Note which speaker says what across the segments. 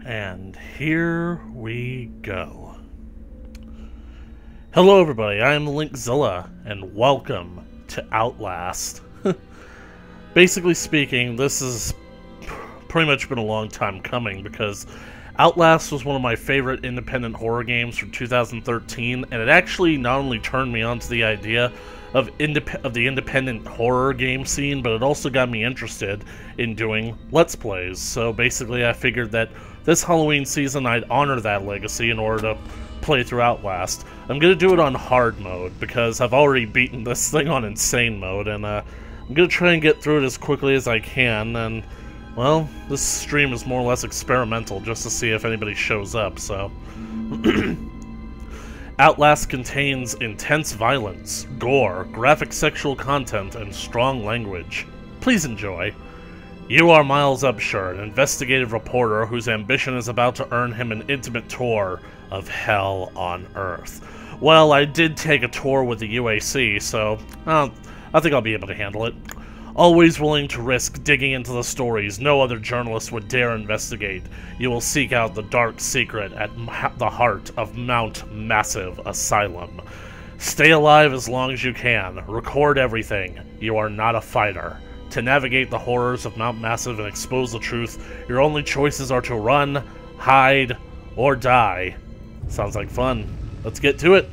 Speaker 1: And here we go. Hello everybody, I am Linkzilla, and welcome to Outlast. Basically speaking, this has pretty much been a long time coming, because Outlast was one of my favorite independent horror games from 2013, and it actually not only turned me on to the idea of the independent horror game scene, but it also got me interested in doing Let's Plays. So basically I figured that this Halloween season I'd honor that legacy in order to play through Outlast. I'm gonna do it on hard mode, because I've already beaten this thing on insane mode, and I'm gonna try and get through it as quickly as I can, and well, this stream is more or less experimental just to see if anybody shows up, so... Outlast contains intense violence, gore, graphic sexual content, and strong language. Please enjoy. You are Miles Upshur, an investigative reporter whose ambition is about to earn him an intimate tour of Hell on Earth. Well, I did take a tour with the UAC, so I think I'll be able to handle it. Always willing to risk digging into the stories no other journalist would dare investigate, you will seek out the dark secret at the heart of Mount Massive Asylum. Stay alive as long as you can. Record everything. You are not a fighter. To navigate the horrors of Mount Massive and expose the truth, your only choices are to run, hide, or die. Sounds like fun. Let's get to it.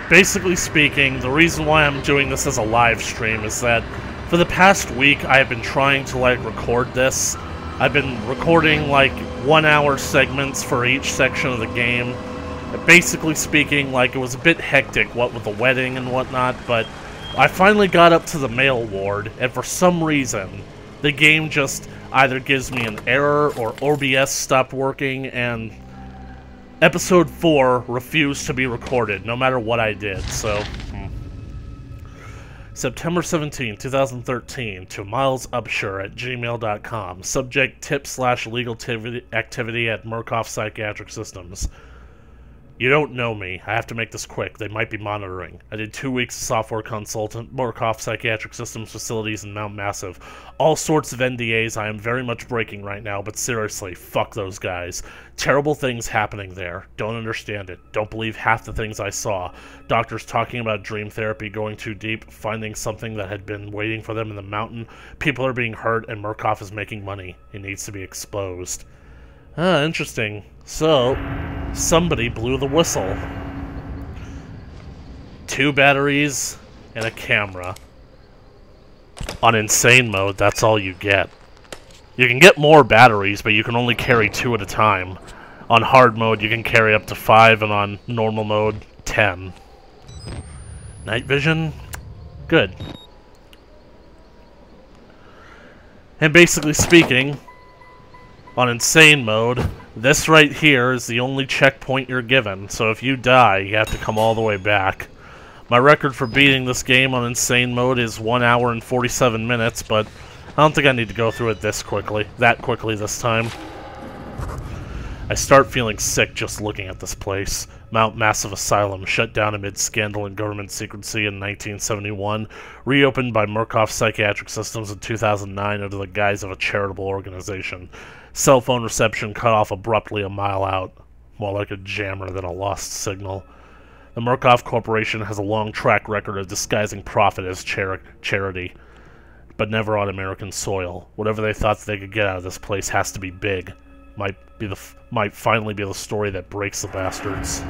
Speaker 1: Basically speaking, the reason why I'm doing this as a live stream is that for the past week I have been trying to record this. I've been recording 1 hour segments for each section of the game. Basically speaking, it was a bit hectic, what with the wedding and whatnot, but I finally got up to the mail ward, and for some reason the game just either gives me an error or OBS stopped working, and Episode 4 refused to be recorded, no matter what I did, so... September 17, 2013, to milesupshur@gmail.com. Subject tip/legal activity at Murkoff Psychiatric Systems. You don't know me. I have to make this quick. They might be monitoring. I did 2 weeks of software consultant, Murkoff Psychiatric Systems facilities in Mount Massive. All sorts of NDAs I am very much breaking right now, but seriously, fuck those guys. Terrible things happening there. Don't understand it. Don't believe half the things I saw. Doctors talking about dream therapy going too deep, finding something that had been waiting for them in the mountain. People are being hurt, and Murkoff is making money. It needs to be exposed. Ah, interesting. So, somebody blew the whistle. 2 batteries and a camera. On insane mode, that's all you get. You can get more batteries, but you can only carry 2 at a time. On hard mode, you can carry up to 5, and on normal mode, 10. Night vision? Good. And basically speaking, On insane mode, this right here is the only checkpoint you're given, so if you die, you have to come all the way back. My record for beating this game on insane mode is 1 hour and 47 minutes, but I don't think I need to go through it that quickly this time. I start feeling sick just looking at this place. Mount Massive Asylum, shut down amid scandal and government secrecy in 1971, reopened by Murkoff Psychiatric Systems in 2009 under the guise of a charitable organization. Cell phone reception cut off abruptly a mile out, more like a jammer than a lost signal. The Murkoff Corporation has a long track record of disguising profit as charity, but never on American soil. Whatever they thought they could get out of this place has to be big. Might finally be the story that breaks the bastards.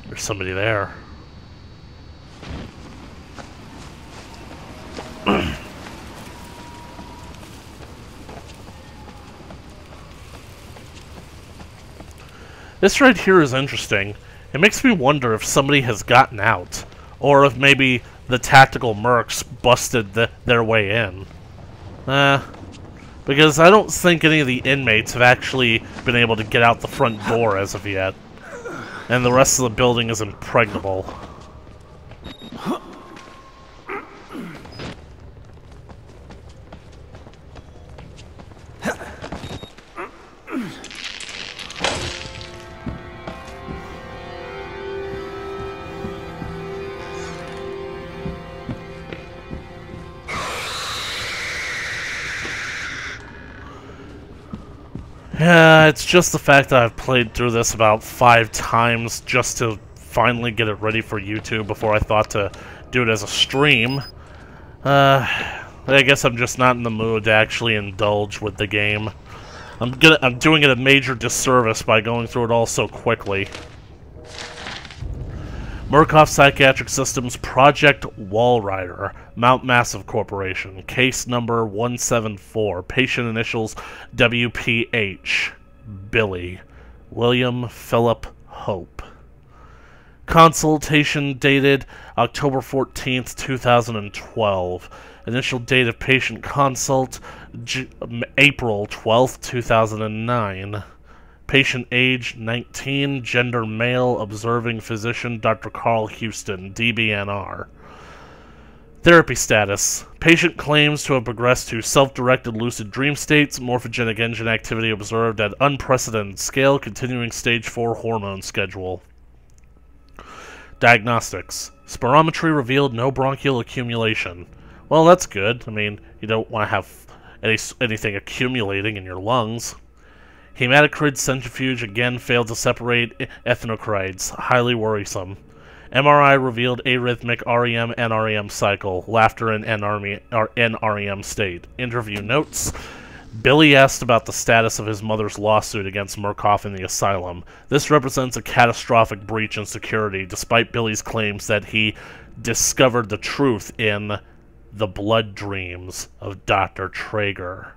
Speaker 1: There's somebody there. This right here is interesting. It makes me wonder if somebody has gotten out, or if maybe the tactical mercs busted their way in. Because I don't think any of the inmates have actually been able to get out the front door as of yet. And the rest of the building is impregnable. Yeah, it's just the fact that I've played through this about 5 times just to finally get it ready for YouTube before I thought to do it as a stream. I guess I'm just not in the mood to actually indulge with the game. I'm doing it a major disservice by going through it all so quickly. Murkoff Psychiatric Systems Project Walrider, Mount Massive Corporation, case number 174, patient initials WPH, Billy, William Philip Hope. Consultation dated October 14th, 2012. Initial date of patient consult, April 12th, 2009. Patient age, 19, gender male, observing physician, Dr. Carl Houston, DBNR. Therapy status. Patient claims to have progressed to self-directed lucid dream states, morphogenic engine activity observed at unprecedented scale, continuing stage 4 hormone schedule. Diagnostics. Spirometry revealed no bronchial accumulation. Well, that's good. I mean, you don't want to have anything accumulating in your lungs. Hematocrid centrifuge again failed to separate ethnocrides. Highly worrisome. MRI revealed arrhythmic REM-NREM cycle. Laughter in NREM state. Interview notes. Billy asked about the status of his mother's lawsuit against Murkoff in the asylum. This represents a catastrophic breach in security, despite Billy's claims that he discovered the truth in the blood dreams of Dr. Traeger.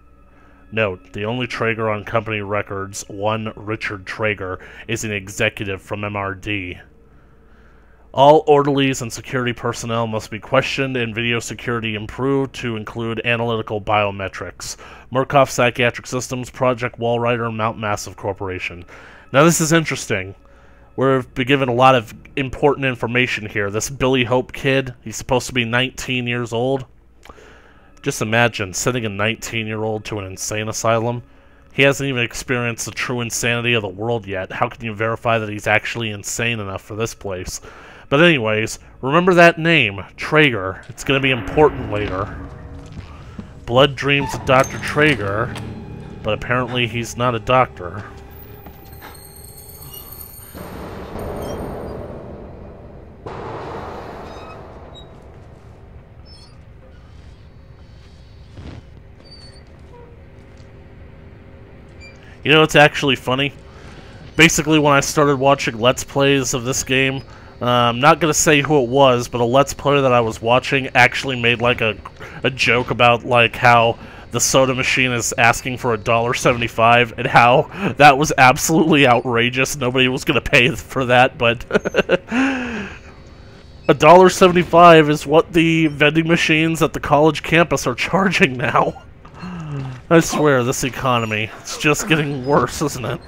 Speaker 1: Note, the only Traeger on company records, one Richard Traeger, is an executive from MRD. All orderlies and security personnel must be questioned and video security improved to include analytical biometrics. Murkoff Psychiatric Systems, Project Walrider, Mount Massive Corporation. Now this is interesting. We've been given a lot of important information here. This Billy Hope kid, he's supposed to be 19 years old. Just imagine sending a 19-year-old to an insane asylum. He hasn't even experienced the true insanity of the world yet. How can you verify that he's actually insane enough for this place? But anyways, remember that name, Traeger. It's going to be important later. Blood dreams of Dr. Traeger, but apparently he's not a doctor. You know what's actually funny? Basically, when I started watching Let's Plays of this game, I'm not going to say who it was, but a Let's Player that I was watching actually made like a joke about like how the soda machine is asking for $1.75 and how that was absolutely outrageous. Nobody was going to pay for that, but $1.75 is what the vending machines at the college campus are charging now. I swear, this economy, it's just getting worse, isn't it?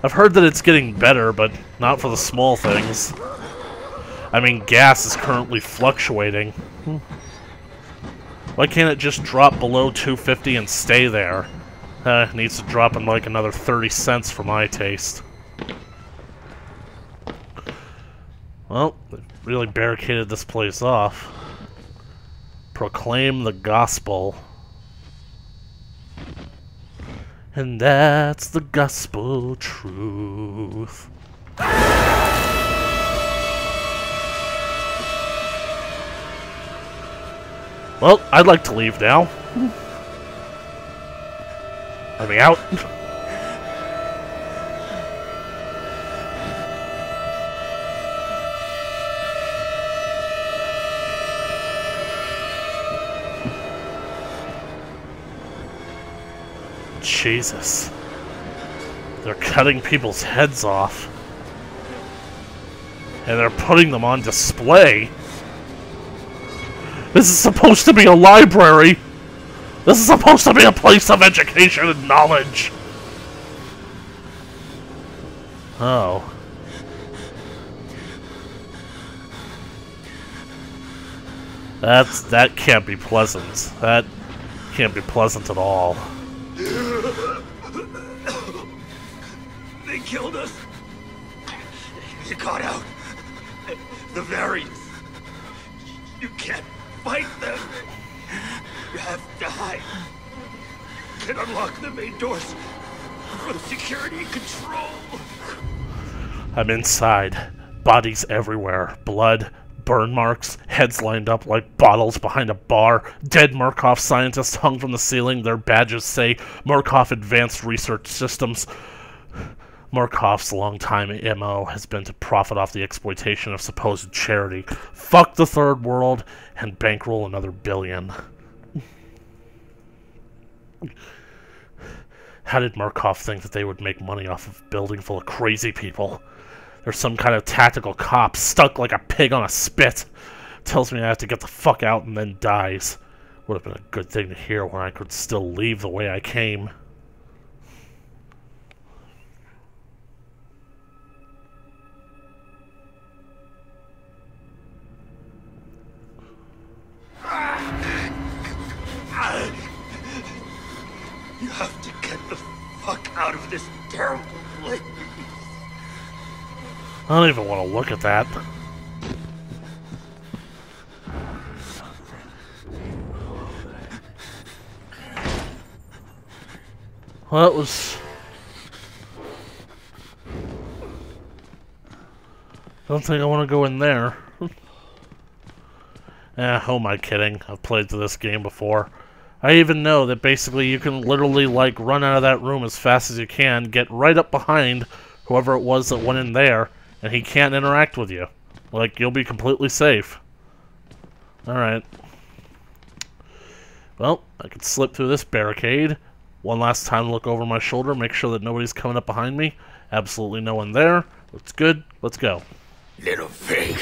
Speaker 1: I've heard that it's getting better, but not for the small things. I mean, gas is currently fluctuating. Why can't it just drop below $2.50 and stay there? It needs to drop in like another 30 cents for my taste. Well, they really barricaded this place off. Proclaim the gospel. And that's the gospel truth. Well, I'd like to leave now. Let me out. Jesus. They're cutting people's heads off. And they're putting them on display. This is supposed to be a library. This is supposed to be a place of education and knowledge. Oh. That can't be pleasant. That can't be pleasant at all.
Speaker 2: They killed us. You got out. The variants. You can't fight them. You have to hide. You can unlock the main doors from security control.
Speaker 1: I'm inside. Bodies everywhere. Blood, burn marks, heads lined up like bottles behind a bar. Dead Murkoff scientists hung from the ceiling. Their badges say Murkoff Advanced Research Systems. Murkoff's longtime MO has been to profit off the exploitation of supposed charity, fuck the third world, and bankroll another billion. How did Murkoff think that they would make money off of a building full of crazy people? There's some kind of tactical cop stuck like a pig on a spit. Tells me I have to get the fuck out and then dies. Would have been a good thing to hear when I could still leave the way I came.
Speaker 2: You have to get the fuck out of this terrible place.
Speaker 1: I don't even want to look at that. Well, that was... I don't think I want to go in there. Who am I kidding? I've played through this game before. I even know that basically you can literally, like, run out of that room as fast as you can, get right up behind whoever it was that went in there, and he can't interact with you. Like, you'll be completely safe. Alright. Well, I can slip through this barricade. One last time look over my shoulder, make sure that nobody's coming up behind me. Absolutely no one there. Looks good. Let's go.
Speaker 2: Little pig.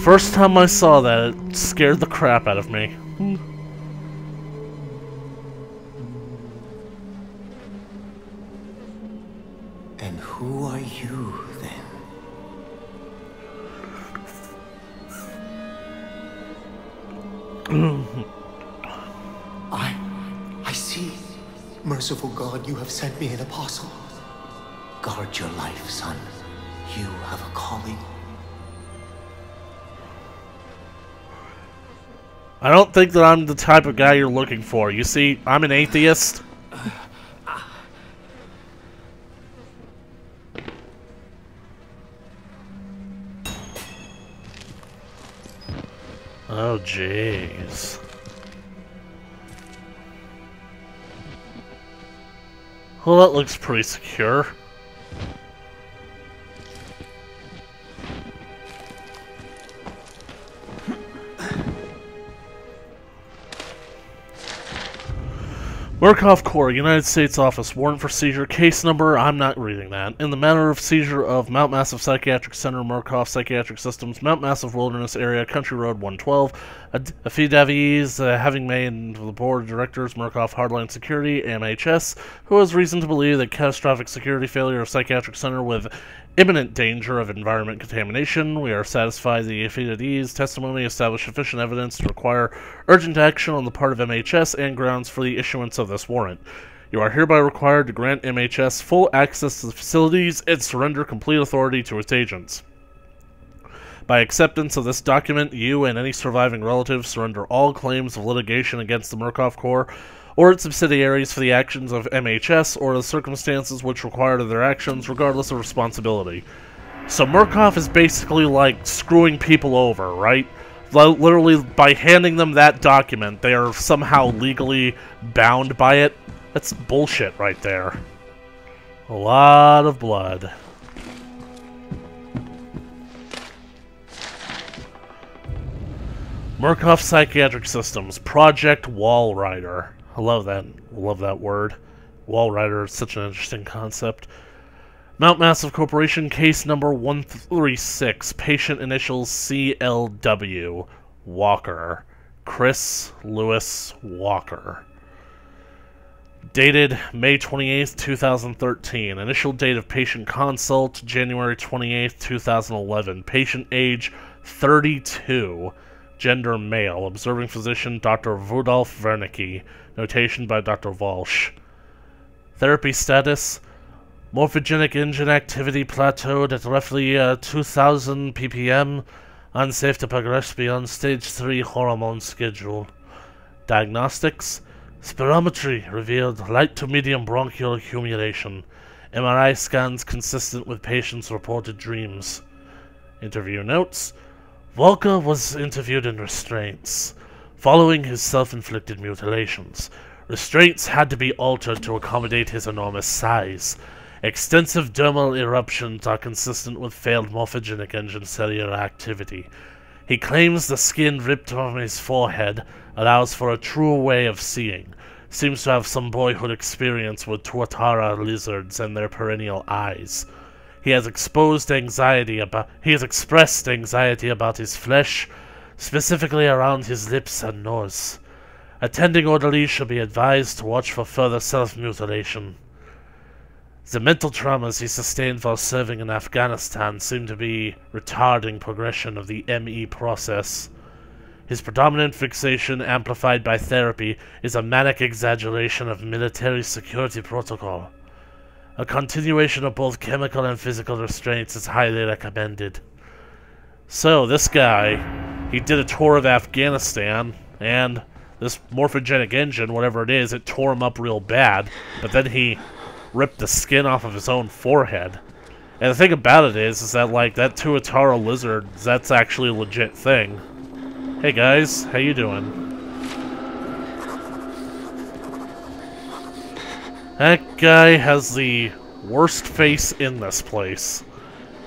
Speaker 1: First time I saw that, it scared the crap out of me.
Speaker 2: And who are you, then? I see. Merciful God, you have sent me an apostle. Guard your life, son. You have a calling.
Speaker 1: I don't think that I'm the type of guy you're looking for. You see, I'm an atheist. Oh, jeez. Well, that looks pretty secure. Murkoff Corps, United States Office, warrant for seizure, case number, I'm not reading that. In the matter of seizure of Mount Massive Psychiatric Center, Murkoff Psychiatric Systems, Mount Massive Wilderness Area, Country Road 112, affidavits having made the Board of Directors, Murkoff Hardline Security, MHS, who has reason to believe that catastrophic security failure of Psychiatric Center with imminent danger of environment contamination. We are satisfied the affidavits testimony established sufficient evidence to require urgent action on the part of MHS and grounds for the issuance of this warrant. You are hereby required to grant MHS full access to the facilities and surrender complete authority to its agents. By acceptance of this document, you and any surviving relatives surrender all claims of litigation against the Murkoff Corps or its subsidiaries for the actions of MHS or the circumstances which required of their actions, regardless of responsibility. So Murkoff is basically like screwing people over, right? Literally, by handing them that document, they are somehow legally bound by it. That's bullshit right there. A lot of blood. Murkoff Psychiatric Systems, Project Walrider. I love that word. Walrider is such an interesting concept. Mount Massive Corporation, case number 136, patient initials CLW, Walker. Chris Lewis Walker. Dated May 28th, 2013. Initial date of patient consult, January 28th, 2011. Patient age, 32. Gender male. Observing physician, Dr. Rudolf Wernicke. Notation by Dr. Walsh. Therapy status: morphogenic engine activity plateaued at roughly 2000 ppm. Unsafe to progress beyond stage 3 hormone schedule. Diagnostics: spirometry revealed light to medium bronchial accumulation. MRI scans consistent with patient's reported dreams. Interview notes: Walker was interviewed in restraints. Following his self-inflicted mutilations, restraints had to be altered to accommodate his enormous size. Extensive dermal eruptions are consistent with failed morphogenic engine cellular activity. He claims the skin ripped from his forehead allows for a truer way of seeing. Seems to have some boyhood experience with tuatara lizards and their perennial eyes. He has expressed anxiety about his flesh, specifically around his lips and nose. Attending orderlies should be advised to watch for further self-mutilation. The mental traumas he sustained while serving in Afghanistan seem to be retarding progression of the ME process. His predominant fixation, amplified by therapy, is a manic exaggeration of military security protocol. A continuation of both chemical and physical restraints is highly recommended. So, this guy, he did a tour of Afghanistan, and this morphogenic engine, whatever it is, it tore him up real bad, but then he ripped the skin off of his own forehead. And the thing about it is that, like, that tuatara lizard, that's actually a legit thing. Hey guys, how you doing? That guy has the worst face in this place.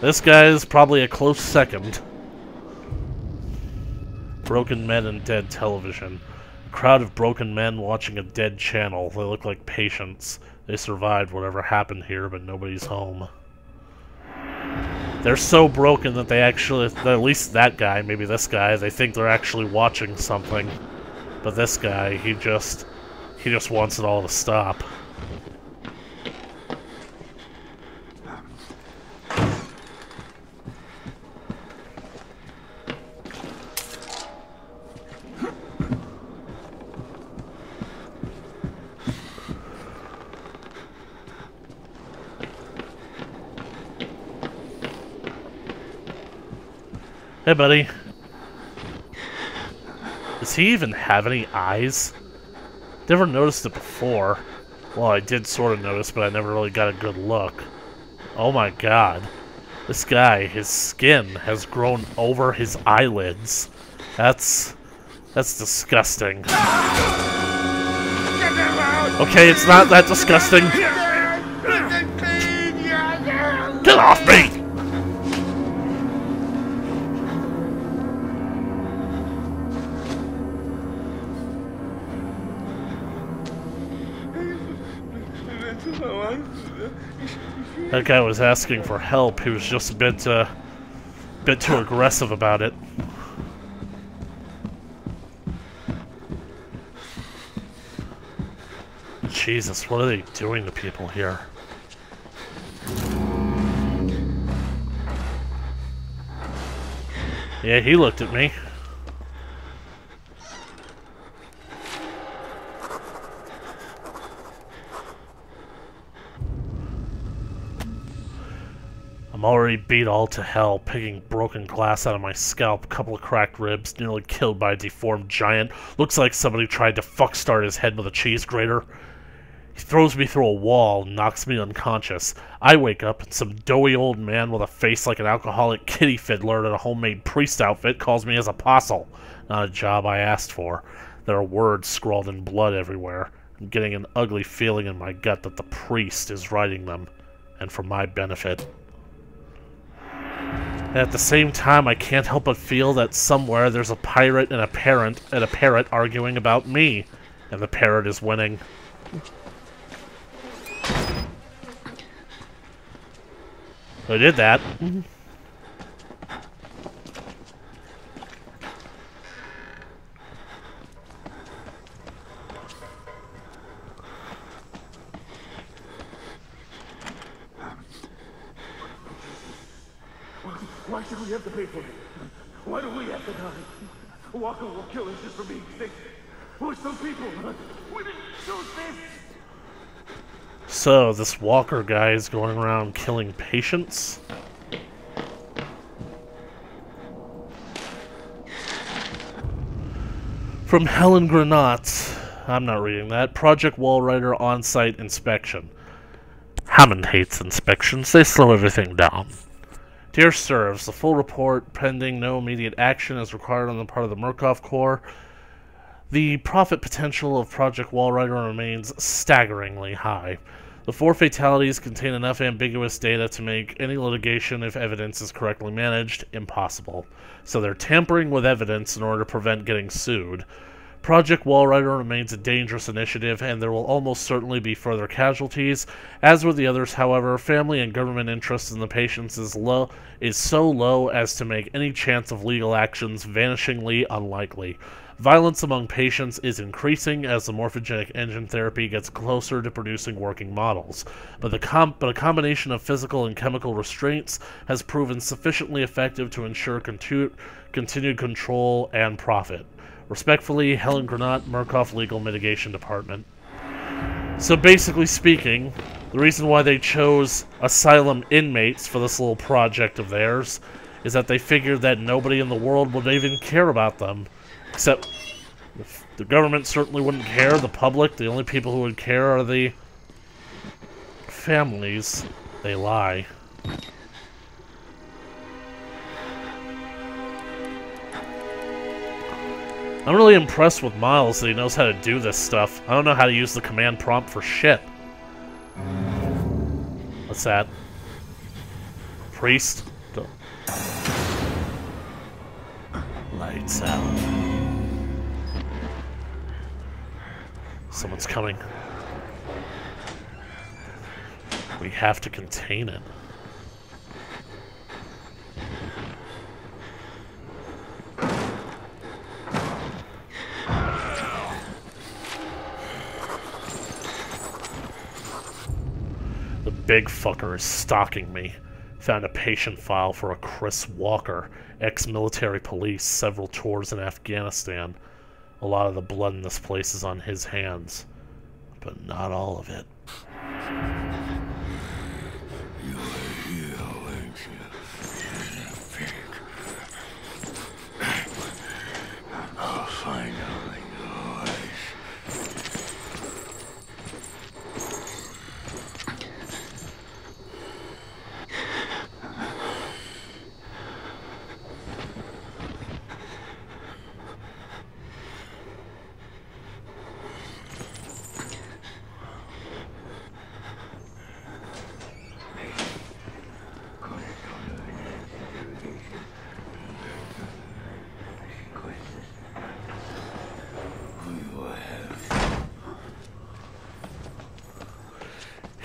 Speaker 1: This guy is probably a close second. Broken men and dead television. A crowd of broken men watching a dead channel. They look like patients. They survived whatever happened here, but nobody's home. They're so broken that they actually, at least that guy, maybe this guy, they think they're actually watching something. But this guy, he just wants it all to stop. Hey, buddy. Does he even have any eyes? Never noticed it before. Well, I did sort of notice, but I never really got a good look. Oh my god. This guy, his skin has grown over his eyelids. That's disgusting. Okay, it's not that disgusting. Get off me! That guy was asking for help. He was just a bit too aggressive about it. Jesus, what are they doing to people here? Yeah, he looked at me. I'm already beat all to hell, picking broken glass out of my scalp, couple of cracked ribs, nearly killed by a deformed giant. Looks like somebody tried to fuck-start his head with a cheese grater. He throws me through a wall and knocks me unconscious. I wake up and some doughy old man with a face like an alcoholic kitty fiddler in a homemade priest outfit calls me his apostle. Not a job I asked for. There are words scrawled in blood everywhere. I'm getting an ugly feeling in my gut that the priest is writing them, and for my benefit. At the same time, I can't help but feel that somewhere there's a pirate and a parrot arguing about me, and the parrot is winning. I did that.
Speaker 2: Why should we have to pay for it? Why do we have to die? Walker will kill us just for being sick. We're some people. We didn't choose this.
Speaker 1: So, this Walker guy is going around killing patients? From Helen Granat. I'm not reading that. Project Walrider on-site inspection. Hammond hates inspections. They slow everything down. Dear Sirs, the full report, pending no immediate action, is required on the part of the Murkoff Corps. The profit potential of Project Walrider remains staggeringly high. The 4 fatalities contain enough ambiguous data to make any litigation, if evidence is correctly managed, impossible. So they're tampering with evidence in order to prevent getting sued. Project Walrider remains a dangerous initiative, and there will almost certainly be further casualties. As with the others, however, family and government interest in the patients is so low as to make any chance of legal actions vanishingly unlikely. Violence among patients is increasing as the morphogenic engine therapy gets closer to producing working models, but a combination of physical and chemical restraints has proven sufficiently effective to ensure continued control and profit. Respectfully, Helen Granat, Murkoff Legal Mitigation Department. So basically speaking, the reason why they chose asylum inmates for this little project of theirs is that they figured that nobody in the world would even care about them. Except, the government certainly wouldn't care, the public, the only people who would care are the families. They lie. I'm really impressed with Miles that he knows how to do this stuff. I don't know how to use the command prompt for shit. What's that? Priest? Lights out. Someone's coming. We have to contain it. The big fucker is stalking me. Found a patient file for a Chris Walker, ex-military police, several tours in Afghanistan. A lot of the blood in this place is on his hands, but not all of it.
Speaker 2: You are here, ain't you? I'll find out yours.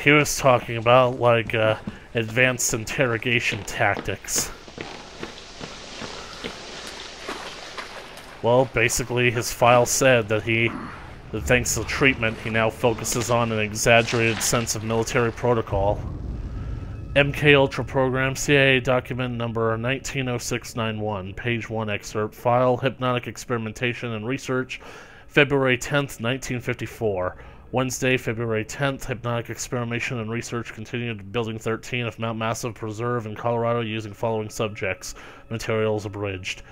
Speaker 1: He was talking about, like, advanced interrogation tactics. Well, basically, his file said that thanks to treatment, he now focuses on an exaggerated sense of military protocol. MK Ultra Program, CIA document number 190691, page 1 excerpt, file, hypnotic experimentation and research, February 10th, 1954. Wednesday, February 10th, hypnotic experimentation and research continued at Building 13 of Mount Massive Preserve in Colorado using following subjects. Materials abridged.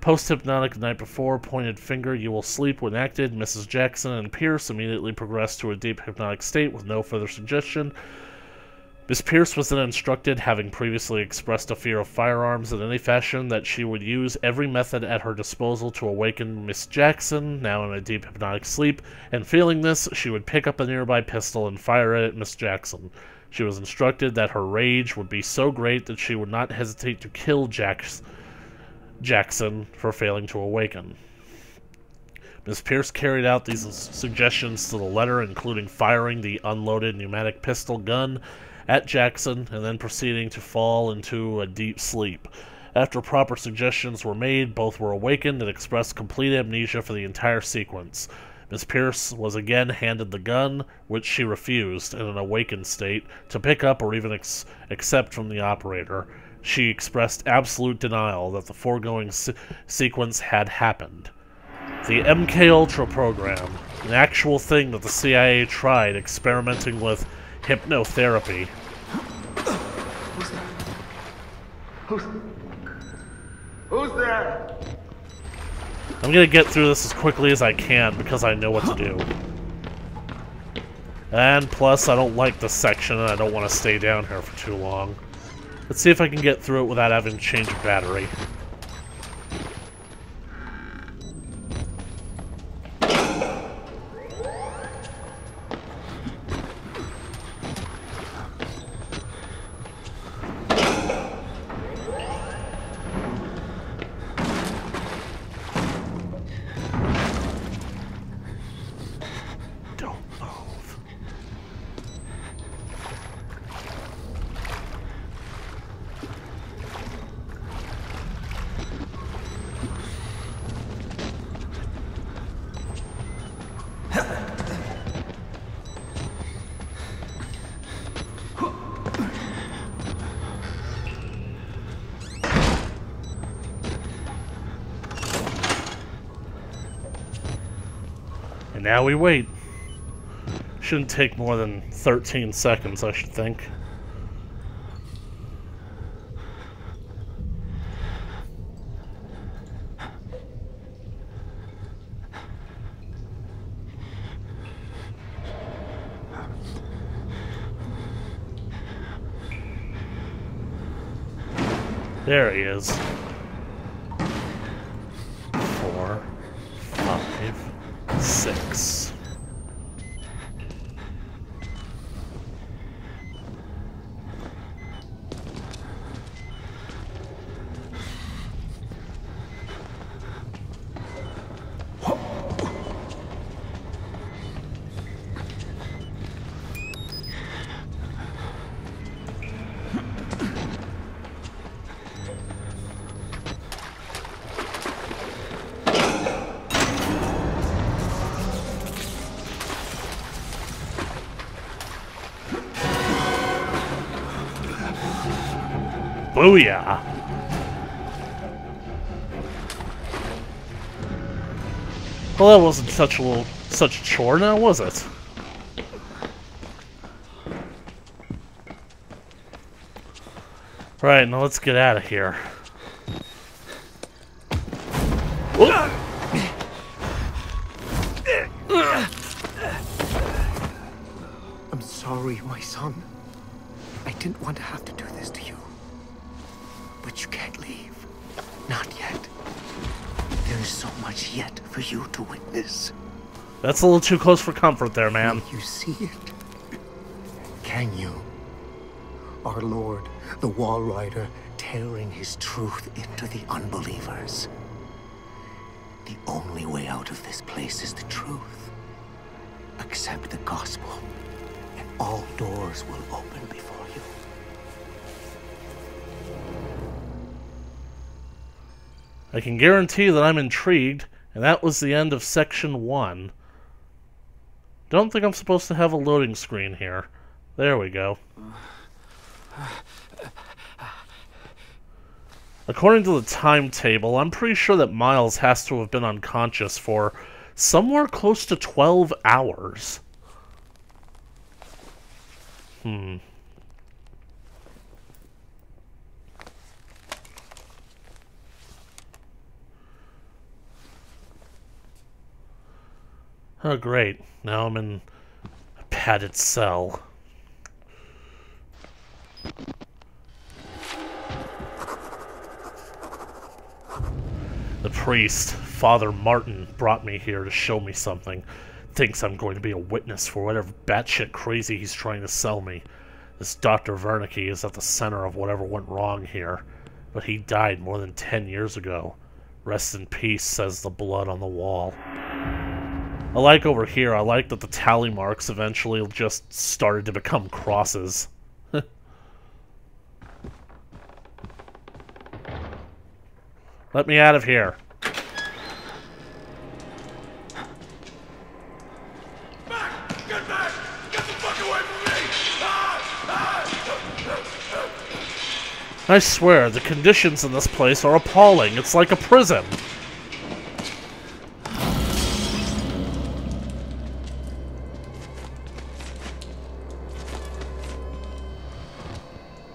Speaker 1: Post-hypnotic the night before, pointed finger, you will sleep when acted. Mrs. Jackson and Pierce immediately progressed to a deep hypnotic state with no further suggestion. Miss Pierce was then instructed, having previously expressed a fear of firearms in any fashion, that she would use every method at her disposal to awaken Miss Jackson, now in a deep hypnotic sleep, and failing this, she would pick up a nearby pistol and fire it at Miss Jackson. She was instructed that her rage would be so great that she would not hesitate to kill Jackson for failing to awaken. Miss Pierce carried out these suggestions to the letter, including firing the unloaded pneumatic pistol gun at Jackson and then proceeding to fall into a deep sleep. After proper suggestions were made, both were awakened and expressed complete amnesia for the entire sequence. Miss Pierce was again handed the gun, which she refused, in an awakened state, to pick up or even accept from the operator. She expressed absolute denial that the foregoing sequence had happened. The MK Ultra program, an actual thing that the CIA tried experimenting with hypnotherapy.
Speaker 2: Who's there?
Speaker 1: I'm gonna get through this as quickly as I can because I know what to do. And plus, I don't like this section and I don't want to stay down here for too long. Let's see if I can get through it without having to change a battery. Now we wait. Shouldn't take more than 13 seconds, I should think. There he is. 4, 5, 6. Booyah! Well, that wasn't such a chore now, was it? Right, now let's get out of here.
Speaker 3: I'm sorry, my son. I didn't want to have to do this to you. But you can't leave. Not yet. There is so much yet for you to witness.
Speaker 1: That's a little too close for comfort there, man.
Speaker 3: Will you see it? Can you? Our Lord, the Wall Rider, tearing his truth into the unbelievers. The only way out of this place is the truth. Accept the gospel, and all doors will open before you.
Speaker 1: I can guarantee that I'm intrigued, and that was the end of Section 1. Don't think I'm supposed to have a loading screen here. There we go. According to the timetable, I'm pretty sure that Miles has to have been unconscious for somewhere close to 12 hours. Oh, great. Now I'm in a padded cell. The priest, Father Martin, brought me here to show me something. Thinks I'm going to be a witness for whatever batshit crazy he's trying to sell me. This Dr. Wernicke is at the center of whatever went wrong here. But he died more than 10 years ago. Rest in peace, says the blood on the wall. I like over here, I like that the tally marks eventually just started to become crosses. Let me out of here.
Speaker 2: Back! Get back! Get the fuck away from me!
Speaker 1: I swear, the conditions in this place are appalling. It's like a prison.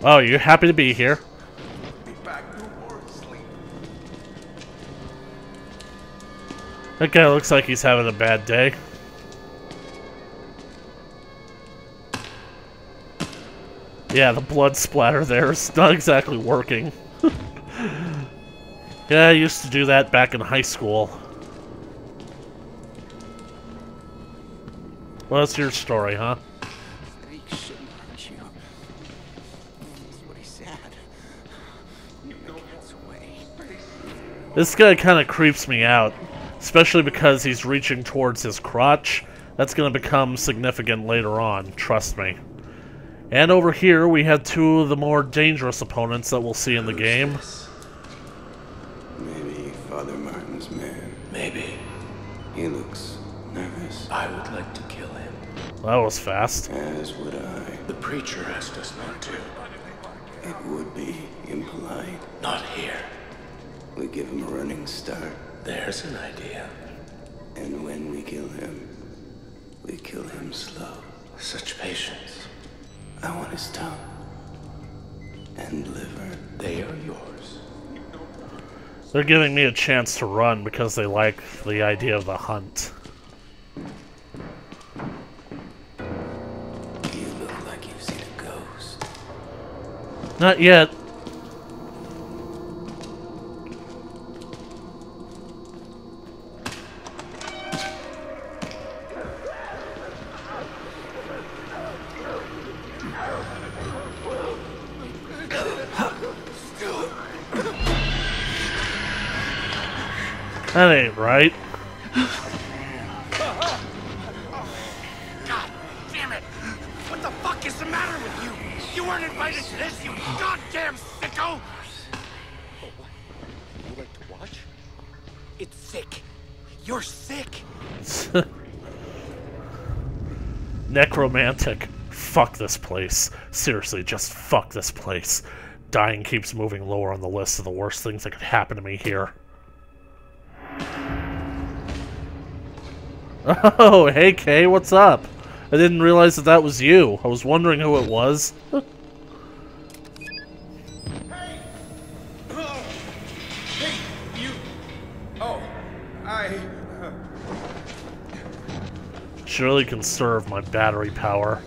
Speaker 1: Oh, you're happy to be here? That guy looks like he's having a bad day. Yeah, the blood splatter there is not exactly working. Yeah, I used to do that back in high school. Well, that's your story, huh? This guy kind of creeps me out. Especially because he's reaching towards his crotch. That's going to become significant later on, trust me. And over here, we have two of the more dangerous opponents that we'll see in the game.
Speaker 4: Maybe Father Martin's man.
Speaker 5: Maybe.
Speaker 4: He looks nervous.
Speaker 5: I would like to kill him.
Speaker 1: That was fast.
Speaker 4: As would I.
Speaker 5: The preacher asked us not to.
Speaker 4: It would be impolite.
Speaker 5: Not here.
Speaker 4: We give him a running start.
Speaker 5: There's an idea.
Speaker 4: And when we kill him slow.
Speaker 5: Such patience.
Speaker 4: I want his tongue. And liver.
Speaker 5: They are yours.
Speaker 1: They're giving me a chance to run because they like the idea of the hunt.
Speaker 4: You look like you've seen a ghost.
Speaker 1: Not yet. That ain't right.
Speaker 2: God damn it! What the fuck is the matter with you? You weren't invited to this, you goddamn sicko! You like to watch? It's sick. You're sick.
Speaker 1: Necromantic. Fuck this place. Seriously, just fuck this place. Dying keeps moving lower on the list of the worst things that could happen to me here. Oh, hey Kay, what's up? I didn't realize that that was you. I was wondering who it was.
Speaker 2: Hey! Oh. Hey, you... Oh, I...
Speaker 1: Surely conserve my battery power.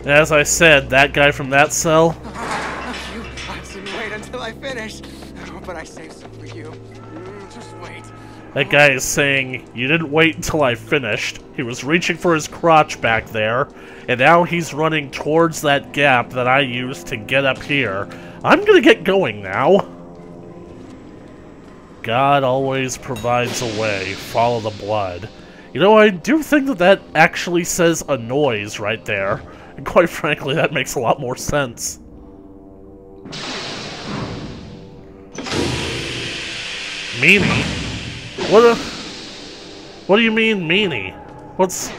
Speaker 1: As I said, that guy from that cell.
Speaker 3: You didn't wait until I finish. But I saved some for you. Just wait.
Speaker 1: That guy is saying, you didn't wait until I finished. He was reaching for his crotch back there, and now he's running towards that gap that I used to get up here. I'm gonna get going now. God always provides a way. Follow the blood. You know, I do think that that actually says a noise right there. And quite frankly, that makes a lot more sense. Meanie? What do you mean, meanie? What's...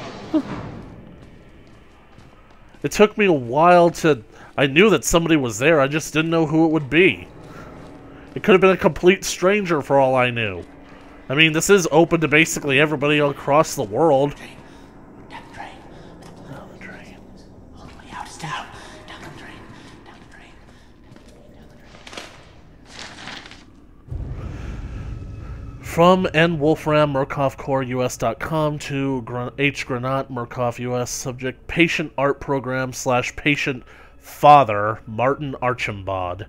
Speaker 1: It took me a while to... I knew that somebody was there, I just didn't know who it would be. It could have been a complete stranger for all I knew. I mean, this is open to basically everybody across the world.
Speaker 3: Down the drain.
Speaker 1: Down the drain.
Speaker 3: All the way out is down. Down the drain. Down the drain. Down the drain.
Speaker 1: From N. Wolfram, MurkoffCoreUS.com to H. Granat, Murkoff US, subject Patient Art Program / Patient Father, Martin Archambaud.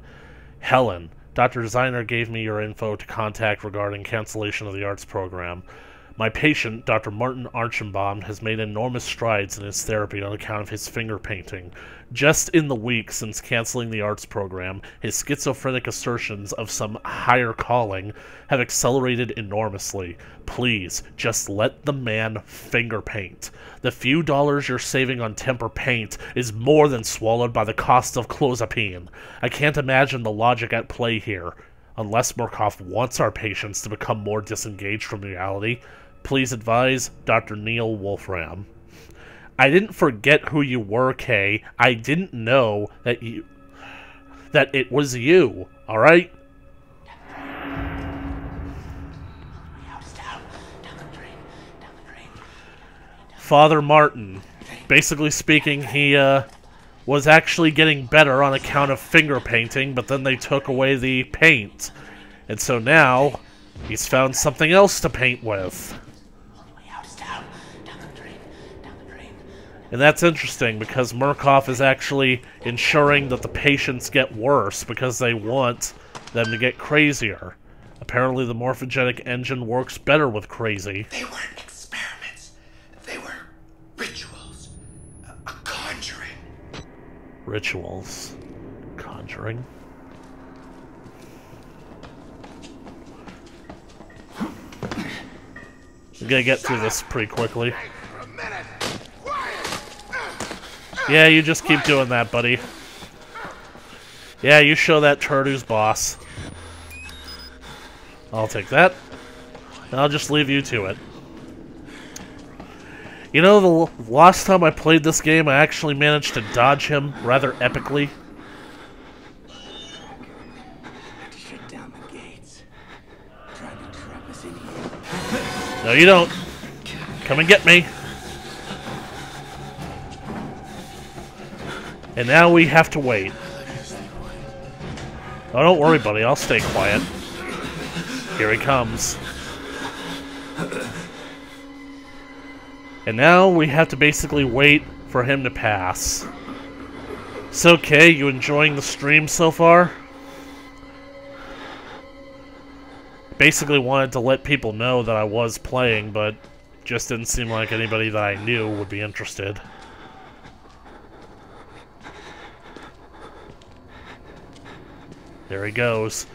Speaker 1: Helen. Dr. Designer gave me your info to contact regarding cancellation of the arts program. My patient, Dr. Martin Archambaud, has made enormous strides in his therapy on account of his finger painting. Just in the week since canceling the arts program, his schizophrenic assertions of some higher calling have accelerated enormously. Please, just let the man finger paint. The few dollars you're saving on temper paint is more than swallowed by the cost of clozapine. I can't imagine the logic at play here. Unless Murkoff wants our patients to become more disengaged from reality, please advise Dr. Neil Wolfram. I didn't forget who you were, Kay. I didn't know that it was you, alright? Father Martin. Basically speaking, he was actually getting better on account of finger painting, but then they took away the paint. And so now, he's found something else to paint with. And that's interesting, because Murkoff is actually ensuring that the patients get worse, because they want them to get crazier. Apparently the morphogenic engine works better with crazy.
Speaker 2: They weren't experiments. They were rituals. A conjuring.
Speaker 1: Rituals. Conjuring. We're gonna get through this pretty quickly. Yeah, you just keep doing that, buddy. Yeah, you show that turd who's boss. I'll take that. And I'll just leave you to it. You know, the last time I played this game, I actually managed to dodge him rather epically.
Speaker 3: To shut down the gates. Trying to trap us in here.
Speaker 1: No, you don't. Come and get me. And now we have to wait. Oh, don't worry, buddy. I'll stay quiet. Here he comes. And now we have to basically wait for him to pass. So, okay, you enjoying the stream so far? Basically wanted to let people know that I was playing, but just didn't seem like anybody that I knew would be interested. There he goes.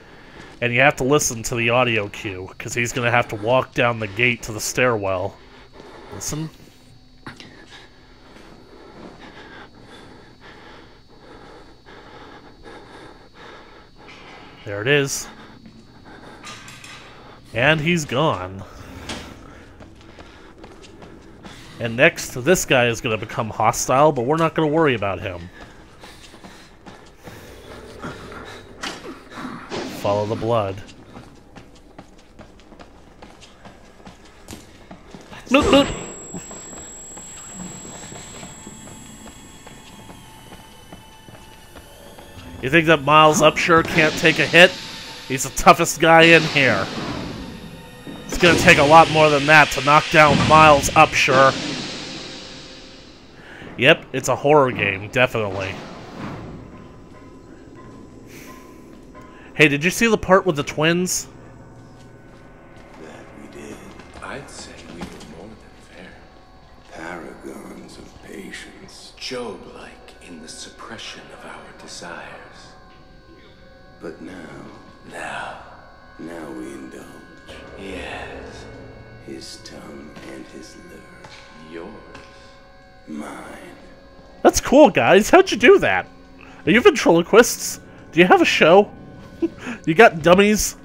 Speaker 1: And you have to listen to the audio cue, because he's going to have to walk down the gate to the stairwell. Listen. There it is. And he's gone. And next, this guy is going to become hostile, but we're not going to worry about him. Follow the blood. Boop, boop. You think that Miles Upshur can't take a hit? He's the toughest guy in here. It's gonna take a lot more than that to knock down Miles Upshur. Yep, it's a horror game, definitely. Hey, did you see the part with the twins?
Speaker 2: That we did.
Speaker 5: I'd say we were more than fair.
Speaker 2: Paragons of patience.
Speaker 5: Job-like in the suppression of our desires.
Speaker 2: But now we indulge.
Speaker 5: Yes.
Speaker 2: His tongue and his liver.
Speaker 5: Yours.
Speaker 2: Mine.
Speaker 1: That's cool, guys. How'd you do that? Are you ventriloquists? Do you have a show? You got dummies?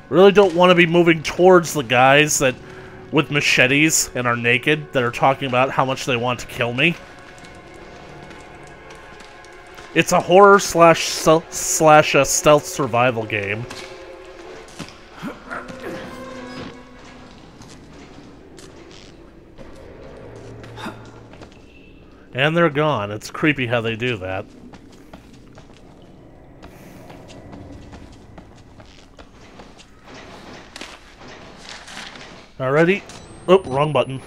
Speaker 1: Really don't want to be moving towards the guys that with machetes and are naked that are talking about how much they want to kill me. It's a horror slash stealth survival game. And they're gone. It's creepy how they do that. Alrighty. Oh, wrong button.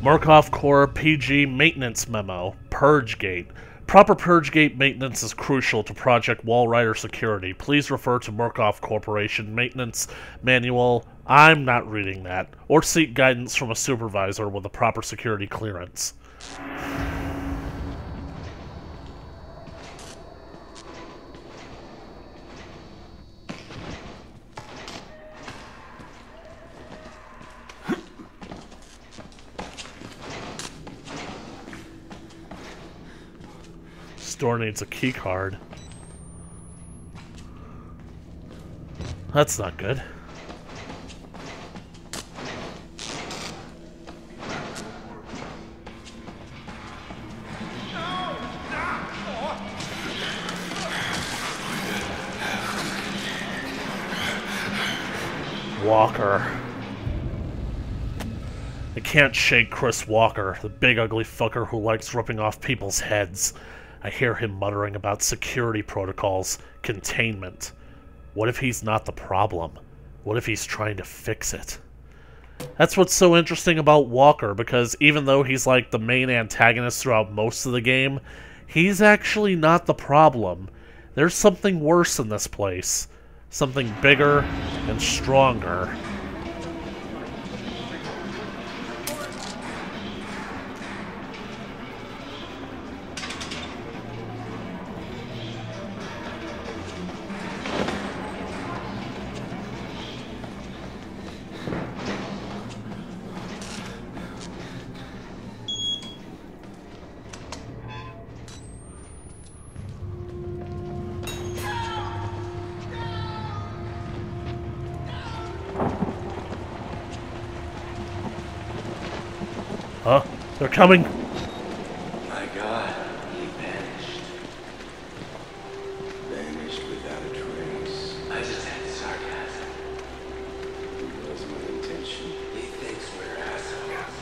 Speaker 1: Murkoff Corps PG Maintenance Memo. Purgegate. Proper Purgegate maintenance is crucial to Project Walrider security. Please refer to Murkoff Corporation Maintenance Manual. I'm not reading that. Or seek guidance from a supervisor with a proper security clearance. Store needs a key card. That's not good. Walker. I can't shake Chris Walker, the big ugly fucker who likes ripping off people's heads. I hear him muttering about security protocols, containment. What if he's not the problem? What if he's trying to fix it? That's what's so interesting about Walker, because even though he's like the main antagonist throughout most of the game, he's actually not the problem. There's something worse in this place. Something bigger and stronger. Huh? They're coming!
Speaker 5: My God, he vanished.
Speaker 2: Vanished without a trace.
Speaker 5: I just had sarcasm.
Speaker 2: It was my intention.
Speaker 5: He thinks we're assholes.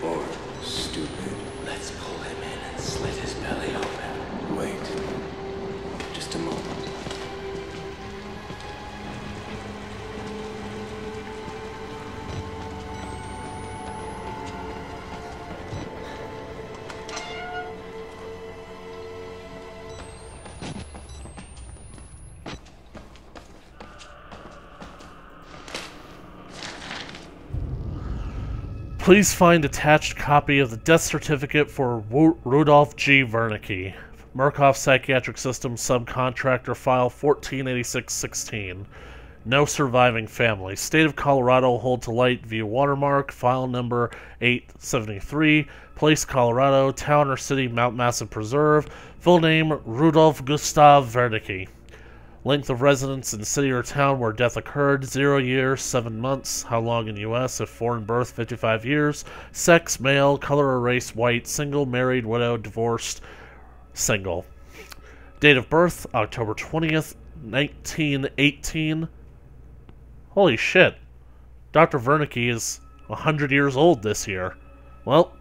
Speaker 2: Or stupid.
Speaker 5: Let's pull him in and slit his belly open.
Speaker 2: Wait. Just a moment.
Speaker 1: Please find attached copy of the death certificate for Rudolph G. Wernicke. Murkoff Psychiatric Systems Subcontractor File 148616. No surviving family. State of Colorado, hold to light, view watermark, file number 873. Place Colorado, town or city Mount Massive Preserve. Full name Rudolf Gustav Wernicke. Length of residence in city or town where death occurred, 0 years, 7 months. How long in U.S.? If foreign birth, 55 years. Sex, male. Color or race, white. Single, married, widowed, divorced, single. Date of birth, October 20th, 1918. Holy shit. Dr. Wernicke is 100 years old this year. Well,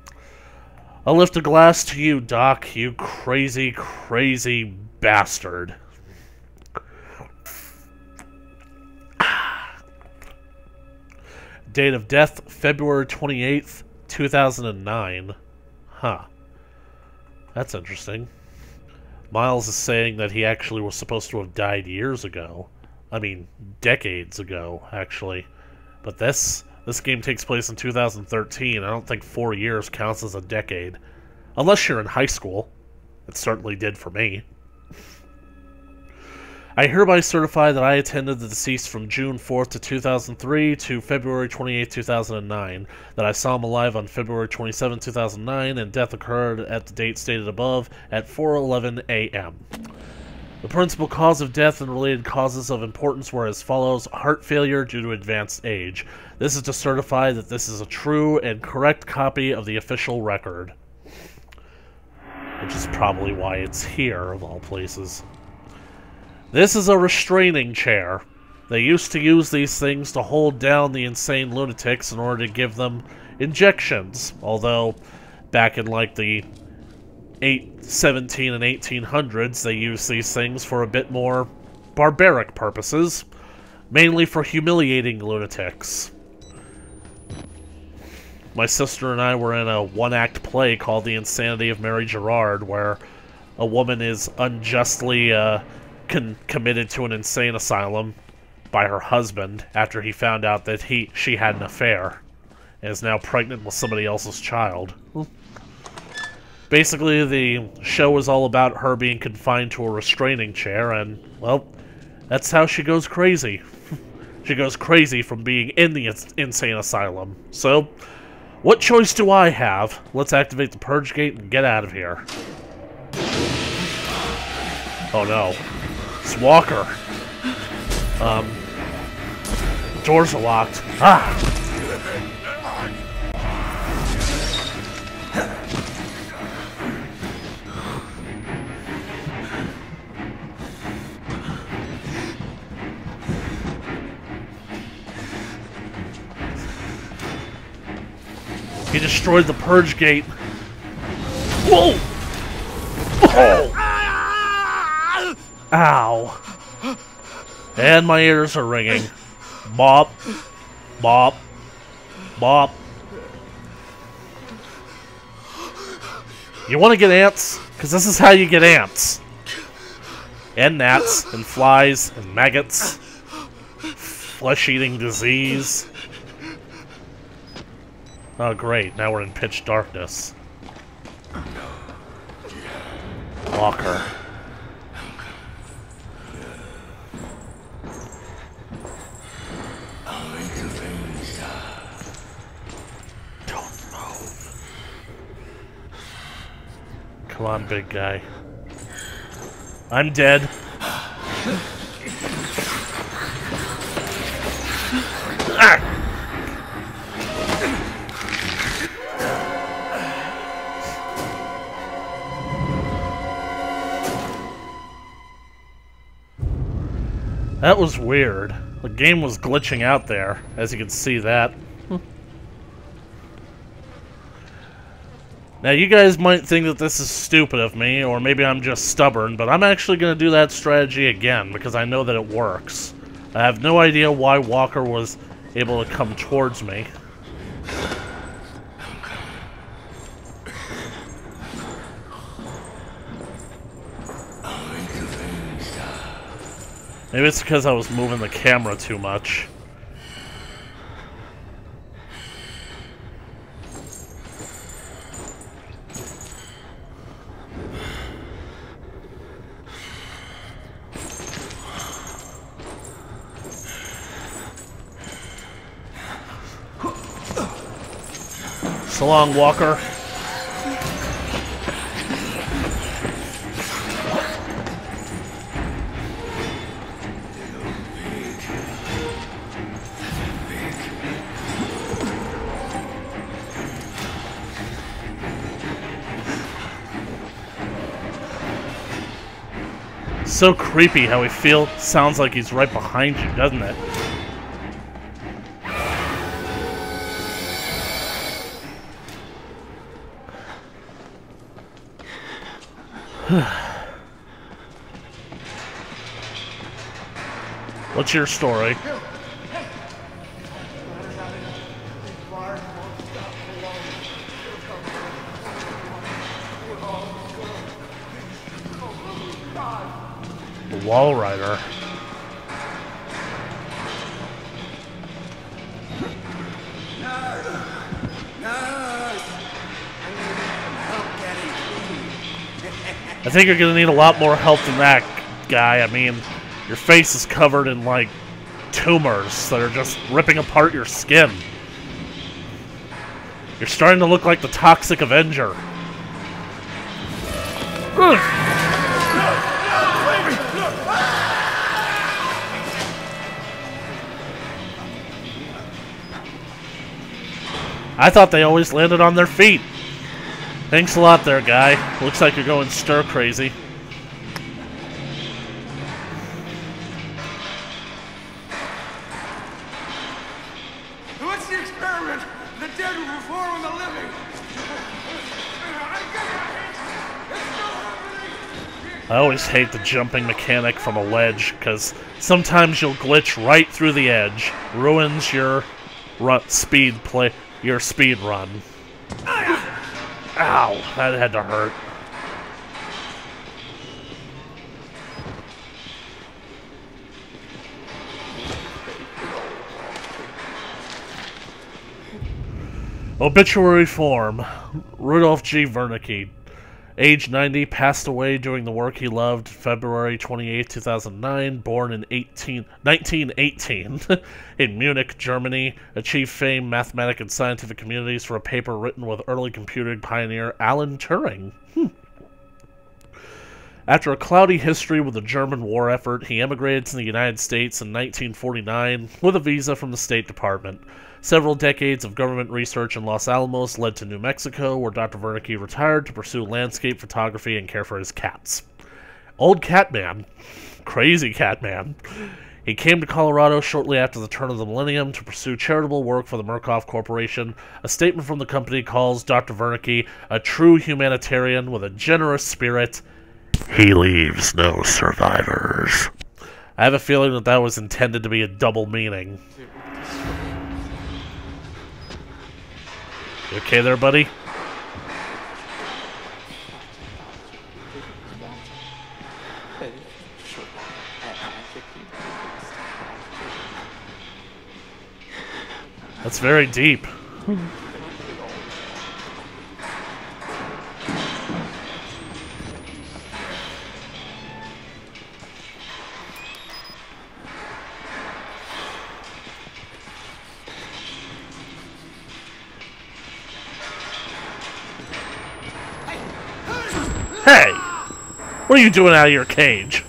Speaker 1: I'll lift a glass to you, Doc, you crazy, crazy bastard. Date of death, February 28th, 2009. Huh. That's interesting. Miles is saying that he actually was supposed to have died years ago. I mean, decades ago, actually. But this game takes place in 2013. I don't think 4 years counts as a decade. Unless you're in high school. It certainly did for me. I hereby certify that I attended the deceased from June 4th to 2003 to February 28, 2009, that I saw him alive on February 27, 2009, and death occurred at the date stated above at 4:11 a.m. The principal cause of death and related causes of importance were as follows: heart failure due to advanced age. This is to certify that this is a true and correct copy of the official record. Which is probably why it's here, of all places. This is a restraining chair. They used to use these things to hold down the insane lunatics in order to give them injections. Although, back in like the 17 and 1800s, they used these things for a bit more barbaric purposes. Mainly for humiliating lunatics. My sister and I were in a one-act play called The Insanity of Mary Gerard, where a woman is unjustly committed to an insane asylum by her husband after he found out that she had an affair and is now pregnant with somebody else's child. Basically, the show is all about her being confined to a restraining chair, and, well, that's how she goes crazy. She goes crazy from being in the insane asylum. So, what choice do I have? Let's activate the purge gate and get out of here. Oh no. It's Walker. Doors are locked. Ah! He destroyed the purge gate. Whoa! Oh! Ow. And my ears are ringing. Bop. Bop. Bop. You want to get ants? Because this is how you get ants. And gnats, and flies, and maggots. Flesh-eating disease. Oh great, now we're in pitch darkness. Walker. Don't move. Come on, big guy. I'm dead. Ah! That was weird. The game was glitching out there, as you can see that. Now, you guys might think that this is stupid of me, or maybe I'm just stubborn, but I'm actually going to do that strategy again, because I know that it works. I have no idea why Walker was able to come towards me. Maybe it's because I was moving the camera too much. So long, Walker. So creepy how he sounds like he's right behind you, doesn't it? What's your story? The Wall Rider. I think you're gonna need a lot more help than that, guy. I mean, your face is covered in, like, tumors that are just ripping apart your skin. You're starting to look like the Toxic Avenger. Ugh. I thought they always landed on their feet. Thanks a lot there, guy. Looks like you're going stir crazy.
Speaker 2: What's the experiment? The dead will reform the living.
Speaker 1: I always hate the jumping mechanic from a ledge, because sometimes you'll glitch right through the edge. Ruins your speed run. Ow, that had to hurt. Obituary form. Rudolph G. Wernicke. Age 90, passed away doing the work he loved, February 28, 2009, born in 1918 in Munich, Germany, achieved fame, mathematic and scientific communities for a paper written with early computing pioneer Alan Turing. After a cloudy history with the German war effort, he emigrated to the United States in 1949 with a visa from the State Department. Several decades of government research in Los Alamos led to New Mexico, where Dr. Wernicke retired to pursue landscape photography and care for his cats. Old Catman. Crazy Catman. He came to Colorado shortly after the turn of the millennium to pursue charitable work for the Murkoff Corporation. A statement from the company calls Dr. Wernicke a true humanitarian with a generous spirit. He leaves no survivors. I have a feeling that that was intended to be a double meaning. You okay there, buddy? That's very deep. Hey! What are you doing out of your cage?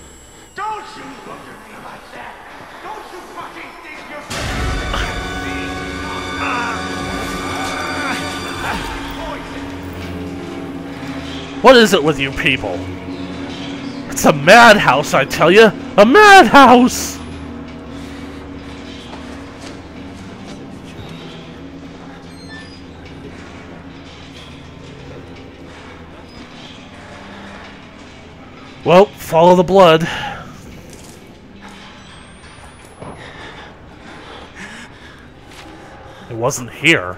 Speaker 2: Don't you look at me like that! Don't you fucking think you're...
Speaker 1: What is it with you people? It's a madhouse, I tell you! A madhouse! Well, follow the blood. It wasn't here.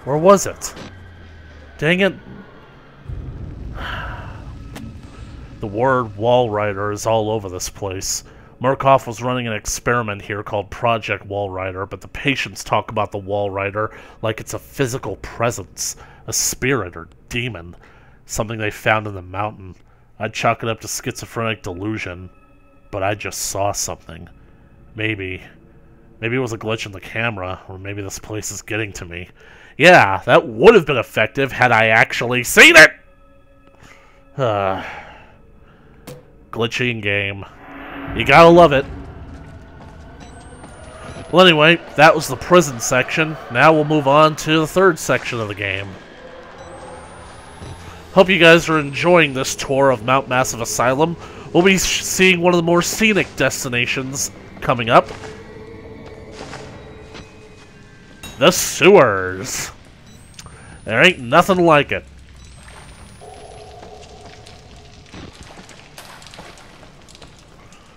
Speaker 1: Where was it? Dang it. The word Wall Rider is all over this place. Murkoff was running an experiment here called Project Wall Rider, but the patients talk about the Wall Rider like it's a physical presence, a spirit or demon, something they found in the mountain. I'd chalk it up to schizophrenic delusion, but I just saw something. Maybe it was a glitch in the camera, or maybe this place is getting to me. Yeah, that would have been effective had I actually seen it! Glitchy in game. You gotta love it. Well, anyway, that was the prison section. Now we'll move on to the third section of the game. Hope you guys are enjoying this tour of Mount Massive Asylum. We'll be seeing one of the more scenic destinations coming up. The sewers. There ain't nothing like it.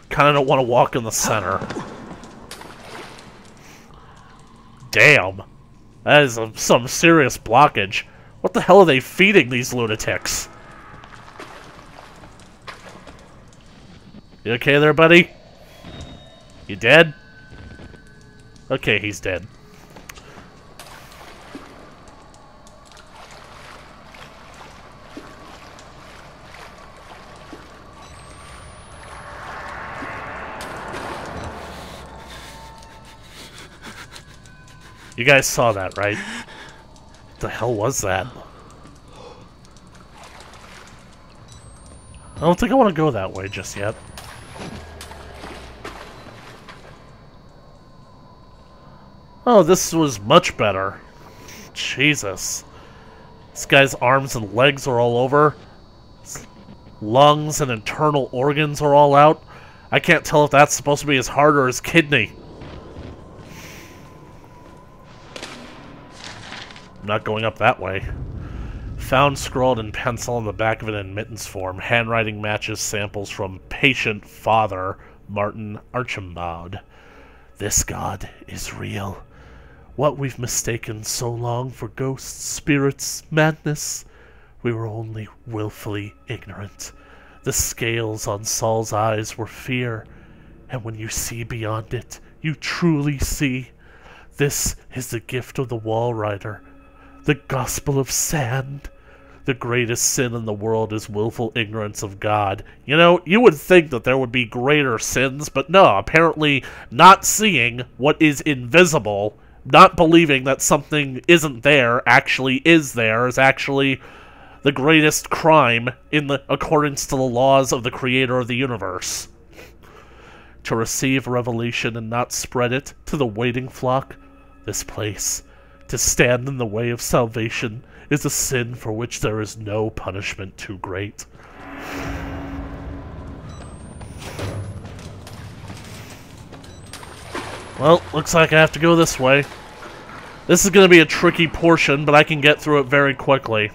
Speaker 1: Kinda don't want to walk in the center. Damn. That is some serious blockage. What the hell are they feeding these lunatics? You okay there, buddy? You dead? Okay, he's dead. You guys saw that, right? What the hell was that? I don't think I want to go that way just yet. Oh, this was much better. Jesus. This guy's arms and legs are all over. His lungs and internal organs are all out. I can't tell if that's supposed to be his heart or his kidney. I'm not going up that way. Found scrawled in pencil on the back of an admittance form. Handwriting matches samples from patient father Martin Archibald. This God is real. What we've mistaken so long for ghosts, spirits, madness, we were only willfully ignorant. The scales on Saul's eyes were fear, and when you see beyond it, you truly see. This is the gift of the wall rider. The gospel of sand. The greatest sin in the world is willful ignorance of God. You know, you would think that there would be greater sins, but no, apparently not seeing what is invisible, not believing that something isn't there actually is there, is actually the greatest crime in the accordance to the laws of the creator of the universe. To receive revelation and not spread it to the waiting flock, this place, to stand in the way of salvation, is a sin for which there is no punishment too great. Well, looks like I have to go this way. This is going to be a tricky portion, but I can get through it very quickly.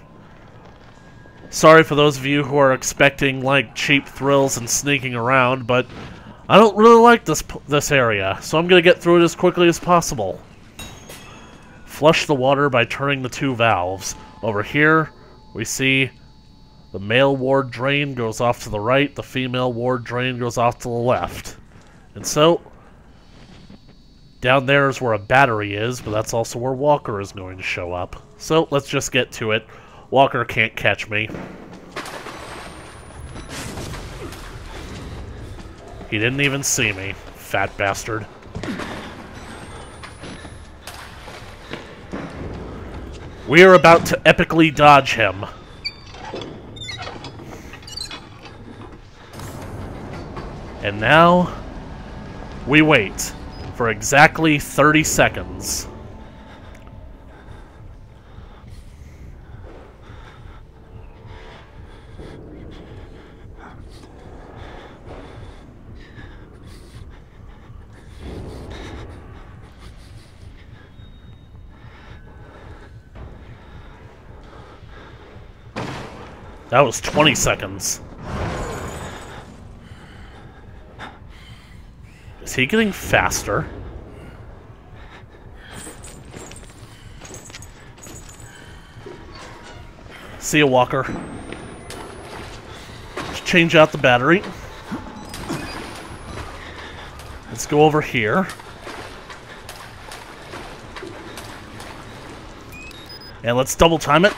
Speaker 1: Sorry for those of you who are expecting, like, cheap thrills and sneaking around, but I don't really like this area, so I'm going to get through it as quickly as possible. Flush the water by turning the two valves. Over here, we see the male ward drain goes off to the right, the female ward drain goes off to the left. And so, down there is where a battery is, but that's also where Walker is going to show up. So, let's just get to it. Walker can't catch me. He didn't even see me, fat bastard. We are about to epically dodge him. And now, we wait for exactly 30 seconds. That was 20 seconds. Is he getting faster? See ya, Walker. Let's change out the battery. Let's go over here. And let's double time it.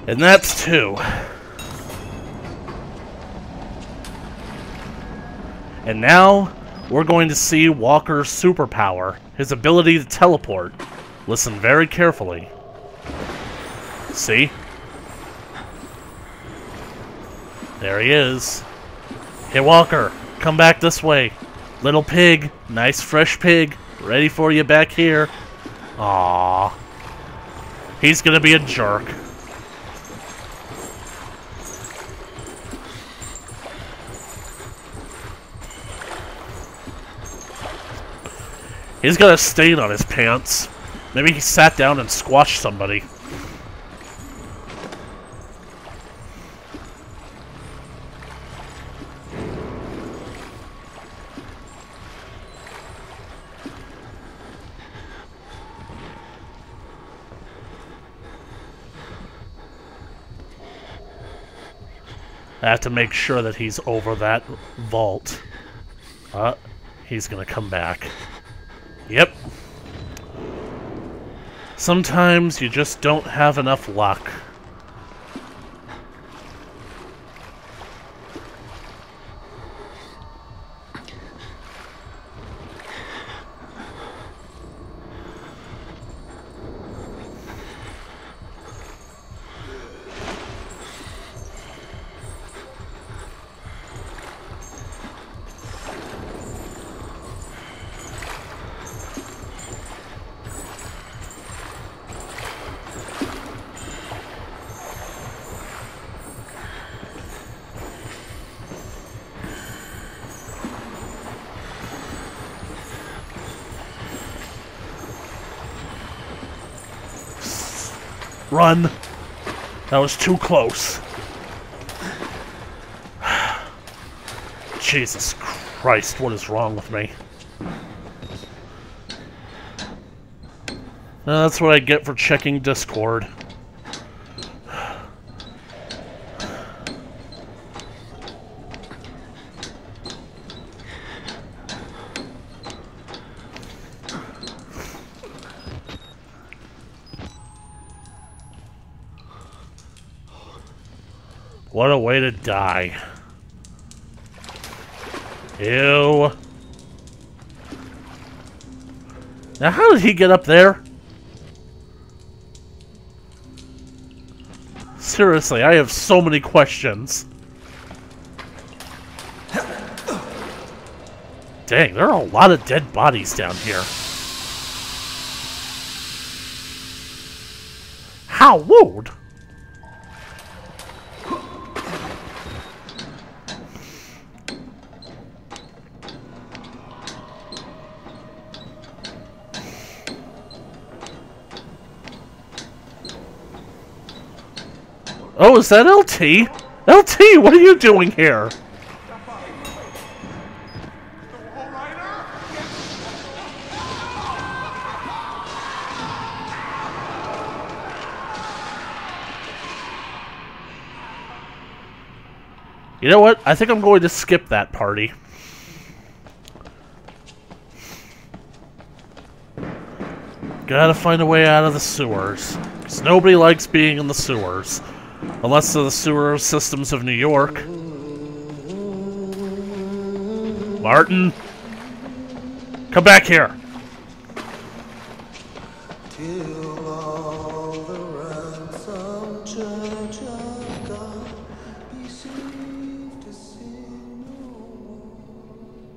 Speaker 1: And that's 2. And now, we're going to see Walker's superpower, his ability to teleport. Listen very carefully. See? There he is. Hey Walker, come back this way. Little pig, nice fresh pig, ready for you back here. Aww. He's gonna be a jerk. He's got a stain on his pants. Maybe he sat down and squashed somebody. I have to make sure that he's over that vault. He's gonna come back. Yep. Sometimes you just don't have enough luck. Run! That was too close. Jesus Christ, what is wrong with me? That's what I get for checking Discord. What a way to die. Ew. Now how did he get up there? Seriously, I have so many questions. Dang, there are a lot of dead bodies down here. How rude! Oh, is that LT? LT, what are you doing here? You know what? I think I'm going to skip that party. Gotta find a way out of the sewers. Because nobody likes being in the sewers. Unless they're the sewer systems of New York. Martin! Come back here!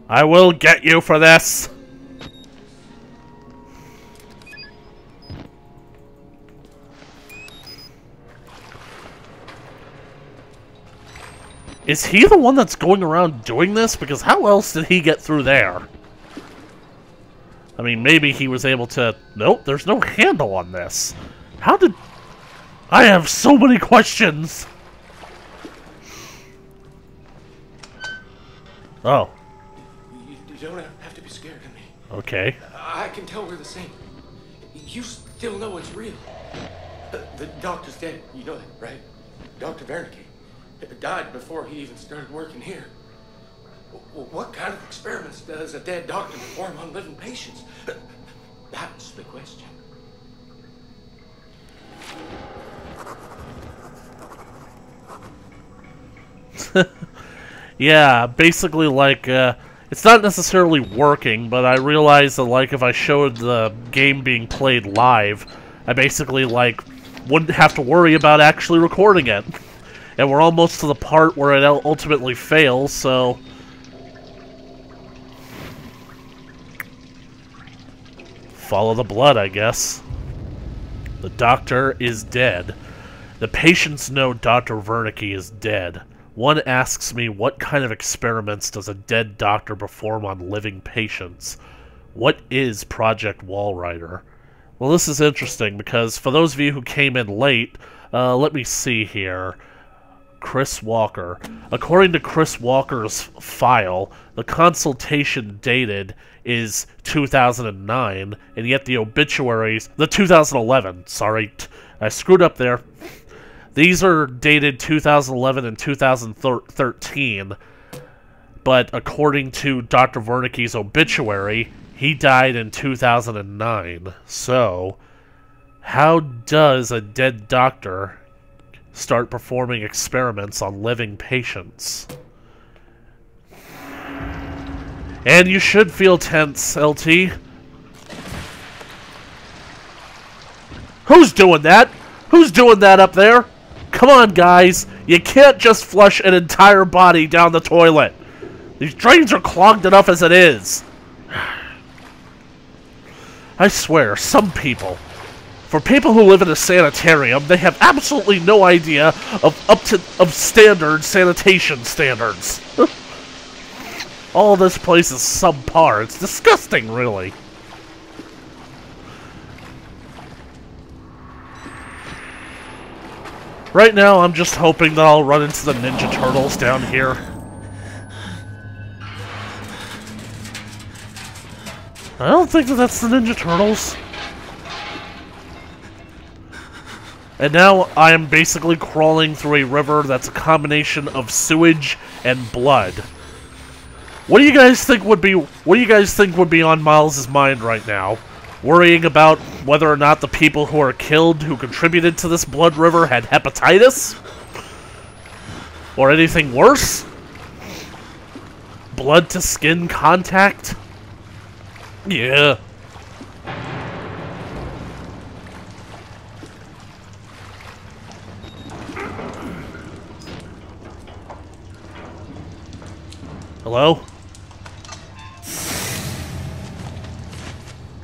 Speaker 1: I will get you for this! Is he the one that's going around doing this? Because how else did he get through there? I mean, maybe he was able to... Nope, there's no handle on this. How did... I have so many questions! Oh.
Speaker 5: You don't have to be scared of me.
Speaker 1: Okay.
Speaker 5: I can tell we're the same. You still know it's real. The doctor's dead. You know that, right? Dr. Wernicke. Died before he even started working here. What kind of experiments does a dead doctor perform on living patients? That's the question.
Speaker 1: Yeah, basically like, it's not necessarily working, but I realized that like if I showed the game being played live, I basically like wouldn't have to worry about actually recording it. And we're almost to the part where it ultimately fails, so... Follow the blood, I guess. The doctor is dead. The patients know Dr. Wernicke is dead. One asks me, what kind of experiments does a dead doctor perform on living patients? What is Project Walrider? Well, this is interesting, because for those of you who came in late, let me see here. Chris Walker. According to Chris Walker's file, the consultation dated is 2009, and yet the obituaries... The 2011, sorry. I screwed up there. These are dated 2011 and 2013, but according to Dr. Wernicke's obituary, he died in 2009. So, how does a dead doctor start performing experiments on living patients? And you should feel tense, LT. Who's doing that? Who's doing that up there? Come on, guys. You can't just flush an entire body down the toilet. These drains are clogged enough as it is. I swear, some people... For people who live in a sanitarium, they have absolutely no idea of standard sanitation standards. All this place is subpar. It's disgusting, really. Right now, I'm just hoping that I'll run into the Ninja Turtles down here. I don't think that that's the Ninja Turtles. And now I am basically crawling through a river that's a combination of sewage and blood. What do you guys think would be on Miles' mind right now? Worrying about whether or not the people who are killed who contributed to this blood river had hepatitis? Or anything worse? Blood to skin contact? Yeah. Hello?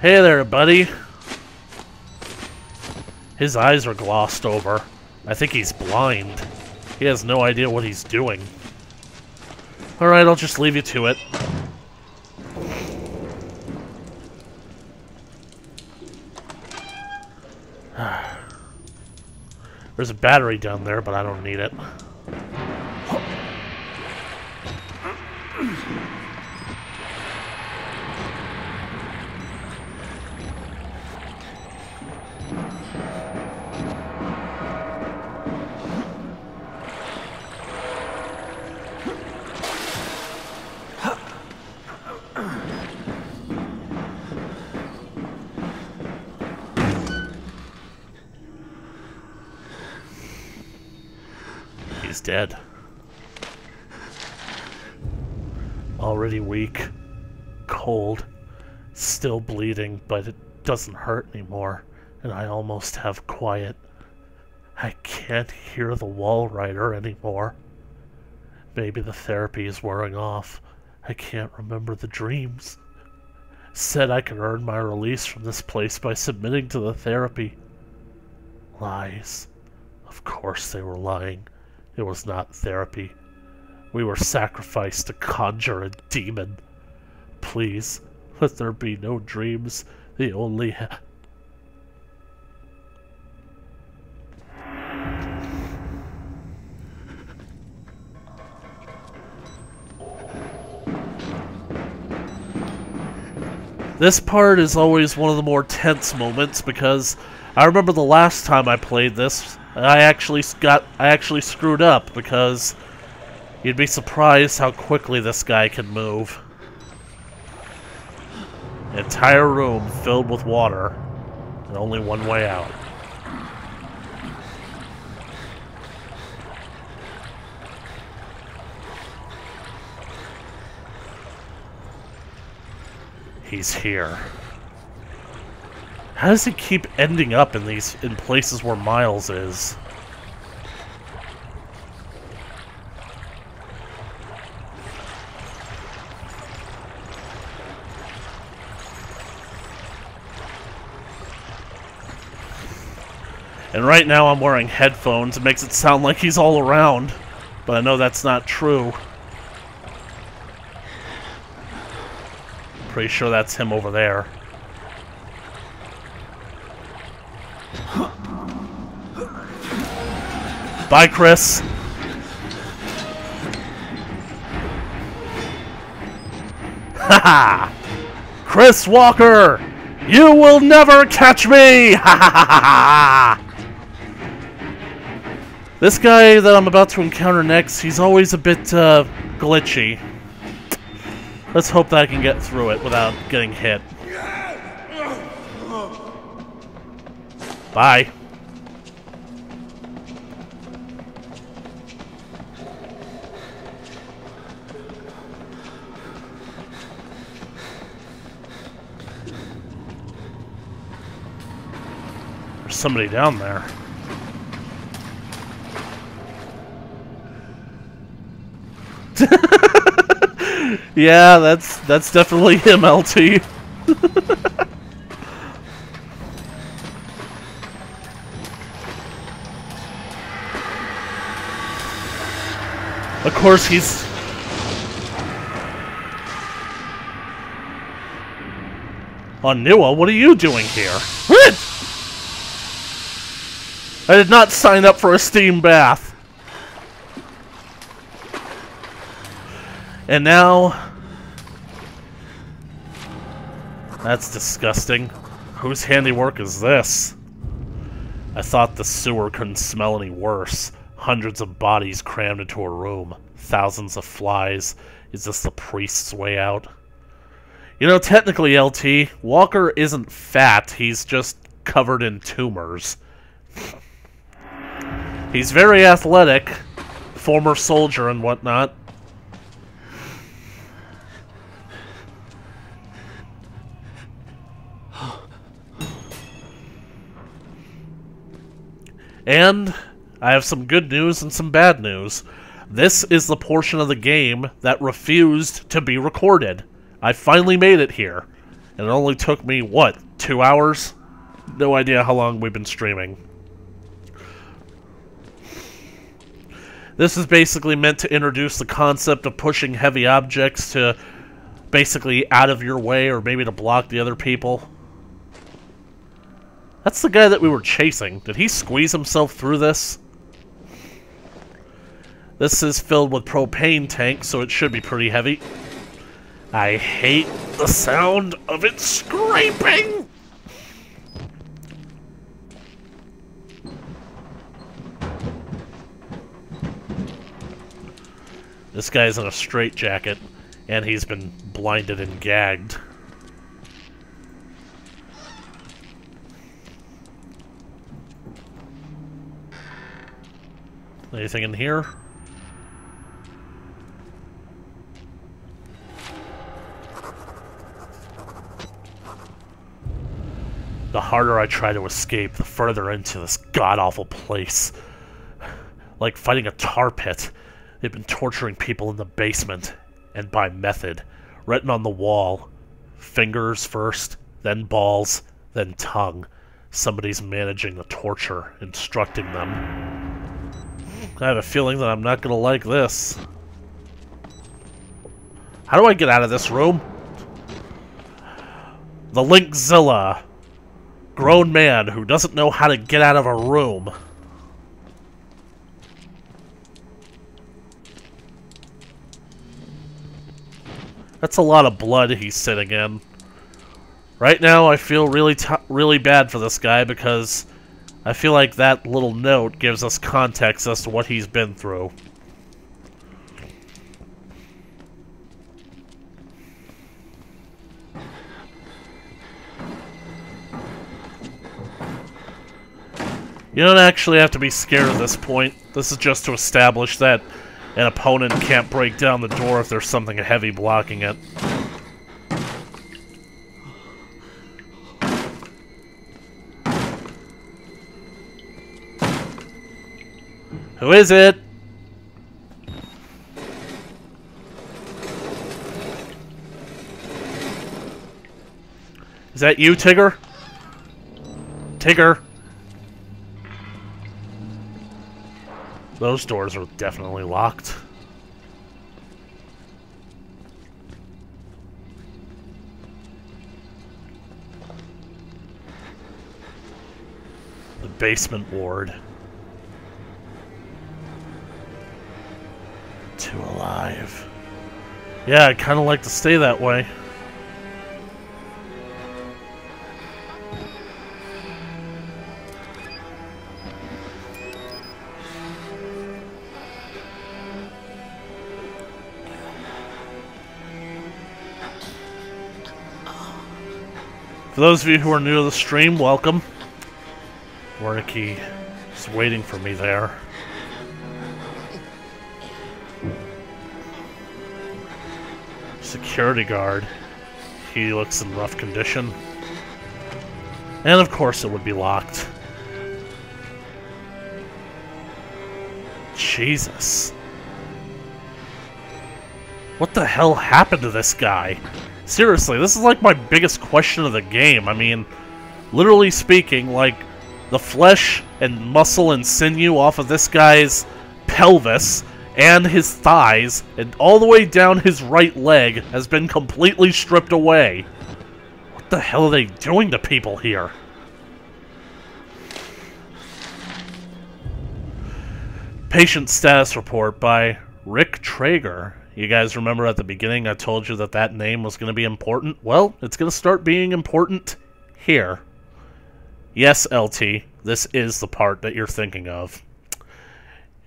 Speaker 1: Hey there, buddy. His eyes are glossed over. I think he's blind. He has no idea what he's doing. Alright, I'll just leave you to it. There's a battery down there, but I don't need it. He's dead. Already weak, cold, still bleeding, but it doesn't hurt anymore, and I almost have quiet. I can't hear the wall rider anymore. Maybe the therapy is wearing off. I can't remember the dreams. Said I could earn my release from this place by submitting to the therapy. Lies. Of course they were lying. It was not therapy. We were sacrificed to conjure a demon. Please, let there be no dreams. The only This part is always one of the more tense moments because I remember the last time I played this, I actually screwed up because you'd be surprised how quickly this guy can move. Entire room filled with water and only one way out. He's here. How does he keep ending up in places where Miles is? And right now I'm wearing headphones. It makes it sound like he's all around, but I know that's not true. Pretty sure that's him over there. Bye, Chris. Haha! Chris Walker! You will never catch me! Ha ha ha ha! This guy that I'm about to encounter next, he's always a bit glitchy. Let's hope that I can get through it without getting hit. Bye. There's somebody down there. Yeah, that's definitely him, LT. Of course, he's... Nua, what are you doing here? I did not sign up for a steam bath. And now... That's disgusting. Whose handiwork is this? I thought the sewer couldn't smell any worse. Hundreds of bodies crammed into a room. Thousands of flies. Is this the priest's way out? You know, technically, LT, Walker isn't fat. He's just covered in tumors. He's very athletic. Former soldier and whatnot. And I have some good news and some bad news. This is the portion of the game that refused to be recorded. I finally made it here. And it only took me, what, 2 hours? No idea how long we've been streaming. This is basically meant to introduce the concept of pushing heavy objects to basically out of your way or maybe to block the other people. That's the guy that we were chasing. Did he squeeze himself through this? This is filled with propane tanks, so it should be pretty heavy. I hate the sound of it scraping! This guy's in a straitjacket, and he's been blinded and gagged. Anything in here? The harder I try to escape, the further into this god-awful place. Like fighting a tar pit. They've been torturing people in the basement, and by method. Written on the wall. Fingers first, then balls, then tongue. Somebody's managing the torture, instructing them. I have a feeling that I'm not gonna like this. How do I get out of this room? The Linkzilla. Grown man who doesn't know how to get out of a room. That's a lot of blood he's sitting in. Right now, I feel really bad for this guy because I feel like that little note gives us context as to what he's been through. You don't actually have to be scared at this point. This is just to establish that an opponent can't break down the door if there's something heavy blocking it. Who is it? Is that you, Tigger? Tigger? Those doors are definitely locked. The basement ward. 2 alive. Yeah, I'd kind of like to stay that way. For those of you who are new to the stream, welcome. Wernicke is waiting for me there. Security guard. He looks in rough condition. And of course it would be locked. Jesus. What the hell happened to this guy? Seriously, this is like my biggest question of the game. I mean, literally speaking, like, the flesh and muscle and sinew off of this guy's pelvis and his thighs and all the way down his right leg has been completely stripped away. What the hell are they doing to people here? Patient status report by Rick Traeger. You guys remember at the beginning I told you that that name was going to be important? Well, it's going to start being important here. Yes, LT, this is the part that you're thinking of.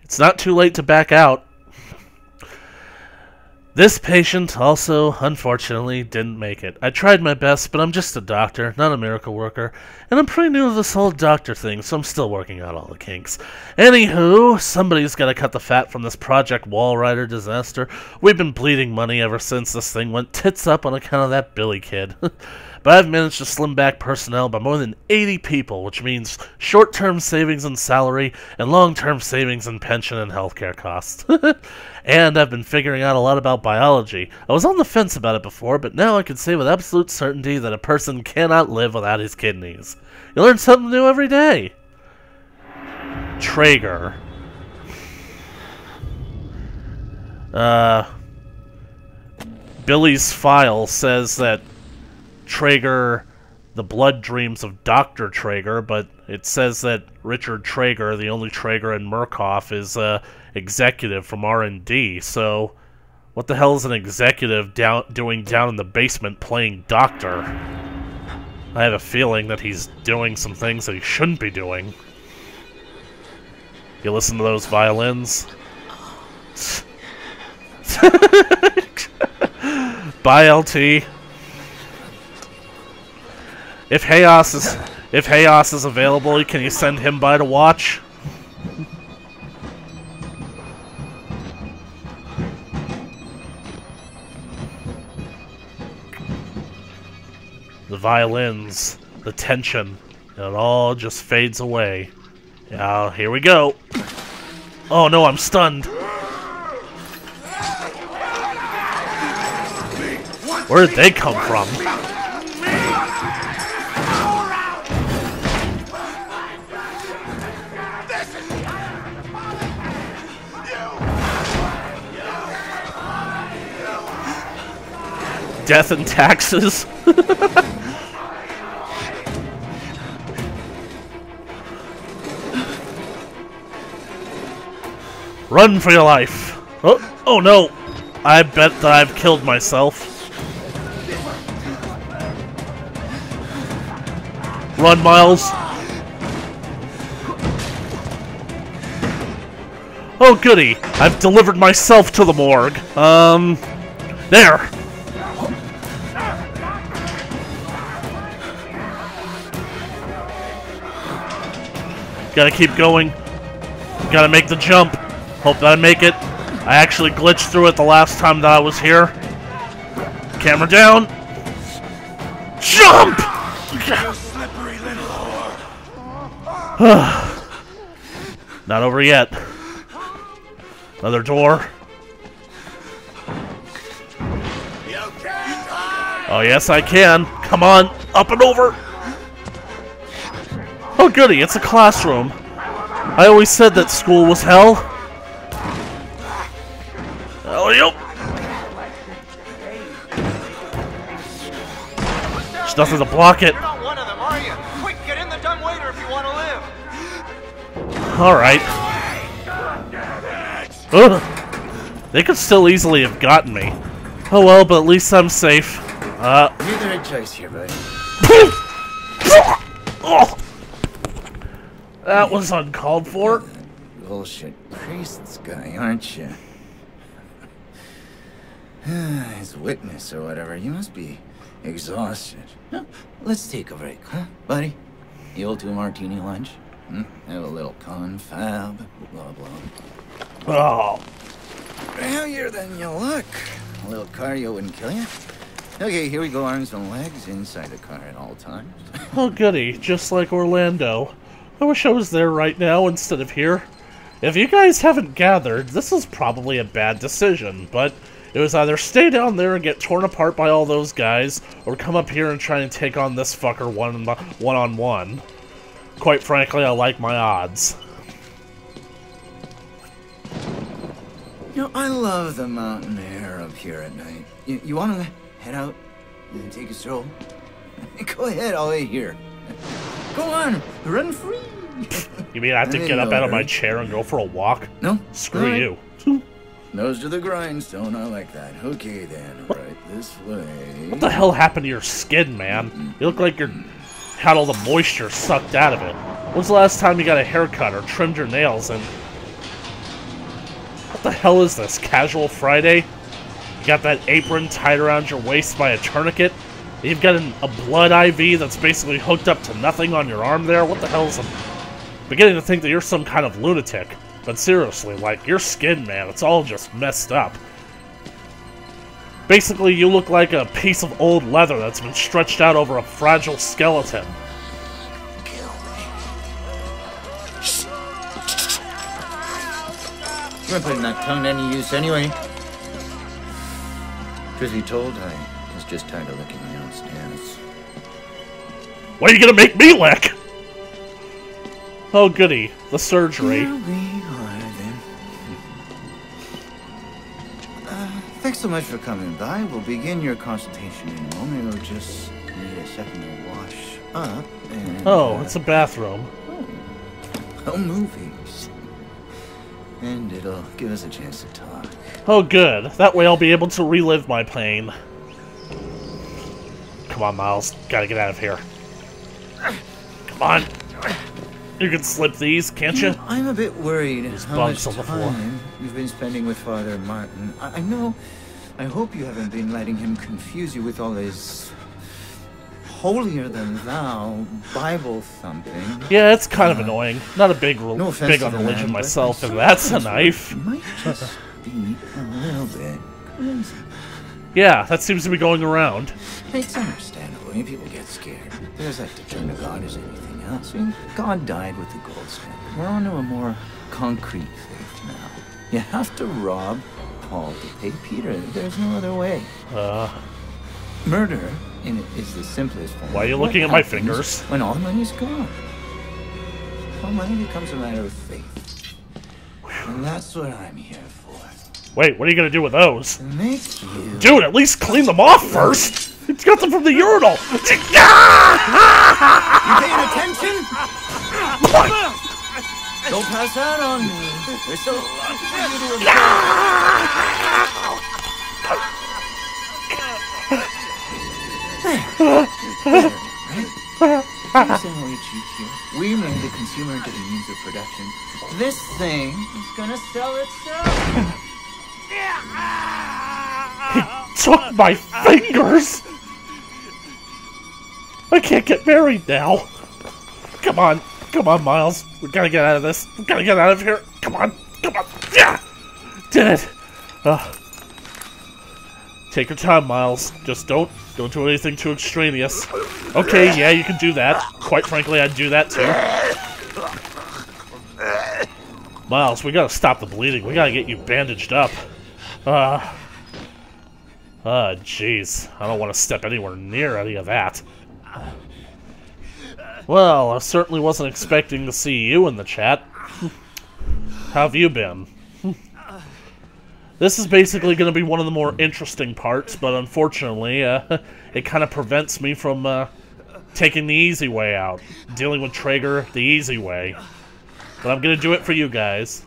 Speaker 1: It's not too late to back out. This patient also, unfortunately, didn't make it. I tried my best, but I'm just a doctor, not a miracle worker. And I'm pretty new to this whole doctor thing, so I'm still working out all the kinks. Anywho, somebody's got to cut the fat from this Project Wall Rider disaster. We've been bleeding money ever since this thing went tits up on account of that Billy kid. But I've managed to slim back personnel by more than 80 people, which means short-term savings in salary and long-term savings in pension and healthcare costs. And I've been figuring out a lot about biology. I was on the fence about it before, but now I can say with absolute certainty that a person cannot live without his kidneys. You learn something new every day. Traeger. Billy's file says that Traeger, the blood dreams of Dr. Traeger, but it says that Richard Traeger, the only Traeger in Murkoff, is executive from R&D. So, what the hell is an executive doing down in the basement playing doctor? I have a feeling that he's doing some things that he shouldn't be doing. You listen to those violins? Bye, LT. If Hayos is available, can you send him by to watch? The violins, the tension, it all just fades away. Yeah, here we go. Oh no, I'm stunned. Where did they come from? Death and taxes? Run for your life! Oh no! I bet that I've killed myself. Run, Miles! Oh goody! I've delivered myself to the morgue. There! Gotta keep going. Gotta make the jump. Hope that I make it. I actually glitched through it the last time that I was here. Camera down. Jump!
Speaker 2: You slippery little whore.
Speaker 1: Not over yet. Another door. Oh yes I can. Come on. Up and over. Oh goody, it's a classroom. I always said that school was hell. Oh, yep. There's nothing to block it.
Speaker 6: You're not one of them, are you? Quick, get in the dumbwaiter if you want to live.
Speaker 1: Alright. They could still easily have gotten me. Oh well, but at least I'm safe.
Speaker 6: You're the right choice here, buddy.
Speaker 1: Oh. That was uncalled for.
Speaker 6: Bullshit priest's guy, aren't you? His witness or whatever. You must be exhausted. Huh? Let's take a break, huh, buddy? The old 2-martini lunch? Have a little confab, blah, blah.
Speaker 1: Oh.
Speaker 6: Heavier than you look. A little cardio wouldn't kill you. Okay, here we go, arms and legs inside the car at all times.
Speaker 1: Oh goody, just like Orlando. I wish I was there right now instead of here. If you guys haven't gathered, this is probably a bad decision, but it was either stay down there and get torn apart by all those guys, or come up here and try and take on this fucker one-on-one. Quite frankly, I like my odds.
Speaker 6: You know, I love the mountain air up here at night. You want to head out and take a stroll? Go ahead, I'll wait here. Go on, run free.
Speaker 1: You mean I have to get up out of my chair and go for a walk?
Speaker 6: No.
Speaker 1: Screw
Speaker 6: Right.
Speaker 1: you.
Speaker 6: Nose to the grindstone, I like that. Okay then, right this way.
Speaker 1: What the hell happened to your skin, man? You look like you had all the moisture sucked out of it. When's the last time you got a haircut or trimmed your nails and... What the hell is this, Casual Friday? You got that apron tied around your waist by a tourniquet? You've got a blood IV that's basically hooked up to nothing on your arm there? What the hell is... I'm beginning to think that you're some kind of lunatic. But seriously, like, your skin, man, it's all just messed up. Basically, you look like a piece of old leather that's been stretched out over a fragile skeleton.
Speaker 6: Kill me. You weren't putting that tongue to any use anyway. Truth be told, I was just tired of licking my own stance.
Speaker 1: What are you gonna make me lick? Oh goody, the surgery.
Speaker 6: Here we are then. Thanks so much for coming by. We'll begin your consultation in a moment. We'll just need a second to wash up and...
Speaker 1: Oh, it's a bathroom.
Speaker 6: Oh, movies. And it'll give us a chance to talk.
Speaker 1: Oh good, that way I'll be able to relive my pain. Come on, Miles, gotta get out of here. Come on. You can slip these, can't you?
Speaker 6: I'm a bit worried
Speaker 1: There's
Speaker 6: how
Speaker 1: bugs
Speaker 6: much
Speaker 1: on the floor.
Speaker 6: time you've been spending with Father Martin. I know. I hope you haven't been letting him confuse you with all his holier-than-thou Bible thumping.
Speaker 1: Yeah, it's kind of annoying. Not a big
Speaker 6: No offense
Speaker 1: big
Speaker 6: to
Speaker 1: on
Speaker 6: the
Speaker 1: religion
Speaker 6: man, but
Speaker 1: myself,
Speaker 6: I'm
Speaker 1: and that's a
Speaker 6: sorry,
Speaker 1: knife.
Speaker 6: it might just be a little bit crazy.
Speaker 1: Yeah, that seems to be going around.
Speaker 6: It's understandable. I mean, people get scared. There's that to turn to God as anything else. I mean, God died with the gold standard. We're on to a more concrete faith now. You have to rob Paul to pay Peter. There's no other way. Murder is the simplest form.
Speaker 1: Why are you
Speaker 6: What
Speaker 1: looking at my
Speaker 6: happens
Speaker 1: fingers?
Speaker 6: when all the money's gone? Well, money becomes a matter of faith. And that's what I'm here for.
Speaker 1: Wait, what are you gonna do with those?
Speaker 6: To make you...
Speaker 1: Dude, at least clean them off first! It's got them from the urinal!
Speaker 6: You paying attention? Don't pass out on me. There's still a lot for you to Understand what we achieved here? We made the consumer into the means of production. This thing is gonna sell itself.
Speaker 1: He took my fingers! I can't get married now! Come on, Miles. We gotta get out of this. We gotta get out of here. Come on. Yeah! Did it! Take your time, Miles. Just don't do anything too extraneous. Okay, yeah, you can do that. Quite frankly, I'd do that too. Miles, we gotta stop the bleeding. We gotta get you bandaged up. Jeez. I don't want to step anywhere near any of that. Well, I certainly wasn't expecting to see you in the chat. How have you been? This is basically going to be one of the more interesting parts, but unfortunately, it kind of prevents me from taking the easy way out. Dealing with Traeger the easy way. But I'm gonna do it for you guys.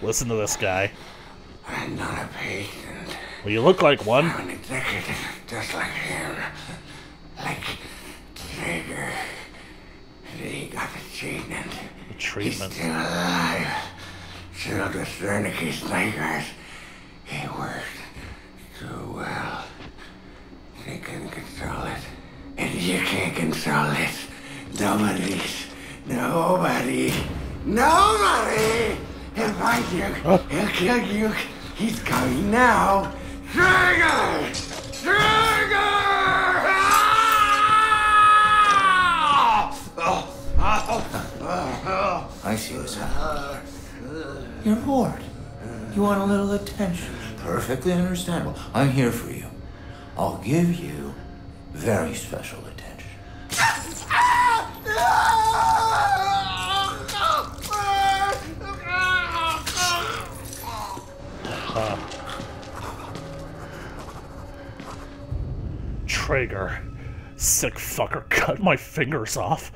Speaker 1: Listen to this guy.
Speaker 7: I'm not a patient.
Speaker 1: Well, you look like one.
Speaker 7: I'm an executive, just like him. Like Traeger. He got the treatment.
Speaker 1: The treatment.
Speaker 7: He's still alive. Still the Wernicke's nightmares. He worked so well. They couldn't control it. And you can't control it. Nobody. He'll find you. He'll kill you. He's coming now. Traeger!
Speaker 6: I see what's happening. You're bored. You want a little attention. Perfectly understandable. I'm here for you. I'll give you very special attention.
Speaker 1: Traeger. Sick fucker cut my fingers off.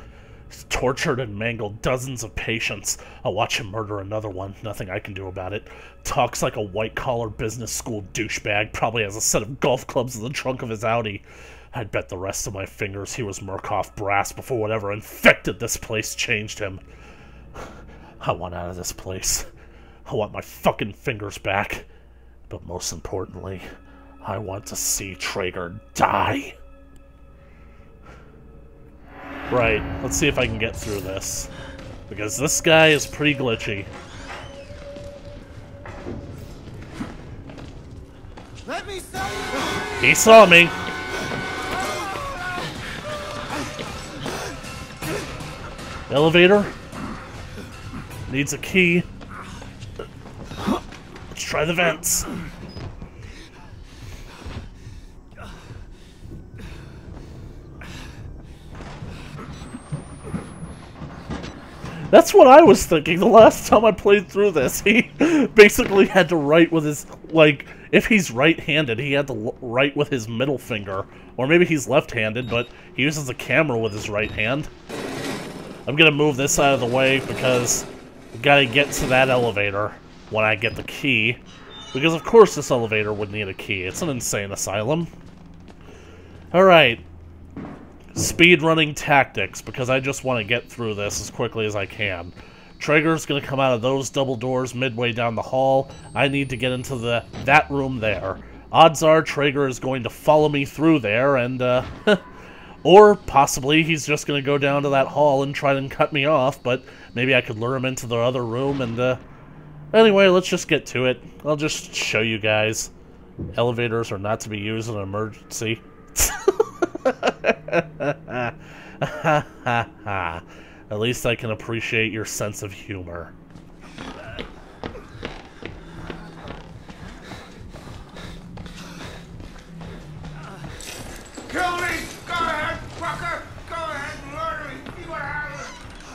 Speaker 1: He's tortured and mangled dozens of patients. I'll watch him murder another one. Nothing I can do about it. Talks like a white-collar business school douchebag. Probably has a set of golf clubs in the trunk of his Audi. I'd bet the rest of my fingers he was Murkoff brass before whatever infected this place changed him. I want out of this place. I want my fucking fingers back. But most importantly, I want to see Traeger die. Right, let's see if I can get through this. Because this guy is pretty glitchy.
Speaker 8: Let me sell you.
Speaker 1: He saw me. Elevator. Needs a key. Let's try the vents. That's what I was thinking the last time I played through this. He basically had to write with his, like, if he's right-handed, he had to write with his middle finger. Or maybe he's left-handed, but he uses the camera with his right hand. I'm gonna move this out of the way because we gotta get to that elevator when I get the key. Because of course this elevator would need a key. It's an insane asylum. Alright. Speedrunning tactics, because I just want to get through this as quickly as I can. Traeger's going to come out of those double doors midway down the hall. I need to get into that room there. Odds are Traeger is going to follow me through there, and, or possibly he's just going to go down to that hall and try and cut me off, but maybe I could lure him into the other room, and, anyway, let's just get to it. I'll just show you guys. Elevators are not to be used in an emergency. At least I can appreciate your sense of humor.
Speaker 7: Kill me! Go ahead, fucker! Go ahead and murder me! See what happens!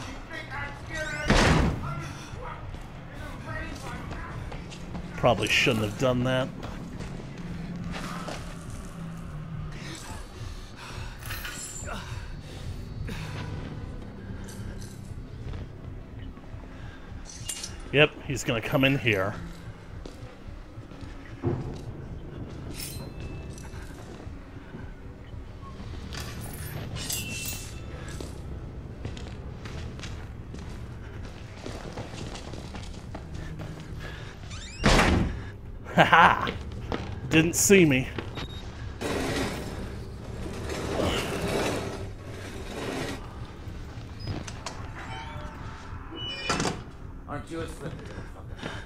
Speaker 7: You think I'm scared of you?
Speaker 1: Probably shouldn't have done that. Yep, he's gonna come in here. Haha! Didn't see me.
Speaker 6: Aren't you a slippery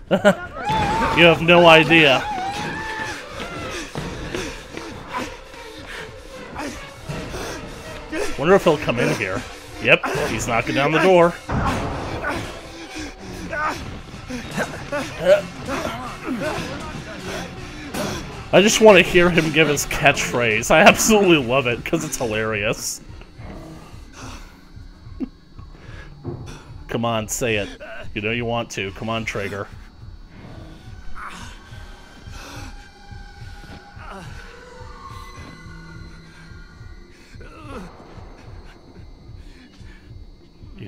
Speaker 1: You have no idea. Wonder if he'll come in here. Yep, he's knocking down the door. I just want to hear him give his catchphrase. I absolutely love it, because it's hilarious. Come on, say it. You know you want to. Come on, Traeger.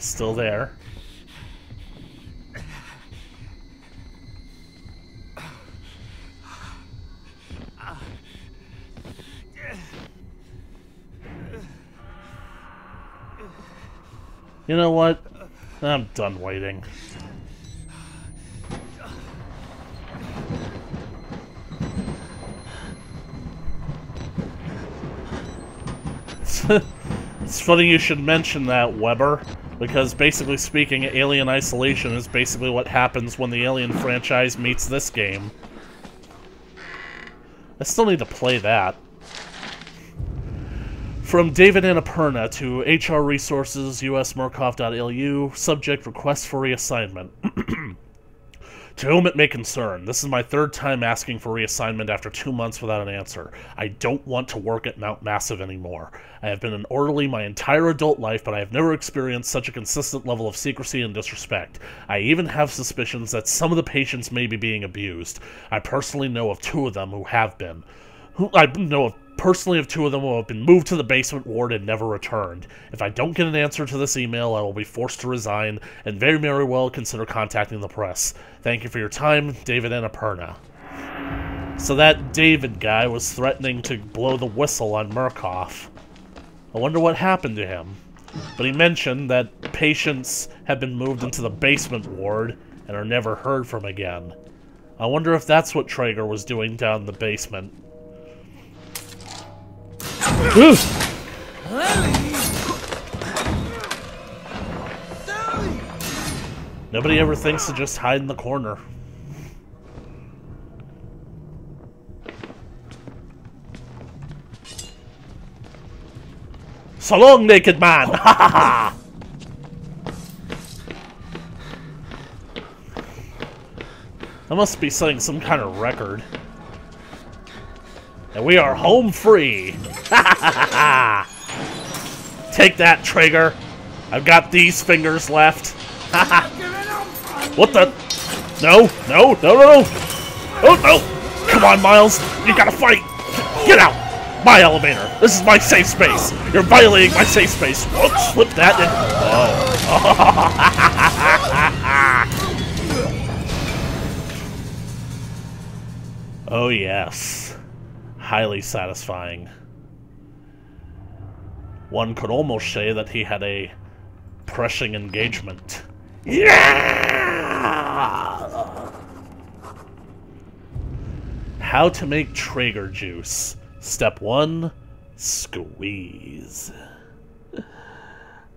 Speaker 1: He's still there. You know what? I'm done waiting. It's funny you should mention that, Weber, because basically speaking, Alien Isolation is basically what happens when the Alien franchise meets this game. I still need to play that. From David Annapurna to HR Resources, USMurkoff.lu, subject request for reassignment. To whom it may concern, this is my third time asking for reassignment after 2 months without an answer. I don't want to work at Mount Massive anymore. I have been an orderly my entire adult life, but I have never experienced such a consistent level of secrecy and disrespect. I even have suspicions that some of the patients may be being abused. I personally know of 2 of them who have been. Personally of 2 of them who have been moved to the basement ward and never returned. If I don't get an answer to this email, I will be forced to resign, and very well consider contacting the press. Thank you for your time, David Annapurna. So that David guy was threatening to blow the whistle on Murkoff. I wonder what happened to him. But he mentioned that patients have been moved into the basement ward and are never heard from again. I wonder if that's what Traeger was doing down in the basement. Nobody ever thinks to just hide in the corner. So long, naked man! Ha ha ha! I must be setting some kind of record. And we are home free! Ha ha ha ha! Take that, Traeger! I've got these fingers left. Ha ha! What the? No! No! No! No! Oh no! Come on, Miles! You gotta fight! Get out! My elevator! This is my safe space! You're violating my safe space! Whoops! Flip that and... Oh. Oh yes. Highly satisfying. One could almost say that he had a pressing engagement. Yeah! How to make Traeger juice. Step 1, squeeze.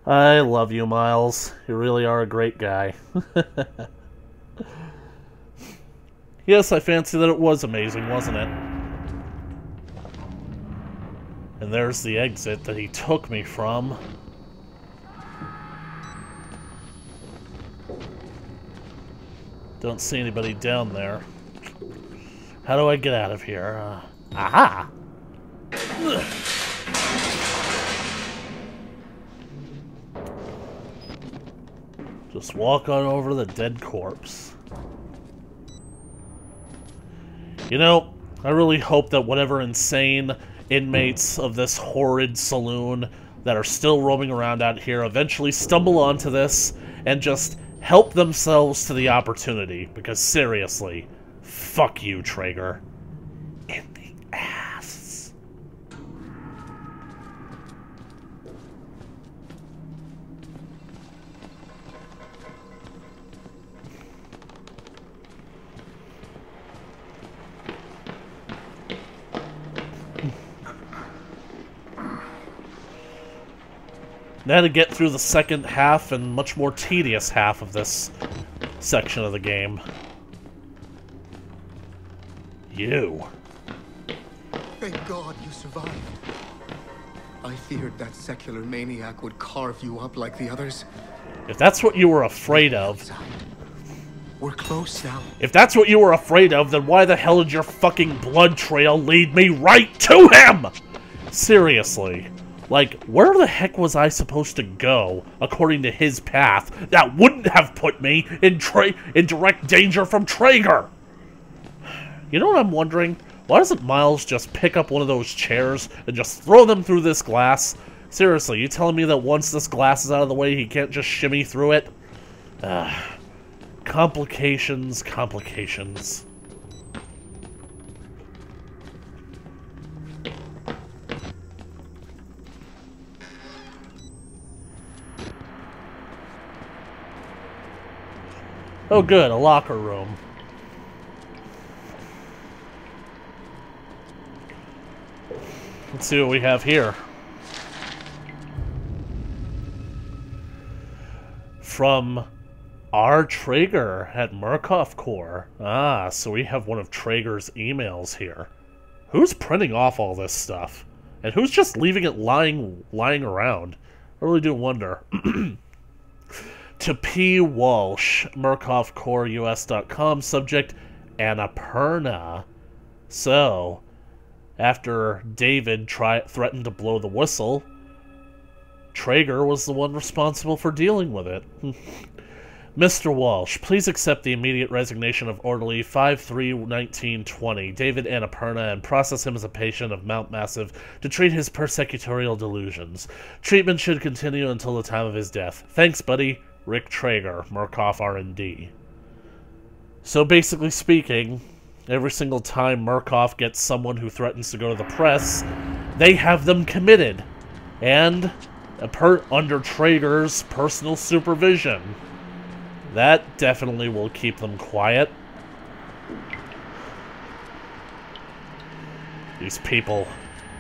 Speaker 1: I love you, Miles. You really are a great guy. Yes, I fancy that it was amazing, wasn't it? And there's the exit that he took me from. Don't see anybody down there. How do I get out of here? Aha! Just walk on over to the dead corpse. You know, I really hope that whatever insane inmates of this horrid saloon that are still roaming around out here eventually stumble onto this and just help themselves to the opportunity. Because seriously, fuck you, Traeger. In the ass. Now to get through the second half and much more tedious half of this section of the game. You.
Speaker 3: Thank God you survived. I feared that secular maniac would carve you up like the others.
Speaker 1: If that's what you were afraid of...
Speaker 3: We're close now.
Speaker 1: If that's what you were afraid of, then why the hell did your fucking blood trail lead me right to him? Seriously. Like, where the heck was I supposed to go, according to his path, that wouldn't have put me in direct danger from Traeger? You know what I'm wondering? Why doesn't Miles just pick up one of those chairs and just throw them through this glass? Seriously, you telling me that once this glass is out of the way, he can't just shimmy through it? Complications, complications. Oh good, a locker room. Let's see what we have here. From R. Traeger at Murkoff Corps. Ah, so we have one of Traeger's emails here. Who's printing off all this stuff? And who's just leaving it lying around? I really do wonder. To P. Walsh, MurkoffCorpsUS.com, subject Annapurna. So, after David threatened to blow the whistle, Traeger was the one responsible for dealing with it. Mr. Walsh, please accept the immediate resignation of Orderly 531920, David Annapurna, and process him as a patient of Mount Massive to treat his persecutorial delusions. Treatment should continue until the time of his death. Thanks, buddy. Rick Traeger, Murkoff R&D. So basically speaking, every single time Murkoff gets someone who threatens to go to the press, they have them committed. And under Traeger's personal supervision. That definitely will keep them quiet. These people,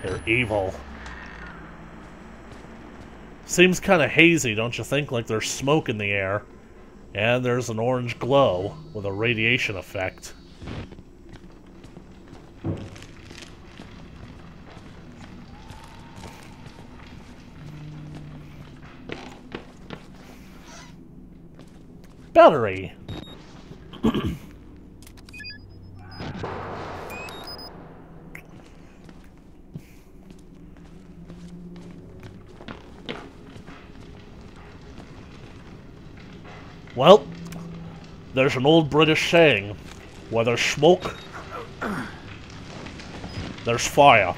Speaker 1: they're evil. Seems kind of hazy, don't you think? Like there's smoke in the air. And there's an orange glow with a radiation effect. Battery. Well, there's an old British saying, where there's smoke, there's fire.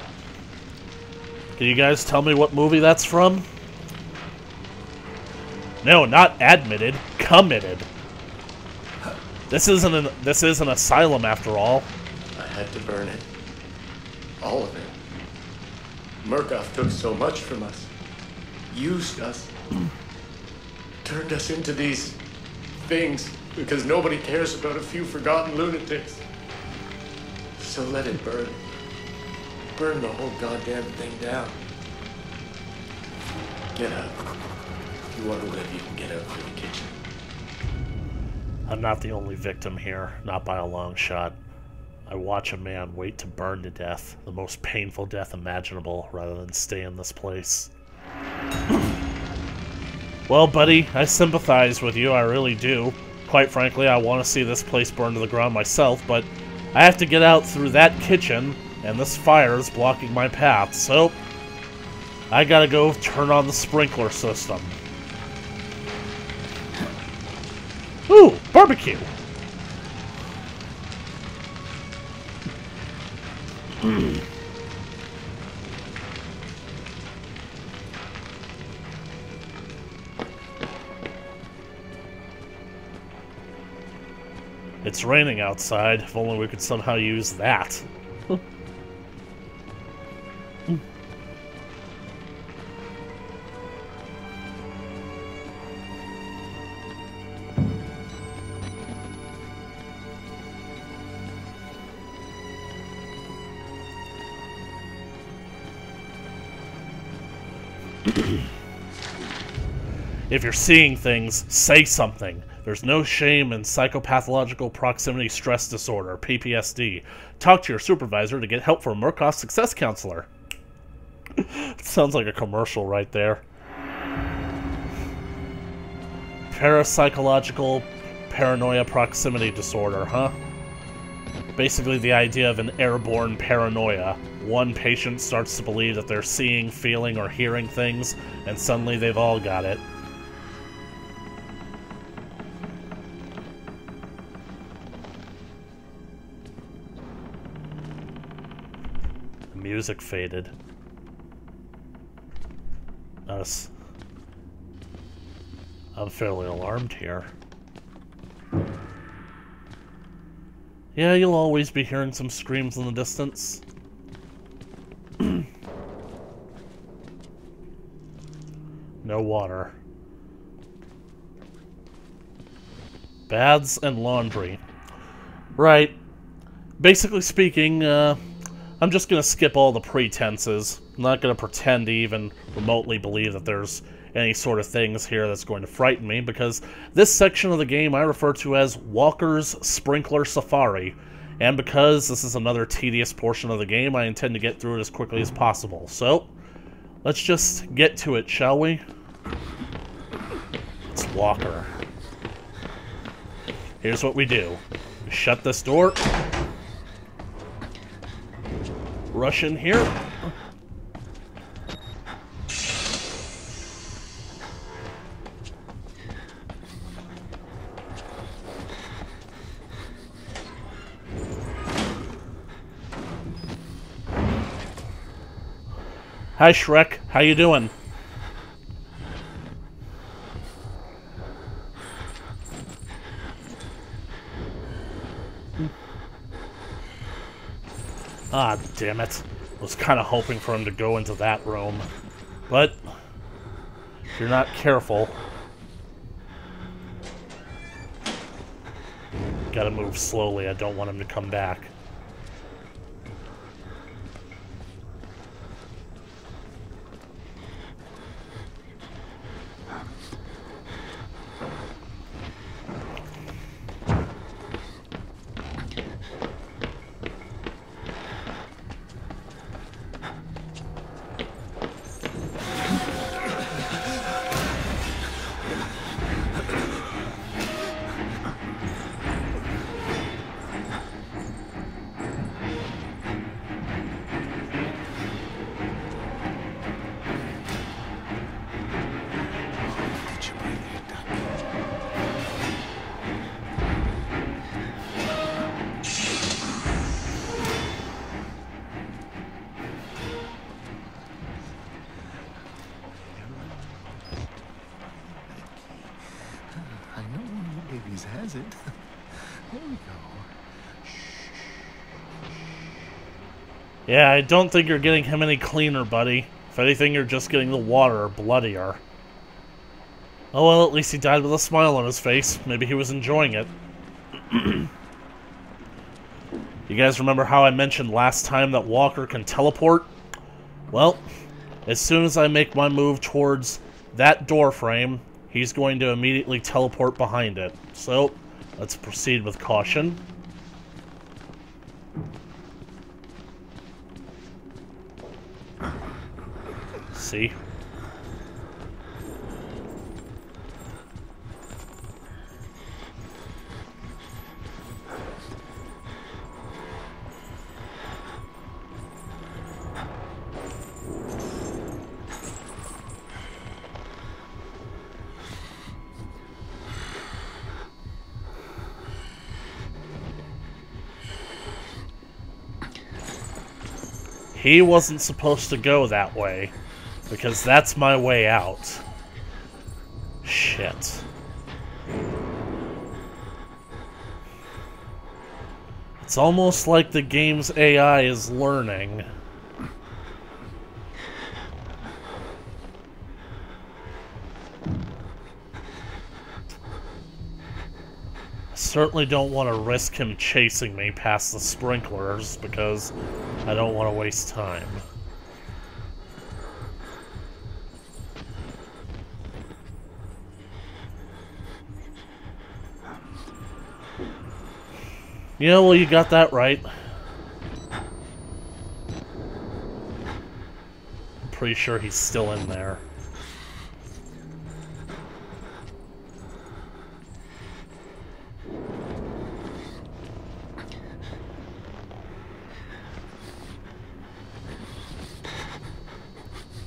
Speaker 1: Can you guys tell me what movie that's from? No, not admitted, committed. This isn't an asylum after all.
Speaker 5: I had to burn it. All of it. Murkoff took so much from us. Used us. Turned us into these things because nobody cares about a few forgotten lunatics. So let it burn. Burn the whole goddamn thing down. Get up. If you want to live, you can get out through the kitchen.
Speaker 1: I'm not the only victim here, not by a long shot. I watch a man wait to burn to death, the most painful death imaginable, rather than stay in this place. Well, buddy, I sympathize with you, I really do. Quite frankly, I want to see this place burn to the ground myself, but I have to get out through that kitchen, and this fire is blocking my path, so I gotta go turn on the sprinkler system. Ooh, barbecue! It's raining outside. If only we could somehow use that. If you're seeing things, say something. There's no shame in psychopathological proximity stress disorder, PTSD. Talk to your supervisor to get help from Murkoff's success counselor. Sounds like a commercial right there. Parapsychological paranoia proximity disorder, huh? Basically the idea of an airborne paranoia. One patient starts to believe that they're seeing, feeling, or hearing things, and suddenly they've all got it. The music faded. Notice. I'm fairly alarmed here. Yeah, you'll always be hearing some screams in the distance. No water. Baths and laundry. Right. Basically speaking, I'm just gonna skip all the pretenses. I'm not gonna pretend to even remotely believe that there's any sort of things here that's going to frighten me, because this section of the game I refer to as Walker's Sprinkler Safari, and because this is another tedious portion of the game, I intend to get through it as quickly as possible. So, let's just get to it, shall we? It's Walker. Here's what we do. We shut this door. Rush in here. Hi, Shrek. How you doing? Ah, damn it. I was kind of hoping for him to go into that room. But, if you're not careful... Gotta move slowly, I don't want him to come back.
Speaker 3: Has it? There we go.
Speaker 1: Yeah, I don't think you're getting him any cleaner, buddy. If anything, you're just getting the water bloodier. Oh well, at least he died with a smile on his face. Maybe he was enjoying it. You guys remember how I mentioned last time that Walker can teleport? Well, as soon as I make my move towards that door frame, he's going to immediately teleport behind it. So, let's proceed with caution. See? He wasn't supposed to go that way, because that's my way out. Shit. It's almost like the game's AI is learning. Certainly don't want to risk him chasing me past the sprinklers, because I don't want to waste time. Yeah, well, you got that right. I'm pretty sure he's still in there.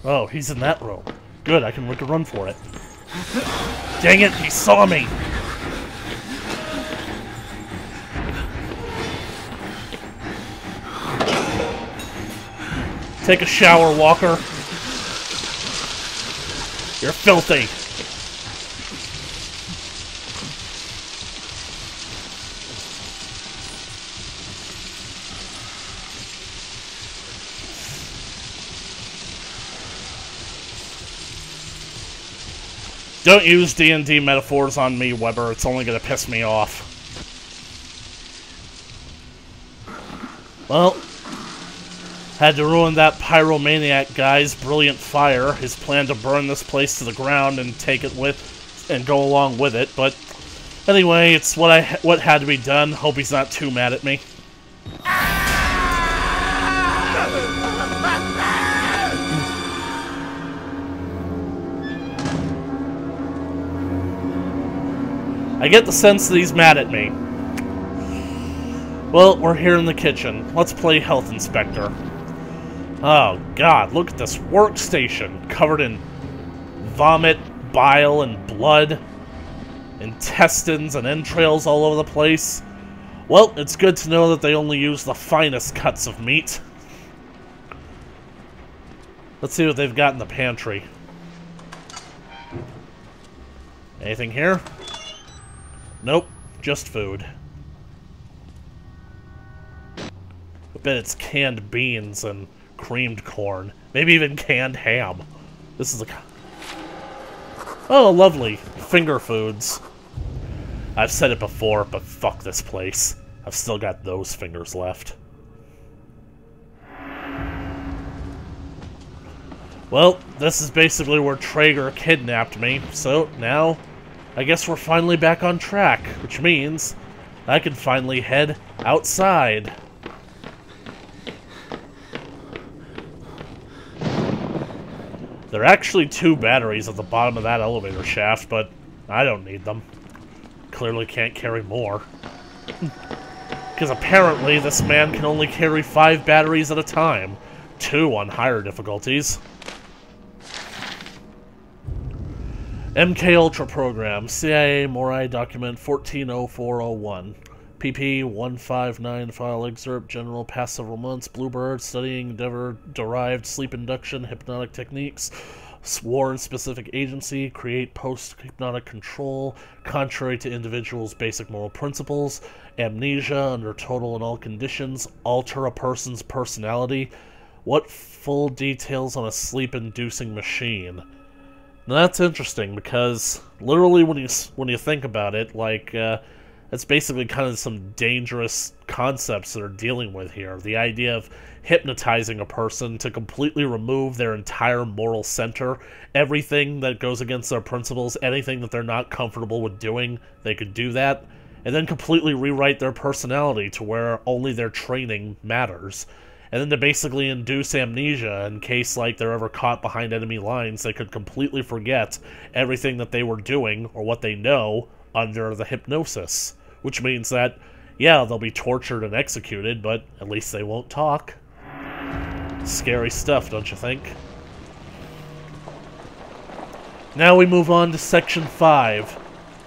Speaker 1: Oh, he's in that room. Good, I can make a run for it. Dang it, he saw me! Take a shower, Walker. You're filthy. Don't use D&D metaphors on me, Weber. It's only gonna piss me off. Well, had to ruin that pyromaniac guy's brilliant fire. His plan to burn this place to the ground and take it with, and go along with it. But anyway, it's what had to be done. Hope he's not too mad at me. I get the sense that he's mad at me. Well, we're here in the kitchen. Let's play Health Inspector. Oh god, look at this workstation covered in vomit, bile, and blood. Intestines and entrails all over the place. Well, it's good to know that they only use the finest cuts of meat. Let's see what they've got in the pantry. Anything here? Nope, just food. I bet it's canned beans and creamed corn. Maybe even canned ham. This is a... Oh, lovely. Finger foods. I've said it before, but fuck this place. I've still got those fingers left. Well, this is basically where Traeger kidnapped me, so now I guess we're finally back on track, which means I can finally head outside. There are actually 2 batteries at the bottom of that elevator shaft, but I don't need them. Clearly can't carry more. Because apparently this man can only carry 5 batteries at a time. 2 on higher difficulties. MK Ultra Program, CIA Morai Document 140401. PP 159 File Excerpt, General, past several months, Bluebird, studying derived sleep induction, hypnotic techniques, sworn specific agency, create post-hypnotic control, contrary to individual's basic moral principles, amnesia under total and all conditions, alter a person's personality. What full details on a sleep-inducing machine? Now that's interesting, because literally when you think about it, like, that's basically kind of some dangerous concepts that are dealing with here. The idea of hypnotizing a person to completely remove their entire moral center, everything that goes against their principles, anything that they're not comfortable with doing, they could do that, and then completely rewrite their personality to where only their training matters. And then to basically induce amnesia in case, like, they're ever caught behind enemy lines, they could completely forget everything that they were doing or what they know under the hypnosis. Which means that, yeah, they'll be tortured and executed, but at least they won't talk. Scary stuff, don't you think? Now we move on to Section 5,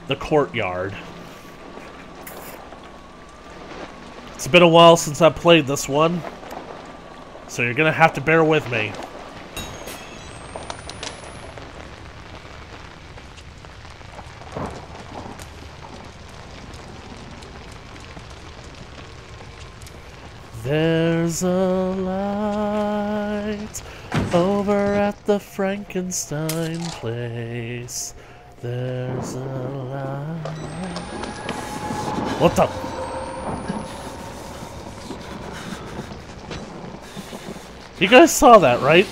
Speaker 1: the courtyard. It's been a while since I played this one, so you're gonna have to bear with me. There's a light over at the Frankenstein place. There's a light. What the? You guys saw that, right?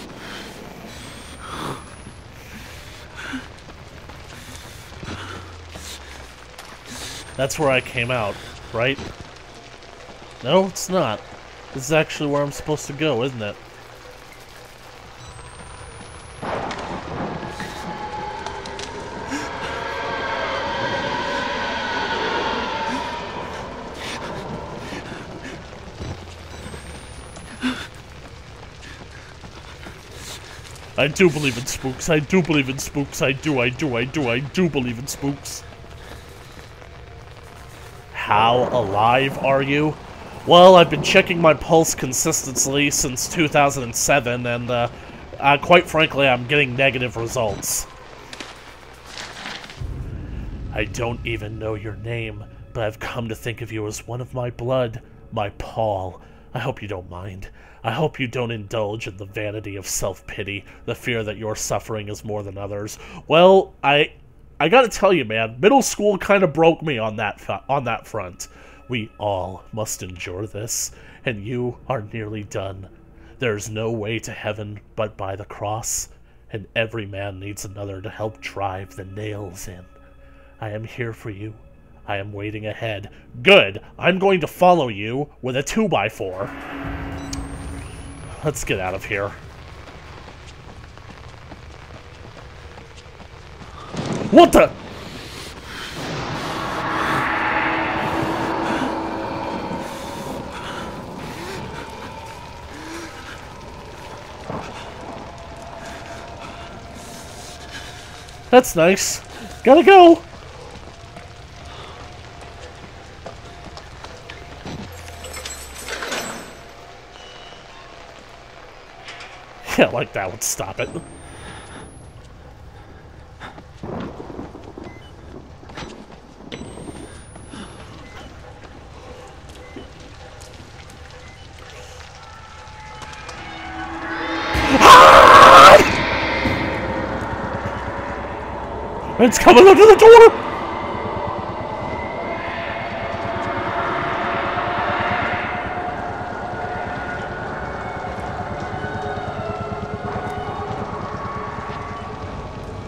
Speaker 1: That's where I came out, right? No, it's not. This is actually where I'm supposed to go, isn't it? I do believe in spooks. I do believe in spooks. I do believe in spooks. How alive are you? Well, I've been checking my pulse consistently since 2007, and quite frankly, I'm getting negative results. I don't even know your name, but I've come to think of you as one of my blood, my Paul. I hope you don't mind. I hope you don't indulge in the vanity of self-pity, the fear that your suffering is more than others. Well, I gotta tell you, man, middle school kind of broke me on that front. We all must endure this, and you are nearly done. There's no way to heaven but by the cross, and every man needs another to help drive the nails in. I am here for you. I am waiting ahead. Good! I'm going to follow you with a 2x4. Let's get out of here. What the? That's nice. Gotta go. Yeah, like that would stop it. It's coming under the door!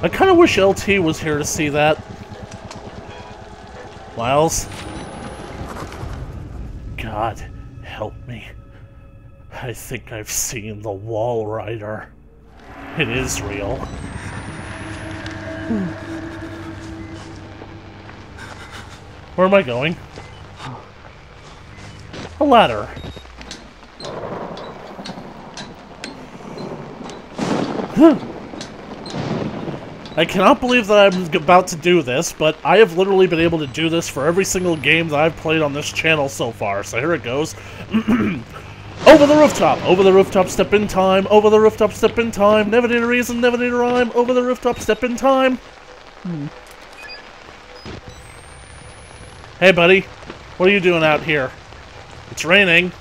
Speaker 1: I kind of wish LT was here to see that. Miles? God, help me. I think I've seen the Wall Rider. It is real. Where am I going? A ladder. I cannot believe that I'm about to do this, but I have literally been able to do this for every single game that I've played on this channel so far. So here it goes. Over the rooftop, step in time. Over the rooftop, step in time. Never need a reason, never need a rhyme. Over the rooftop, step in time. Hey, buddy. What are you doing out here? It's raining.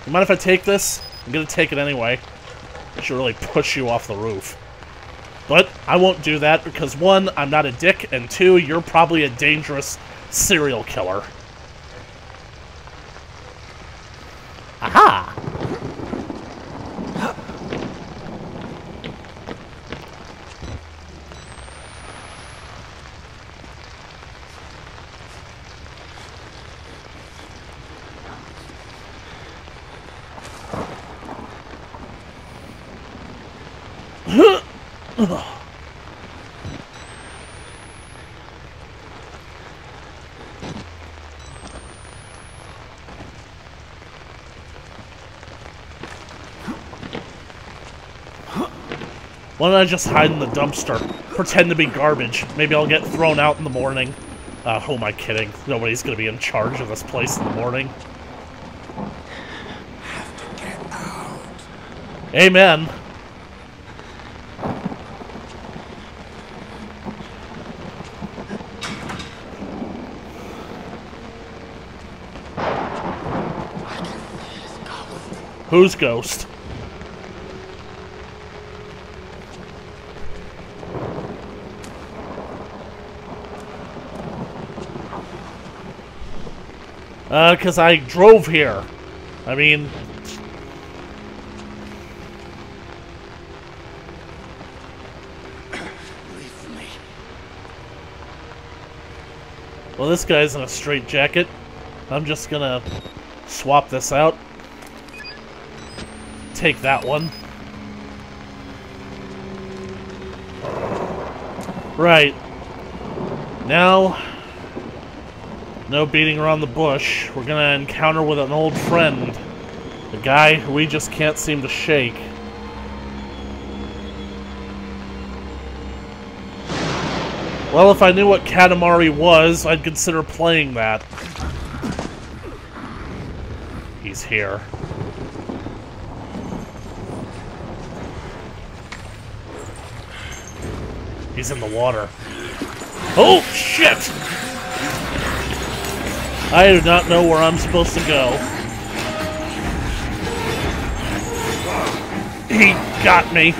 Speaker 1: You mind if I take this? I'm gonna take it anyway. I should really push you off the roof. But I won't do that because, one, I'm not a dick, and two, you're probably a dangerous serial killer. Aha! Why don't I just hide in the dumpster? Pretend to be garbage. Maybe I'll get thrown out in the morning. Who am I kidding? Nobody's gonna be in charge of this place in the morning.
Speaker 7: Have to get out.
Speaker 1: Amen. Who's ghost? Because I drove here. I mean...
Speaker 7: Leave me.
Speaker 1: Well, this guy's in a straitjacket. I'm just gonna swap this out. Take that one. Right. Now... no beating around the bush. We're gonna encounter with an old friend. A guy who we just can't seem to shake. Well, if I knew what Katamari was, I'd consider playing that. He's here. He's in the water. Oh, shit! I do not know where I'm supposed to go. He got me.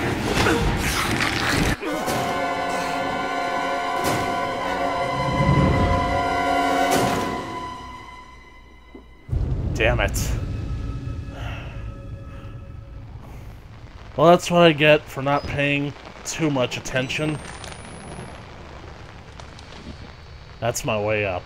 Speaker 1: Damn it. Well, that's what I get for not paying too much attention. That's my way up.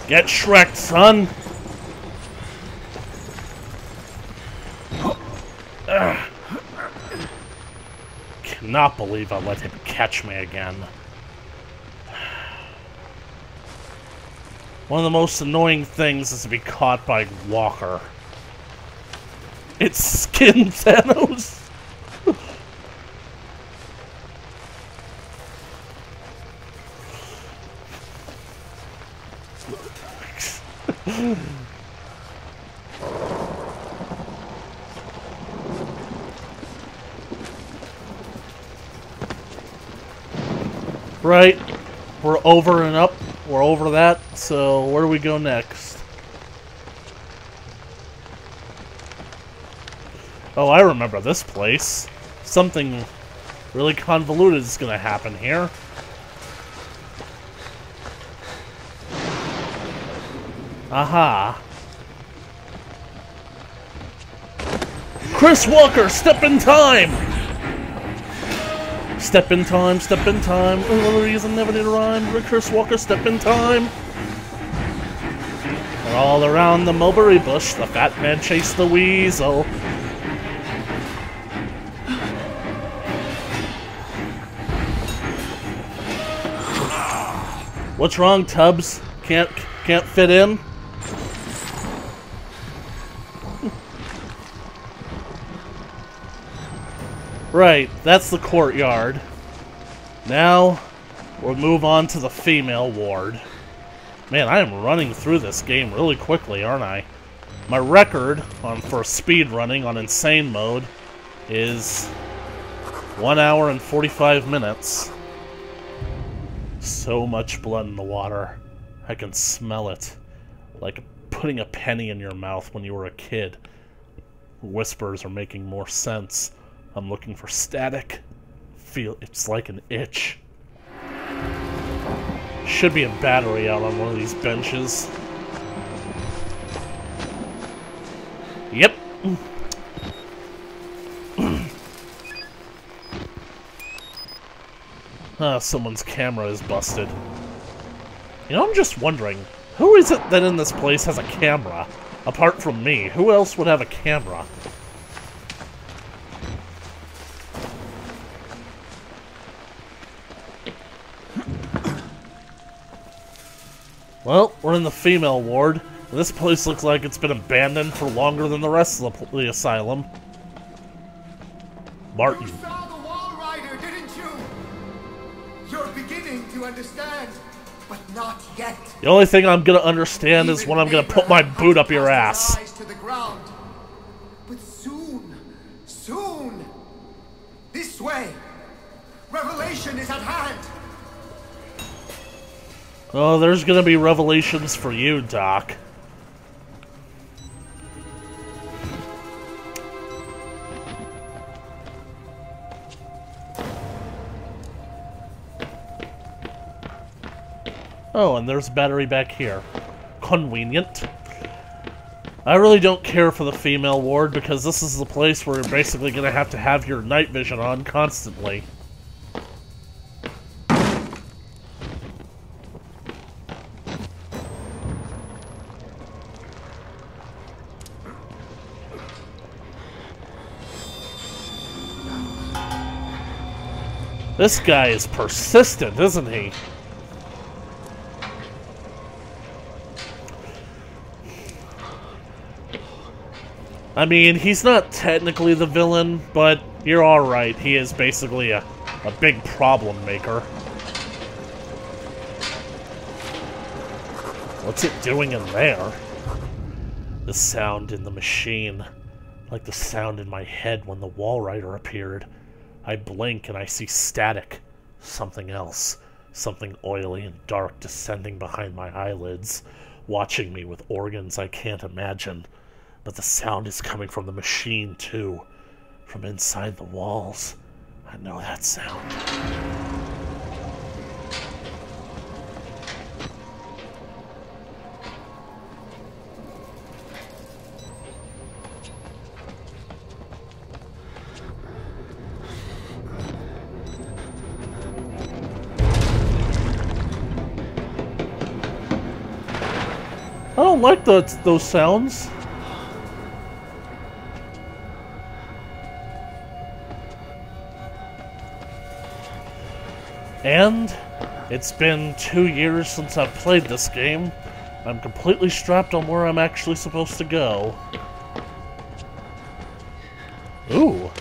Speaker 1: Get Shrek'd, son! Ugh. Cannot believe I let him catch me again. One of the most annoying things is to be caught by Walker. It's Skin Thanos! Right, we're over and up, we're over that, so where do we go next? Oh, I remember this place. Something really convoluted is gonna happen here. Aha. Chris Walker, step in time! Step in time, step in time. Oh, the reason never did rhyme. Chris Walker, step in time. And all around the mulberry bush, the fat man chased the weasel. What's wrong, Tubbs? Can't fit in? Right, that's the courtyard. Now, we'll move on to the female ward. Man, I am running through this game really quickly, aren't I? My record for speed running on insane mode is 1 hour and 45 minutes. So much blood in the water. I can smell it. Like putting a penny in your mouth when you were a kid. Whispers are making more sense. I'm looking for static. Feel it's like an itch. Should be a battery out on one of these benches. Yep. Someone's camera is busted. You know, I'm just wondering, who is it that in this place has a camera? Apart from me, who else would have a camera? Well, we're in the female ward. This place looks like it's been abandoned for longer than the rest of the asylum. Martin.
Speaker 8: You saw the wall rider, didn't you? You're beginning to understand, but not yet.
Speaker 1: The only thing I'm gonna understand is when I'm gonna put my boot up your ass.
Speaker 8: To the ground. But soon, this way, revelation is at hand.
Speaker 1: Oh, there's gonna be revelations for you, Doc. Oh, and there's a battery back here. Convenient. I really don't care for the female ward because this is the place where you're basically gonna have to have your night vision on constantly. This guy is persistent, isn't he? I mean, he's not technically the villain, but you're alright. He is basically a big problem maker. What's it doing in there? The sound in the machine. Like the sound in my head when the Walrider appeared. I blink and I see static. Something else. Something oily and dark descending behind my eyelids. Watching me with organs I can't imagine. But the sound is coming from the machine, too. From inside the walls. I know that sound. I don't like those sounds. And it's been 2 years since I've played this game. I'm completely strapped on where I'm actually supposed to go. Ooh.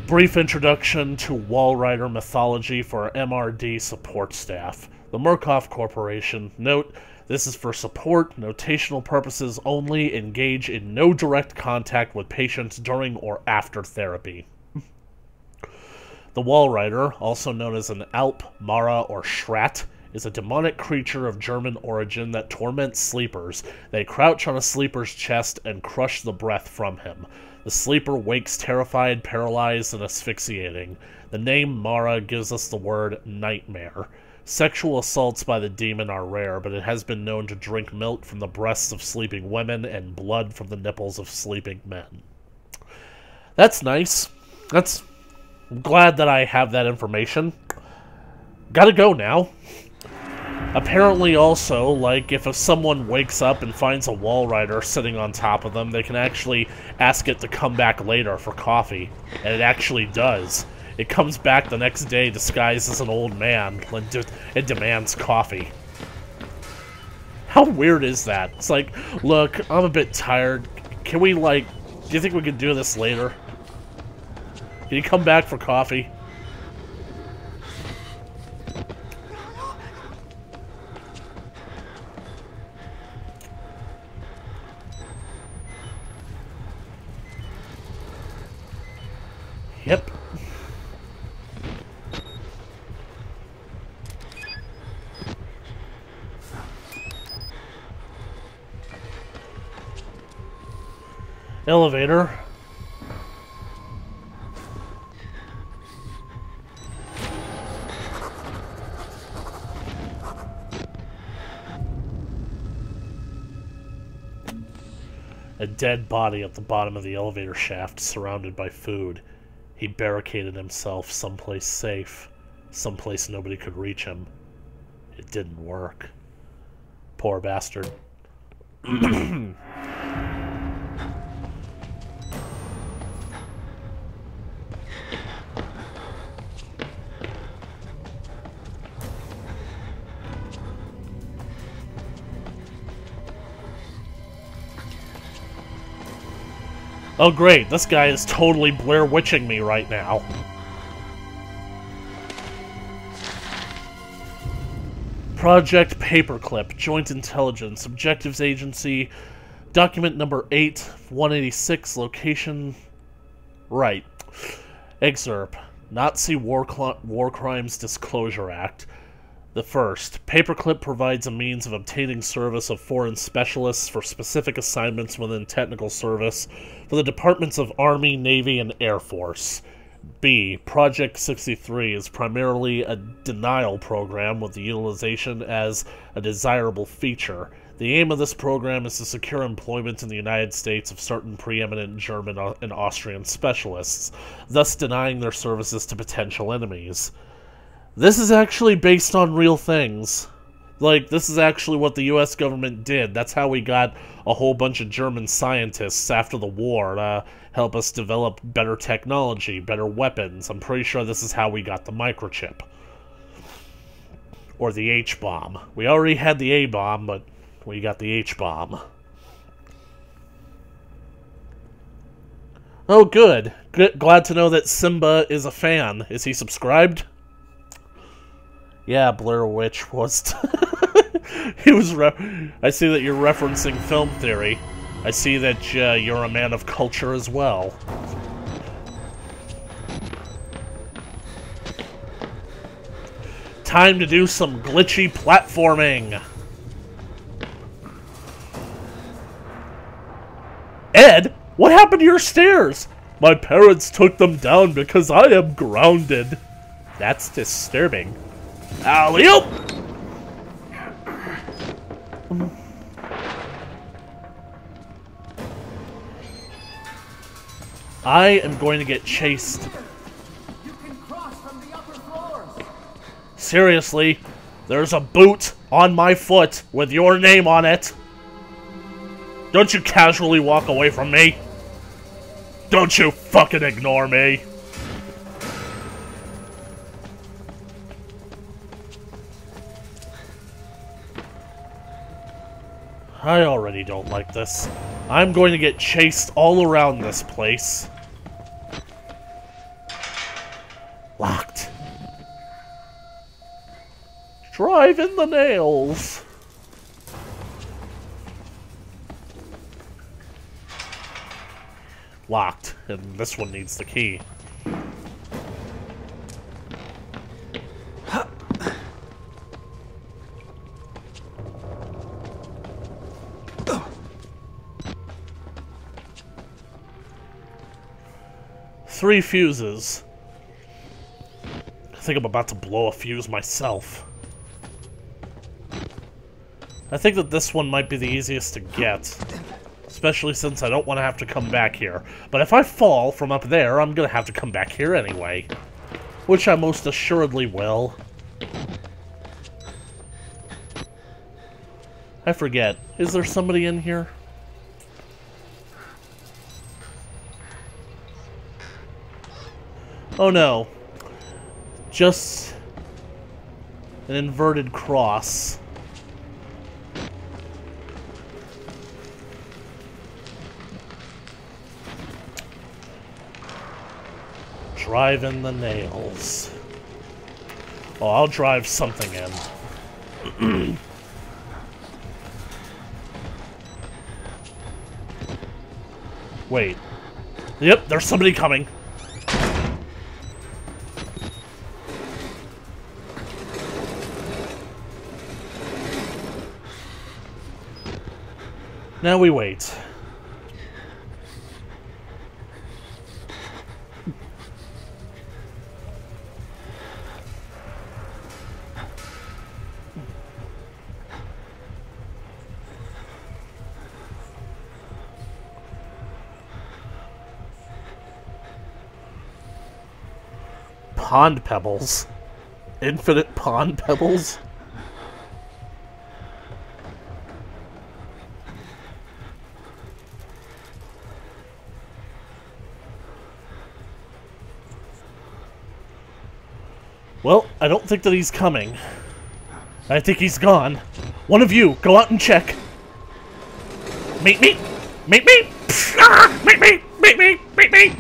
Speaker 1: Brief introduction to Walrider mythology for MRD support staff. The Murkoff Corporation. Note, this is for support, notational purposes only. Engage in no direct contact with patients during or after therapy. The Walrider, also known as an Alp, Mara, or Schrat, is a demonic creature of German origin that torments sleepers. They crouch on a sleeper's chest and crush the breath from him. The sleeper wakes terrified, paralyzed, and asphyxiating. The name Mara gives us the word nightmare. Sexual assaults by the demon are rare, but it has been known to drink milk from the breasts of sleeping women and blood from the nipples of sleeping men. That's nice. I'm glad that I have that information. Gotta go now. Apparently also, like, if someone wakes up and finds a Walrider sitting on top of them, they can actually ask it to come back later for coffee. And it actually does. It comes back the next day disguised as an old man and demands coffee. How weird is that? It's like, look, I'm a bit tired. Can we, like, do you think we could do this later? Can you come back for coffee? Yep. Elevator. A dead body at the bottom of the elevator shaft, surrounded by food. He barricaded himself someplace safe, someplace nobody could reach him. It didn't work. Poor bastard. Oh great, this guy is totally Blair Witching me right now. Project Paperclip, Joint Intelligence, Objectives Agency, document number 8, 186, location... Right. Excerpt. Nazi War Crimes Disclosure Act. The first, Paperclip provides a means of obtaining service of foreign specialists for specific assignments within technical service for the Departments of Army, Navy, and Air Force. B. Project 63 is primarily a denial program with the utilization as a desirable feature. The aim of this program is to secure employment in the United States of certain preeminent German and Austrian specialists, thus denying their services to potential enemies. This is actually based on real things. Like, this is actually what the US government did. That's how we got a whole bunch of German scientists after the war to help us develop better technology, better weapons. I'm pretty sure this is how we got the microchip. Or the H-bomb. We already had the A-bomb, but we got the H-bomb. Oh, good. Glad to know that Simba is a fan. Is he subscribed? Yeah, Blair Witch was... He was. I see that you're referencing film theory. I see that you're a man of culture as well. Time to do some glitchy platforming. Ed, what happened to your stairs? My parents took them down because I am grounded. That's disturbing. Alley-oop! I am going to get chased.
Speaker 8: You can cross from the upper floors.
Speaker 1: Seriously, there's a boot on my foot with your name on it. Don't you casually walk away from me. Don't you fucking ignore me. I already don't like this. I'm going to get chased all around this place. Locked. Drive in the nails. Locked, and this one needs the key. Three fuses. I think I'm about to blow a fuse myself. I think that this one might be the easiest to get. Especially since I don't want to have to come back here. But if I fall from up there, I'm going to have to come back here anyway. Which I most assuredly will. I forget. Is there somebody in here? Oh no. Just an inverted cross. Drive in the nails. Oh, I'll drive something in. Wait. Yep, there's somebody coming. Now we wait. Pond pebbles. Infinite pond pebbles? Well, I don't think that he's coming. I think he's gone. One of you, go out and check. Meet me! Meet me! Ah! Meet me! Meet me! Meet me!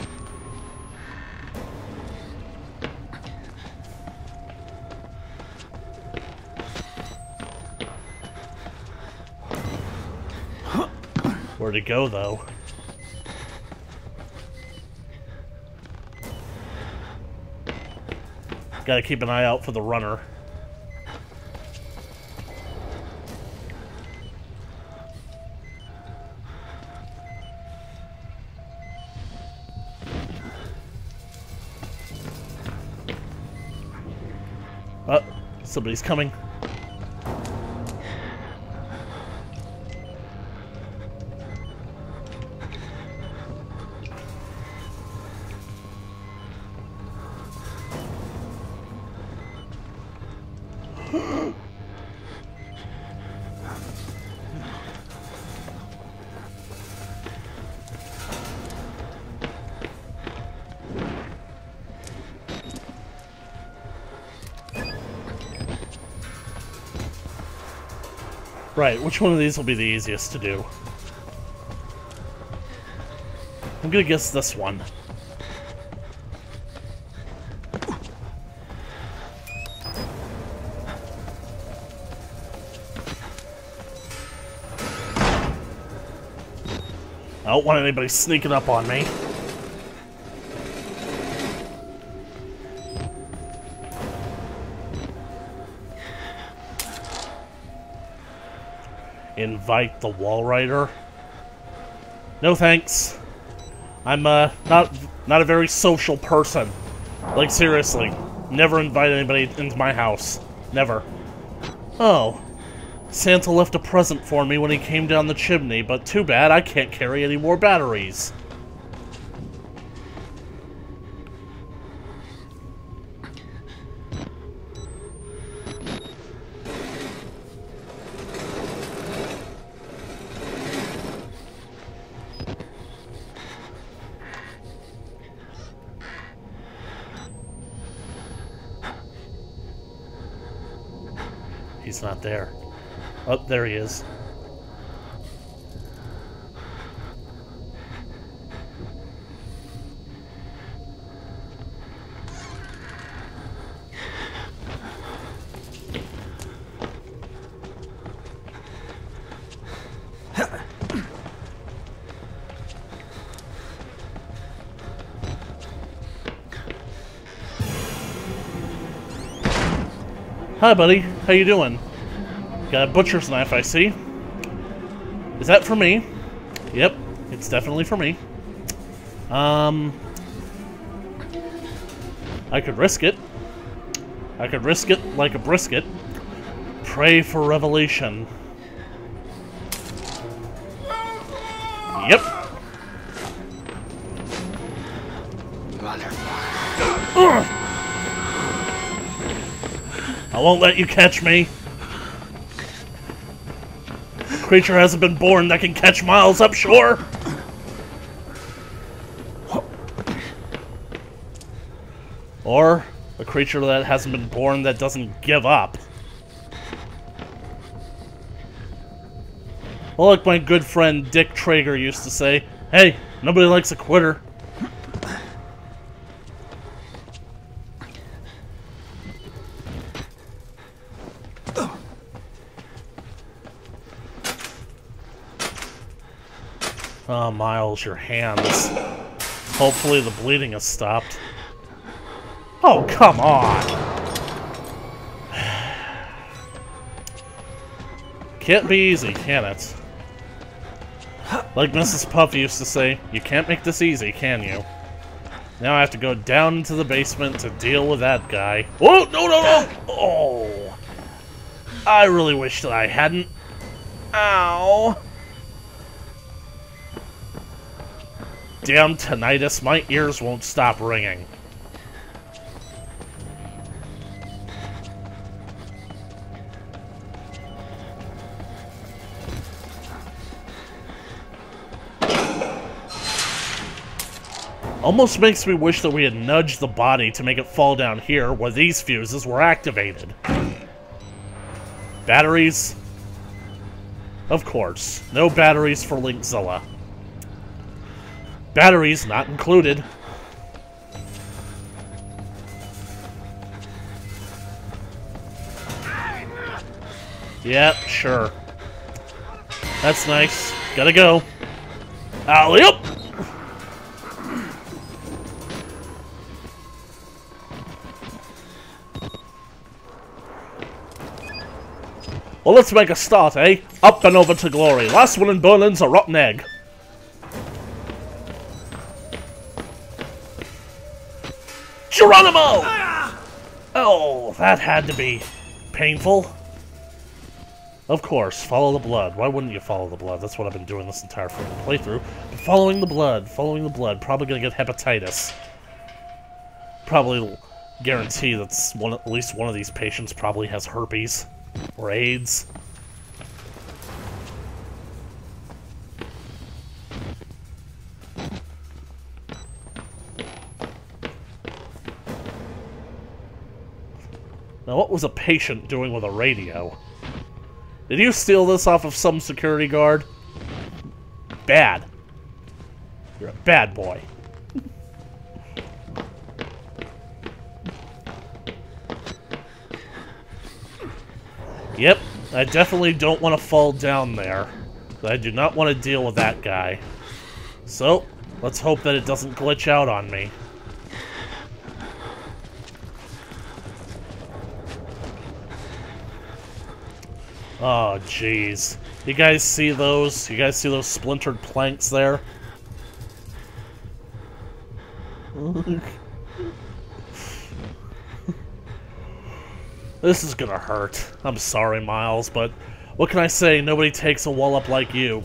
Speaker 1: Where'd it go, though? Gotta keep an eye out for the runner. Oh, somebody's coming. Right, which one of these will be the easiest to do? I'm gonna guess this one. I don't want anybody sneaking up on me. Invite the wall rider. No thanks. I'm not a very social person. Like seriously, never invite anybody into my house. Never. Oh. Santa left a present for me when he came down the chimney, but too bad I can't carry any more batteries. He's not there. Oh, there he is. Hi, buddy. How you doing? Got a butcher's knife, I see. Is that for me? Yep, it's definitely for me. I could risk it. I could risk it like a brisket. Pray for revelation. Yep. Ugh. I won't let you catch me. Creature hasn't been born that can catch miles up shore. Or a creature that hasn't been born that doesn't give up. Well, like my good friend Dick Traeger used to say, hey, nobody likes a quitter. Oh, Miles, your hands. Hopefully the bleeding has stopped. Oh, come on! Can't be easy, can it? Like Mrs. Puff used to say, you can't make this easy, can you? Now I have to go down into the basement to deal with that guy. Oh, no, no, no! Oh! I really wish that I hadn't. Ow! Damn tinnitus, my ears won't stop ringing. Almost makes me wish that we had nudged the body to make it fall down here where these fuses were activated. Batteries? Of course. No batteries for Linkzilla. Batteries not included. Yeah, sure. That's nice. Gotta go. Alley-oop! Well, let's make a start, eh? Up and over to glory. Last one in Berlin's a rotten egg. Geronimo! Oh, that had to be painful. Of course, follow the blood. Why wouldn't you follow the blood? That's what I've been doing this entire freaking playthrough. Following the blood, probably gonna get hepatitis. Probably guarantee that at least one of these patients probably has herpes or AIDS. Now, what was a patient doing with a radio? Did you steal this off of some security guard? Bad. You're a bad boy. Yep, I definitely don't want to fall down there. I do not want to deal with that guy. So, let's hope that it doesn't glitch out on me. Oh, jeez. You guys see those? You guys see those splintered planks there? This is gonna hurt. I'm sorry, Miles, but what can I say? Nobody takes a wallop like you.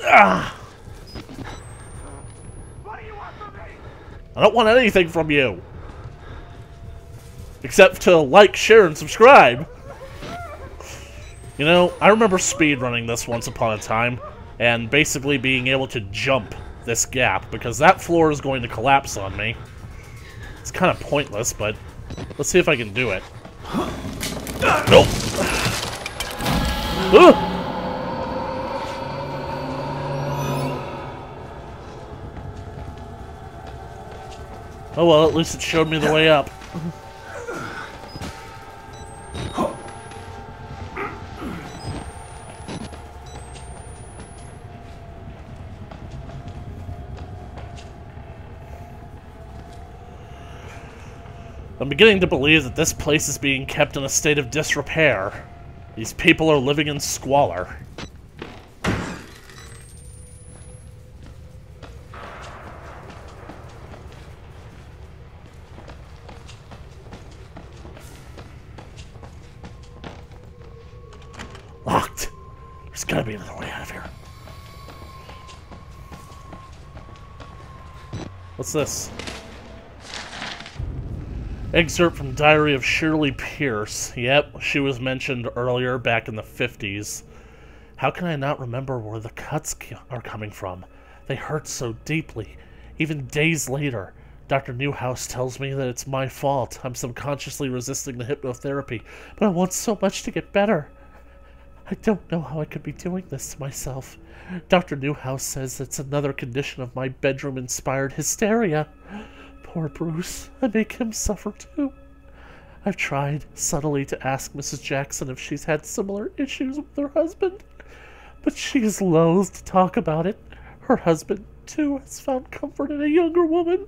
Speaker 1: Ah.
Speaker 2: What do you want from me?
Speaker 1: I don't want anything from you. Except to like, share, and subscribe. You know, I remember speedrunning this once upon a time, and basically being able to jump this gap, because that floor is going to collapse on me. It's kind of pointless, but let's see if I can do it. Nope! Oh well, at least it showed me the way up. I'm beginning to believe that this place is being kept in a state of disrepair. These people are living in squalor. Locked. There's gotta be another way out of here. What's this? Excerpt from Diary of Shirley Pierce. Yep, she was mentioned earlier back in the 50s. How can I not remember where the cuts are coming from? They hurt so deeply. Even days later, Dr. Newhouse tells me that it's my fault. I'm subconsciously resisting the hypnotherapy, but I want so much to get better. I don't know how I could be doing this to myself. Dr. Newhouse says it's another condition of my bedroom-inspired hysteria. Poor Bruce. I make him suffer too. I've tried subtly to ask Mrs. Jackson if she's had similar issues with her husband, but she is loath to talk about it. Her husband, too, has found comfort in a younger woman.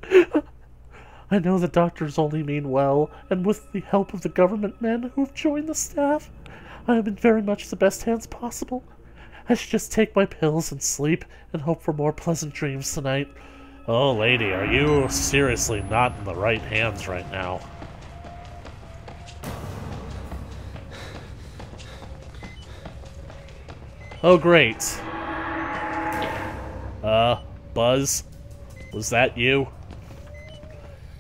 Speaker 1: I know the doctors only mean well, and with the help of the government men who have joined the staff, I am in very much the best hands possible. I should just take my pills and sleep and hope for more pleasant dreams tonight. Oh, lady, are you seriously not in the right hands right now? Oh, great. Buzz? Was that you?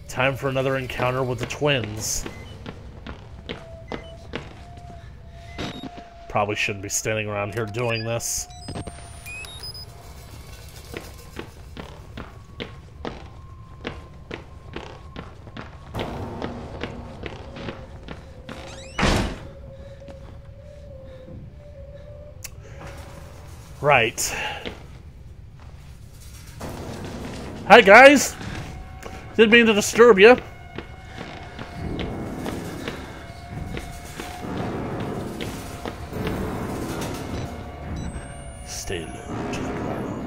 Speaker 1: Time for another encounter with the twins. Probably shouldn't be standing around here doing this. Right. Hi, guys! Didn't mean to disturb you. Stay low to the ground.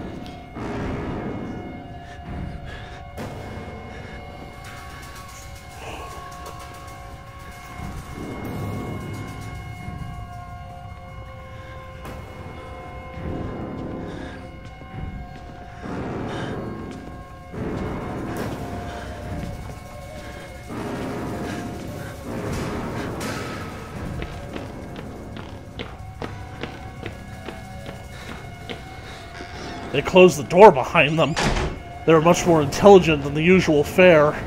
Speaker 1: They closed the door behind them. They were much more intelligent than the usual fare.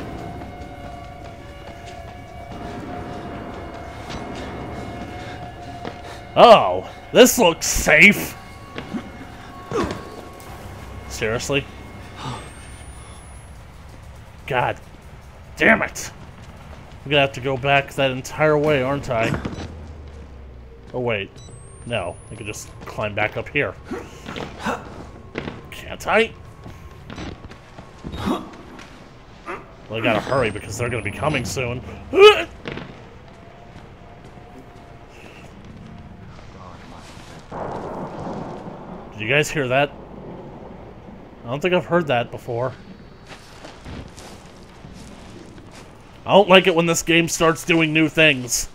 Speaker 1: Oh, this looks safe. Seriously? God damn it. I'm gonna have to go back that entire way, aren't I? Oh, wait. No, I can just climb back up here. Can't I? Well, I gotta hurry because they're gonna be coming soon. Did you guys hear that? I don't think I've heard that before. I don't like it when this game starts doing new things.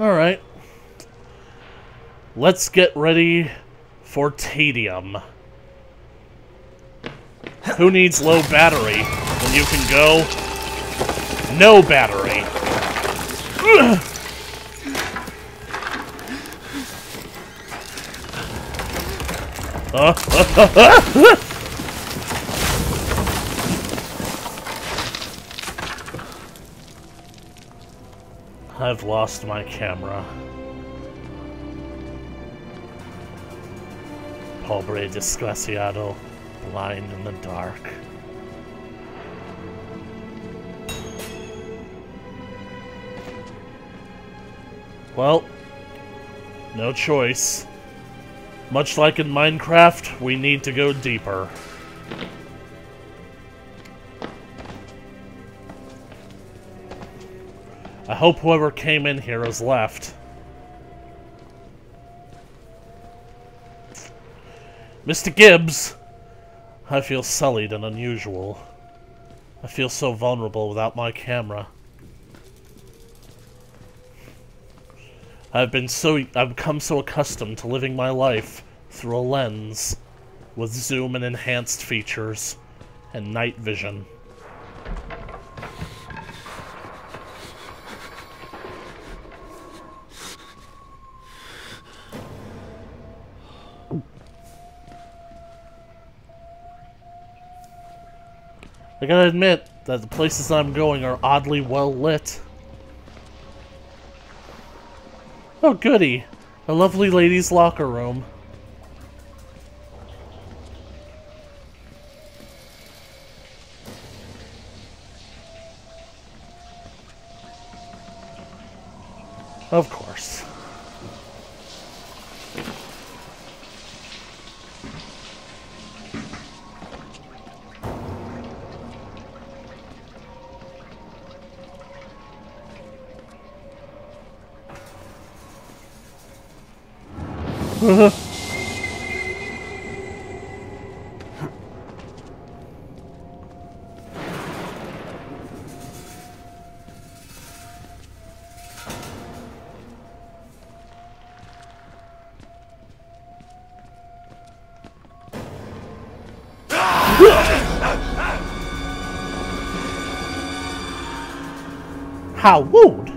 Speaker 1: Alright. Let's get ready for tedium. Who needs low battery when you can go no battery? I've lost my camera. Pobre desgraciado, blind in the dark. Well, no choice. Much like in Minecraft, we need to go deeper. I hope whoever came in here has left. Mr. Gibbs! I feel sullied and unusual. I feel so vulnerable without my camera. I've become so accustomed to living my life through a lens with zoom and enhanced features and night vision. I gotta admit that the places I'm going are oddly well lit. Oh goody, a lovely lady's locker room. Of course. How rude!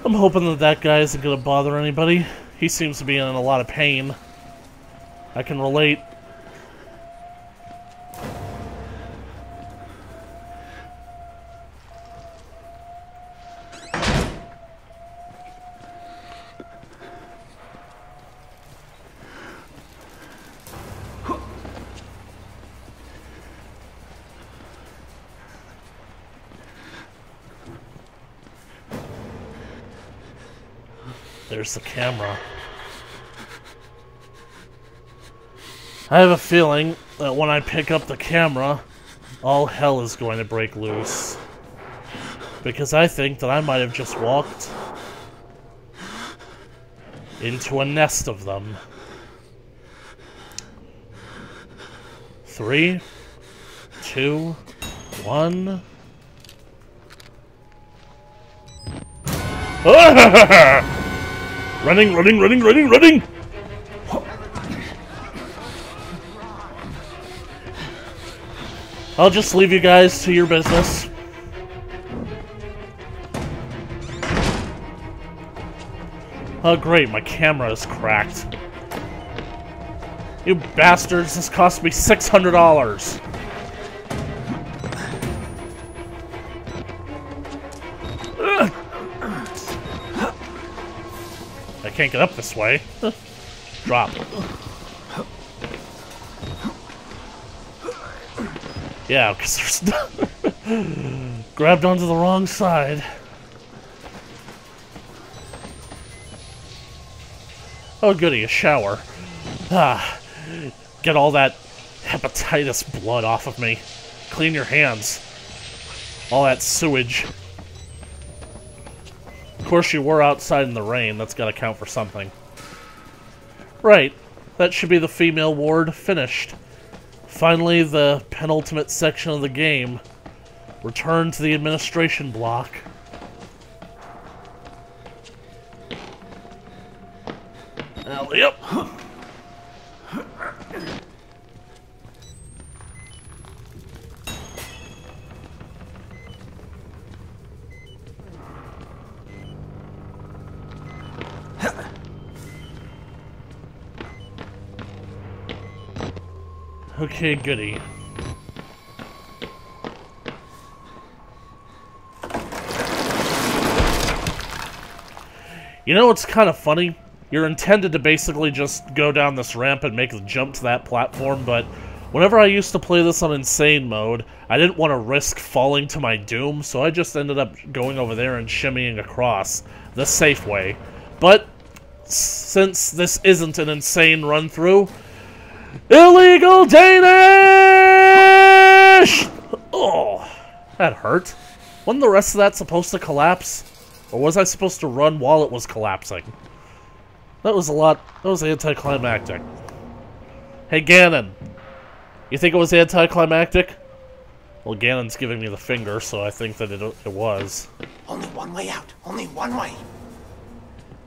Speaker 1: I'm hoping that that guy isn't gonna bother anybody. He seems to be in a lot of pain. I can relate. There's the camera. I have a feeling that when I pick up the camera, all hell is going to break loose. Because I think that I might have just walked into a nest of them. 3, 2, 1. Running, running, running, running, running! I'll just leave you guys to your business. Oh great, my camera is cracked. You bastards, this cost me $600. I can't get up this way. Drop. Yeah, because there's grabbed onto the wrong side. Oh goody, a shower. Get all that hepatitis blood off of me. Clean your hands. All that sewage. Of course, you were outside in the rain. That's got to count for something. Right. That should be the female ward finished. Finally, the penultimate section of the game. Return to the administration block. Yep. Okay, goody. You know what's kind of funny? You're intended to basically just go down this ramp and make the jump to that platform, but whenever I used to play this on insane mode, I didn't want to risk falling to my doom, so I just ended up going over there and shimmying across the safe way. But since this isn't an insane run-through, illegal Danish! Oh, that hurt. Wasn't the rest of that supposed to collapse? Or was I supposed to run while it was collapsing? That was a lot. That was anticlimactic. Hey, Ganon. You think it was anticlimactic? Well, Ganon's giving me the finger, so I think that it was.
Speaker 8: Only one way out. Only one way.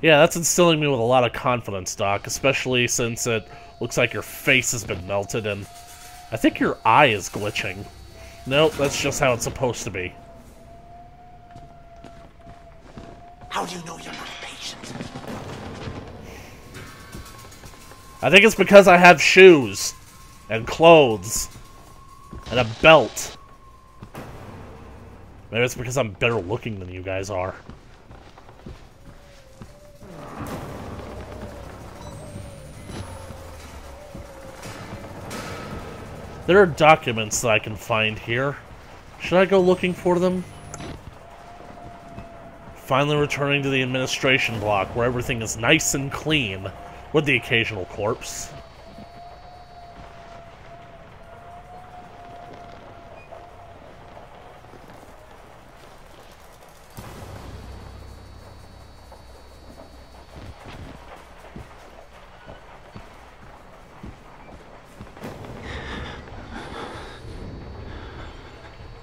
Speaker 1: Yeah, that's instilling me with a lot of confidence, Doc. Especially since it looks like your face has been melted, and I think your eye is glitching. Nope, that's just how it's supposed to be.
Speaker 8: How do you know you're not patient?
Speaker 1: I think it's because I have shoes, and clothes, and a belt. Maybe it's because I'm better looking than you guys are. There are documents that I can find here. Should I go looking for them? Finally returning to the administration block, where everything is nice and clean, with the occasional corpse.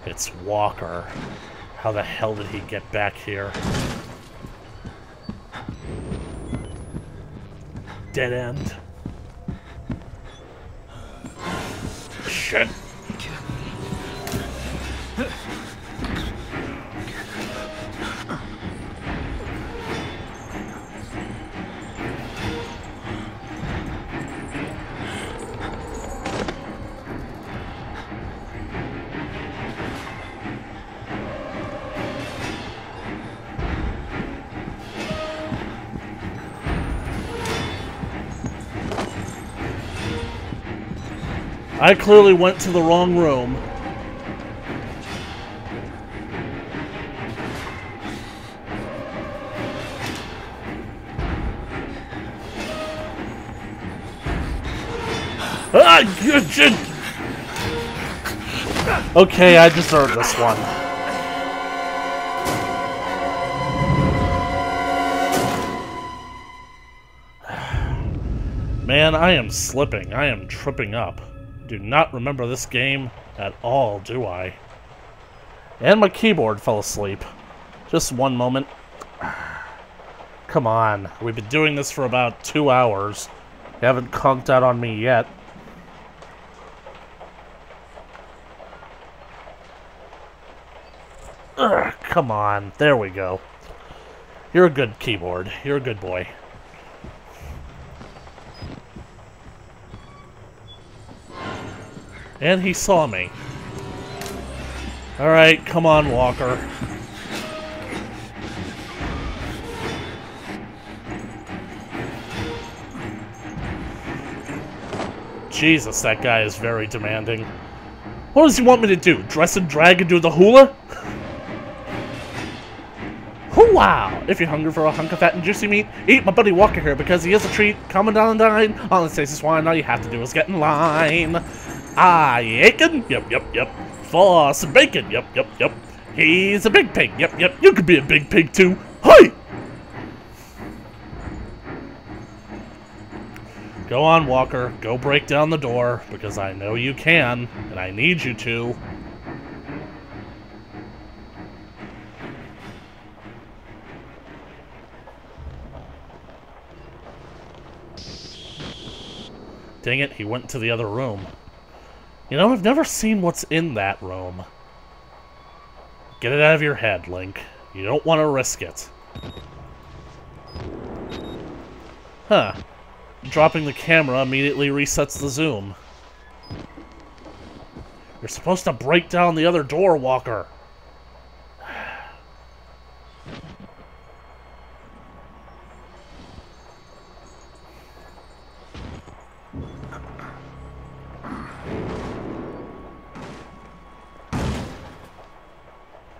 Speaker 1: It's Walker. How the hell did he get back here? Dead end. Shit. I clearly went to the wrong room. Okay, I deserve this one. Man, I am slipping. I am tripping up. Do not remember this game at all, do I? And my keyboard fell asleep. Just one moment. Come on, we've been doing this for about 2 hours. You haven't conked out on me yet. Ugh, come on, there we go. You're a good keyboard. You're a good boy. And he saw me. Alright, come on, Walker. Jesus, that guy is very demanding. What does he want me to do? Dress and drag and do the hula? Wow! If you're hungry for a hunk of fat and juicy meat, eat my buddy Walker here because he is a treat. Coming down and dine on the tasty swine. All you have to do is get in line. Ah, Aiken? Yep. For some bacon? Yep. He's a big pig. Yep. You could be a big pig too. Hey! Go on, Walker. Go break down the door because I know you can, and I need you to. Dang it, he went to the other room. You know, I've never seen what's in that room. Get it out of your head, Link. You don't want to risk it. Huh. Dropping the camera immediately resets the zoom. You're supposed to break down the other door, Walker.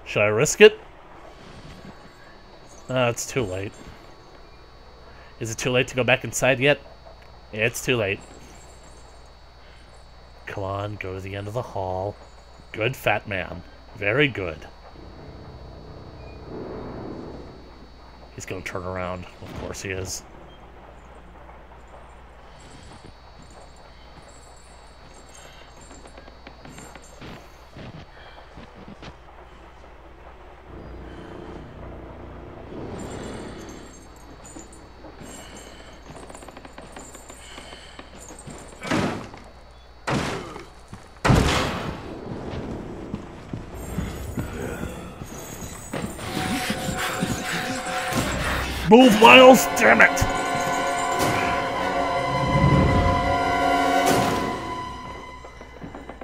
Speaker 1: Should I risk it? It's too late. Is it too late to go back inside yet? It's too late. Come on, go to the end of the hall. Good, fat man. Very good. He's gonna turn around. Of course he is. Move, Miles! Damn it!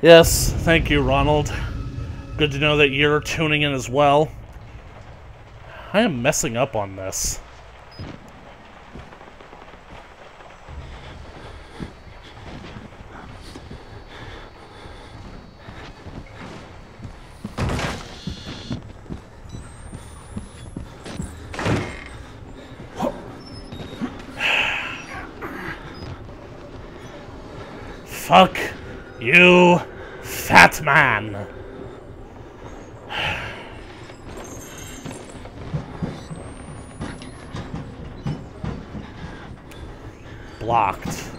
Speaker 1: Yes, thank you, Ronald. Good to know that you're tuning in as well. I am messing up on this. Fuck you, fat man. Blocked.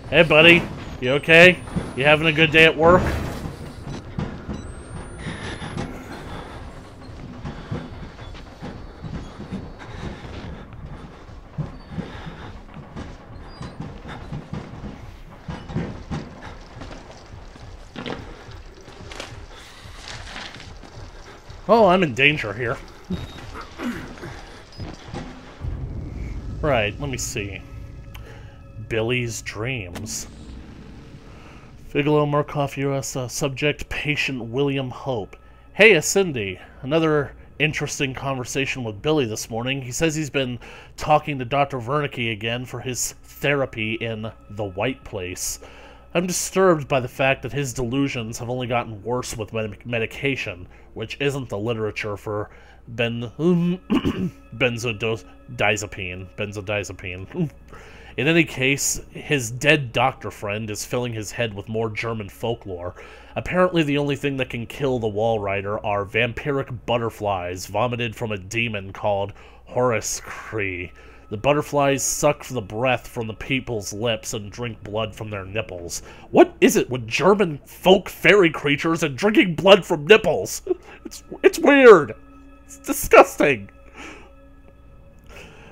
Speaker 1: Hey, buddy. You okay? You having a good day at work? Oh, I'm in danger here. Right, let me see. Billy's dreams. Figalo Murkoff, U.S. Subject, Patient William Hope. Hey, Cindy. Another interesting conversation with Billy this morning. He says he's been talking to Dr. Wernicke again for his therapy in the White Place. I'm disturbed by the fact that his delusions have only gotten worse with medication, which isn't the literature for benzodiazepine. In any case, his dead doctor friend is filling his head with more German folklore. Apparently the only thing that can kill the Wall Rider are vampiric butterflies vomited from a demon called Horuskree. The butterflies suck the breath from the people's lips and drink blood from their nipples. What is it with German folk fairy creatures and drinking blood from nipples? It's weird. It's disgusting.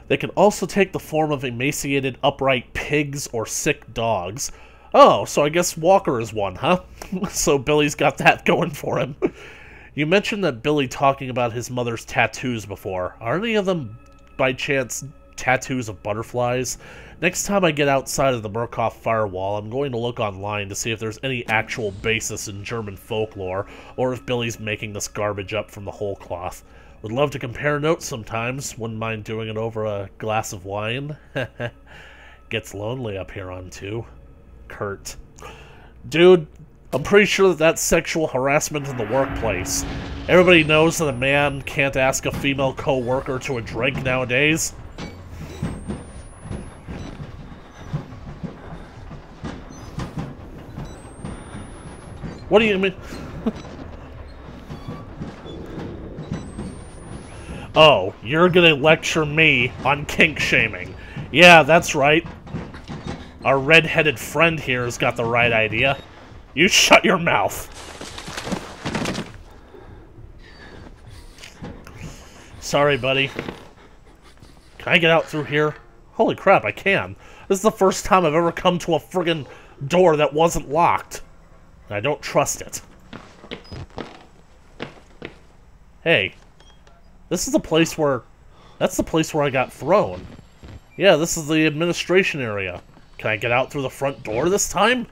Speaker 1: They can also take the form of emaciated, upright pigs or sick dogs. Oh, so I guess Walker is one, huh? So Billy's got that going for him. You mentioned that Billy talking about his mother's tattoos before. Are any of them, by chance, tattoos of butterflies? Next time I get outside of the Murkoff firewall, I'm going to look online to see if there's any actual basis in German folklore, or if Billy's making this garbage up from the whole cloth. Would love to compare notes sometimes. Wouldn't mind doing it over a glass of wine. Gets lonely up here on two. Kurt. Dude, I'm pretty sure that that's sexual harassment in the workplace. Everybody knows that a man can't ask a female co-worker to a drink nowadays. What do you mean? Oh, you're gonna lecture me on kink shaming. Yeah, that's right. Our red-headed friend here has got the right idea. You shut your mouth. Sorry, buddy. Can I get out through here? Holy crap, I can. This is the first time I've ever come to a friggin' door that wasn't locked. And I don't trust it. Hey. This is the place where... That's the place where I got thrown. Yeah, this is the administration area. Can I get out through the front door this time?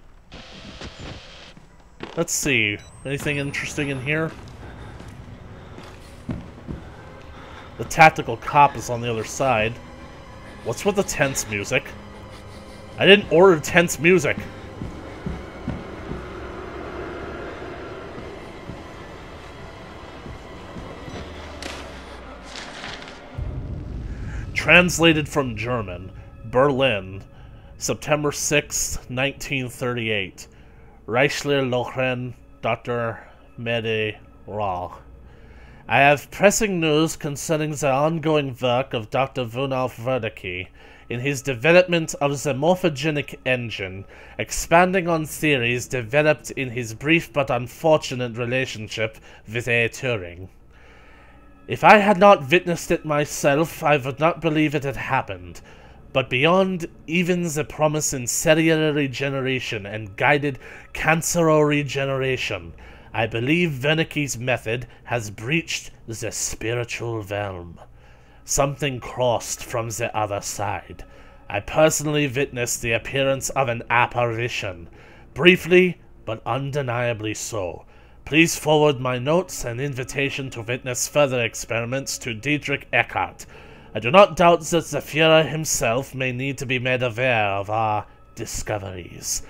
Speaker 1: Let's see. Anything interesting in here? The tactical cop is on the other side. What's with the tense music? I didn't order tense music. Translated from German. Berlin. September 6, 1938. Reichler Lochen, Dr. Mede Ra. I have pressing news concerning the ongoing work of Dr. Wunolf Wernicke in his development of the morphogenic engine, expanding on theories developed in his brief but unfortunate relationship with A. Turing. If I had not witnessed it myself, I would not believe it had happened. But beyond even the promise in cellular regeneration and guided cancero-regeneration, I believe Wernicke's method has breached the spiritual realm. Something crossed from the other side. I personally witnessed the appearance of an apparition. Briefly, but undeniably so. Please forward my notes and invitation to witness further experiments to Dietrich Eckart. I do not doubt that the Führer himself may need to be made aware of our discoveries.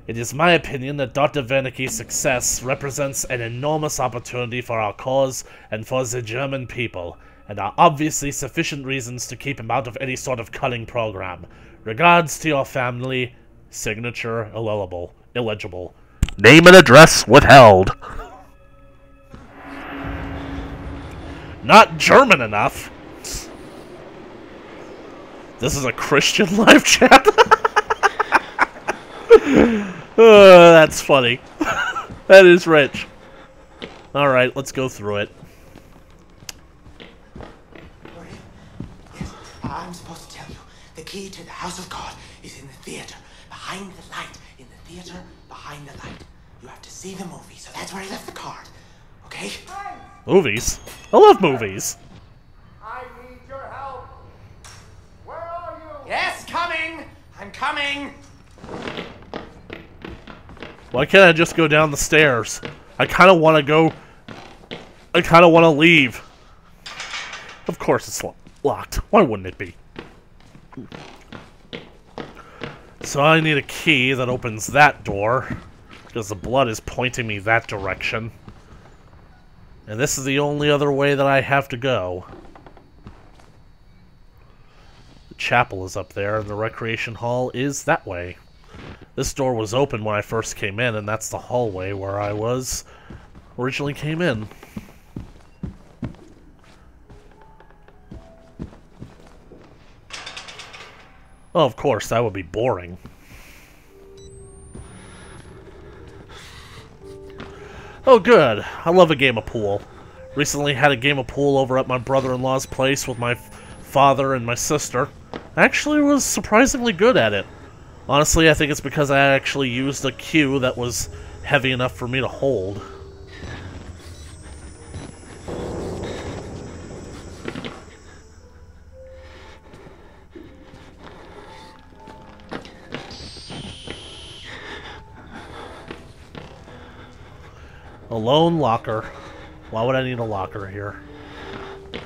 Speaker 1: It is my opinion that Dr. Wernicke's success represents an enormous opportunity for our cause and for the German people, and are obviously sufficient reasons to keep him out of any sort of culling program. Regards to your family. Signature illegible. Name and address withheld. Not German enough. This is a Christian live chat? That's funny. That is rich. Alright, let's go through it.
Speaker 8: Yes, I'm supposed to tell you. The key to the house of God is in the theater. Behind the light. In the theater, behind the light. You have to see the movie, so that's where I left the card. Okay?
Speaker 1: Movies? I love movies.
Speaker 8: I need your help. Where are you? Yes, coming! I'm coming!
Speaker 1: Why can't I just go down the stairs? I kind of want to go... I kind of want to leave. Of course it's locked. Why wouldn't it be? So I need a key that opens that door, because the blood is pointing me that direction. And this is the only other way that I have to go. The chapel is up there, and the recreation hall is that way. This door was open when I first came in, and that's the hallway where I originally came in. Oh, of course, that would be boring. Oh, good. I love a game of pool. Recently had a game of pool over at my brother-in-law's place with my father and my sister. I actually was surprisingly good at it. Honestly, I think it's because I actually used a cue that was heavy enough for me to hold. A lone locker. Why would I need a locker here?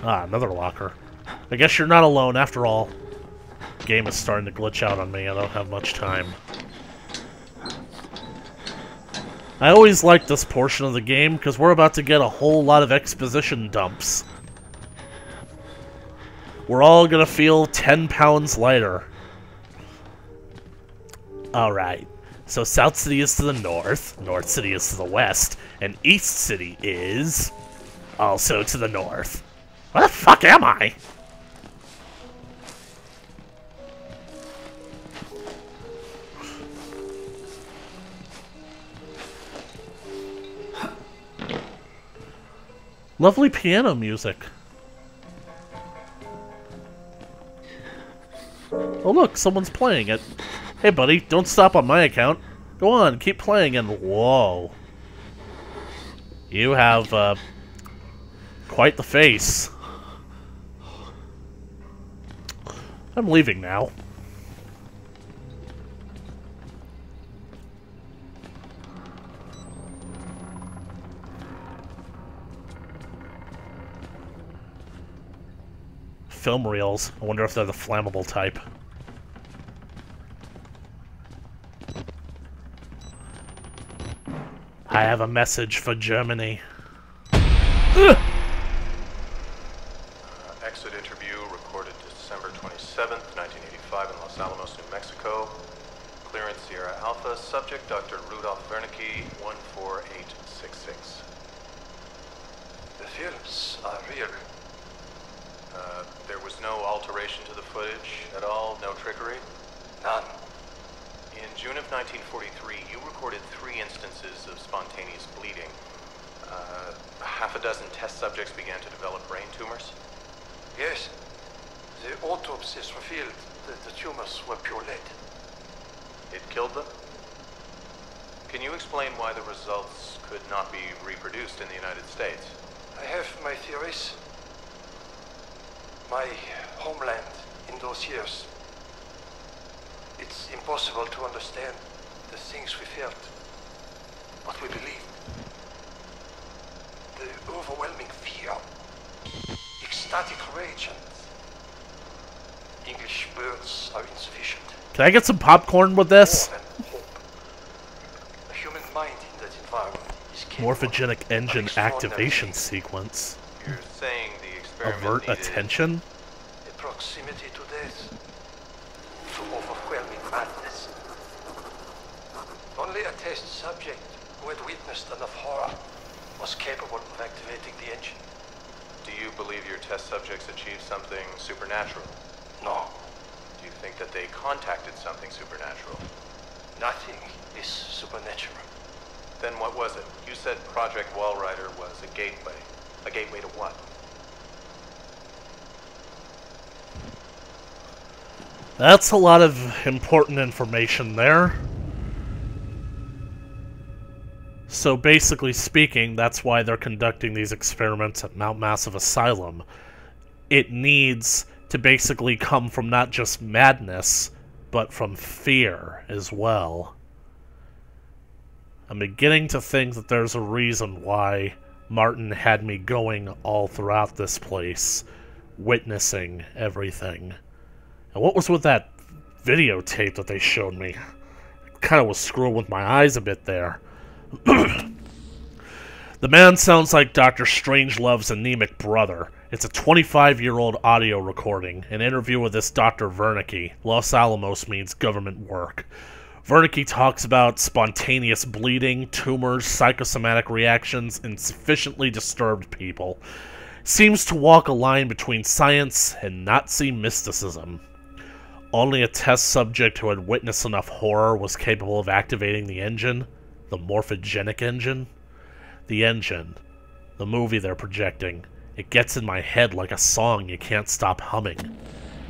Speaker 1: Ah, another locker. I guess you're not alone after all. game is starting to glitch out on me. I don't have much time. I always like this portion of the game because we're about to get a whole lot of exposition dumps. We're all gonna feel 10 pounds lighter. Alright, so South City is to the north, North City is to the west, and East City is also to the north. Where the fuck am I? Lovely piano music. Oh look, someone's playing it. Hey buddy, don't stop on my account. Go on, keep playing and whoa. You have, quite the face. I'm leaving now. Film reels. I wonder if they're the flammable type. I have a message for Germany.
Speaker 9: Exit interview recorded December 27th, 1985 in Los Alamos, New Mexico. Clearance Sierra Alpha. Subject Dr. Rudolf Wernicke, 14866.
Speaker 10: The films are real.
Speaker 9: There was no alteration to the footage at all? No trickery?
Speaker 10: None.
Speaker 9: In June of 1943, you recorded 3 instances of spontaneous bleeding. Half a dozen test subjects began to develop brain tumors?
Speaker 10: Yes. The autopsies revealed that the tumors were pure lead.
Speaker 9: It killed them? Can you explain why the results could not be reproduced in the United States?
Speaker 10: I have my theories. My homeland in those years. It's impossible to understand the things we felt, what we believed. The overwhelming fear, ecstatic rage, and English words are insufficient.
Speaker 1: Can I get some popcorn with this?
Speaker 10: More than hope. A human mind in that environment is capable
Speaker 1: Morphogenic engine
Speaker 10: of extraordinary
Speaker 1: activation
Speaker 10: things.
Speaker 1: sequence.
Speaker 9: You're saying the experiment
Speaker 1: Avert
Speaker 9: needed...
Speaker 1: attention?
Speaker 10: A proximity to death, to overwhelming madness. Only a test subject who had witnessed enough horror was capable of activating the engine.
Speaker 9: Do you believe your test subjects achieved something supernatural?
Speaker 10: No,
Speaker 9: Do you think that they contacted something supernatural?
Speaker 10: nothing is supernatural.
Speaker 9: Then what was it? You said Project Wallrider was a gateway. A gateway to what?
Speaker 1: That's a lot of important information there. So basically speaking, that's why they're conducting these experiments at Mount Massive Asylum. It needs to basically come from not just madness, but from fear as well. I'm beginning to think that there's a reason why Martin had me going all throughout this place, witnessing everything. And what was with that videotape that they showed me? Kind of was screwing with my eyes a bit there. The man sounds like Dr. Strangelove's anemic brother. It's a 25-year-old audio recording, an interview with this Dr. Wernicke. Los Alamos means government work. Wernicke talks about spontaneous bleeding, tumors, psychosomatic reactions, and sufficiently disturbed people. Seems to walk a line between science and Nazi mysticism. Only a test subject who had witnessed enough horror was capable of activating the engine. The morphogenic engine. The engine. The movie they're projecting. It gets in my head like a song you can't stop humming.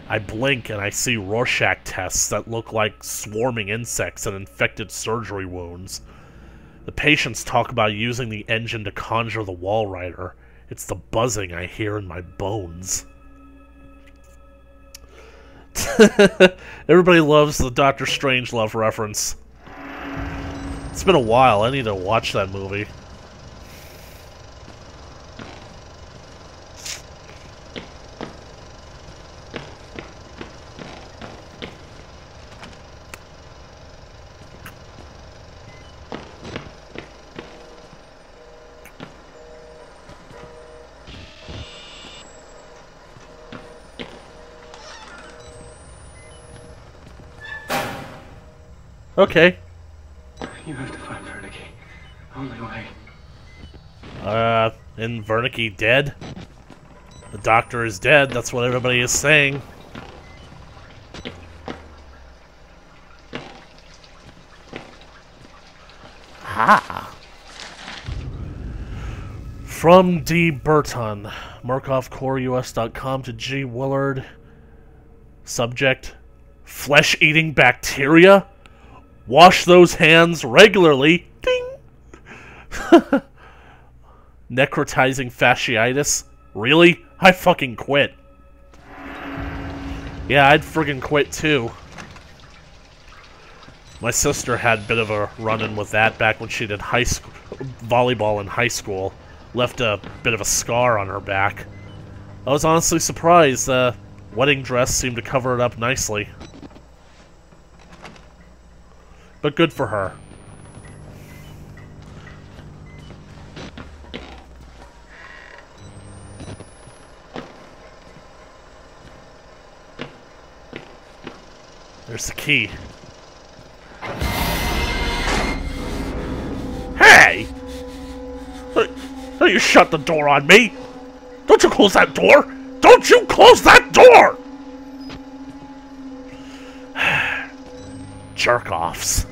Speaker 1: I blink and I see Rorschach tests that look like swarming insects and infected surgery wounds. The patients talk about using the engine to conjure the Wallrider. It's the buzzing I hear in my bones. Everybody loves the Dr. Strangelove reference. It's been a while. I need to watch that movie. Okay.
Speaker 5: You have to find Wernicke. Only way.
Speaker 1: Isn't Wernicke dead? The doctor is dead, that's what everybody is saying. Ah. From D. Burton, MarkovCoreUS.com to G. Willard. Subject: flesh-eating bacteria? Wash those hands regularly. Ding! Necrotizing fasciitis? Really? I fucking quit. Yeah, I'd friggin' quit too. My sister had a bit of a run-in with that back when she did volleyball in high school. Left a bit of a scar on her back. I was honestly surprised. The wedding dress seemed to cover it up nicely. But good for her. There's the key. Hey! Don't you shut the door on me! Don't you close that door! Don't you close that door! Jerk-offs.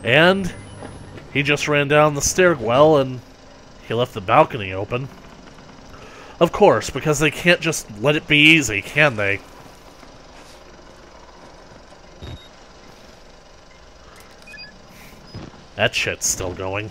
Speaker 1: And he just ran down the stairwell and he left the balcony open. Of course, because they can't just let it be easy, can they? That shit's still going.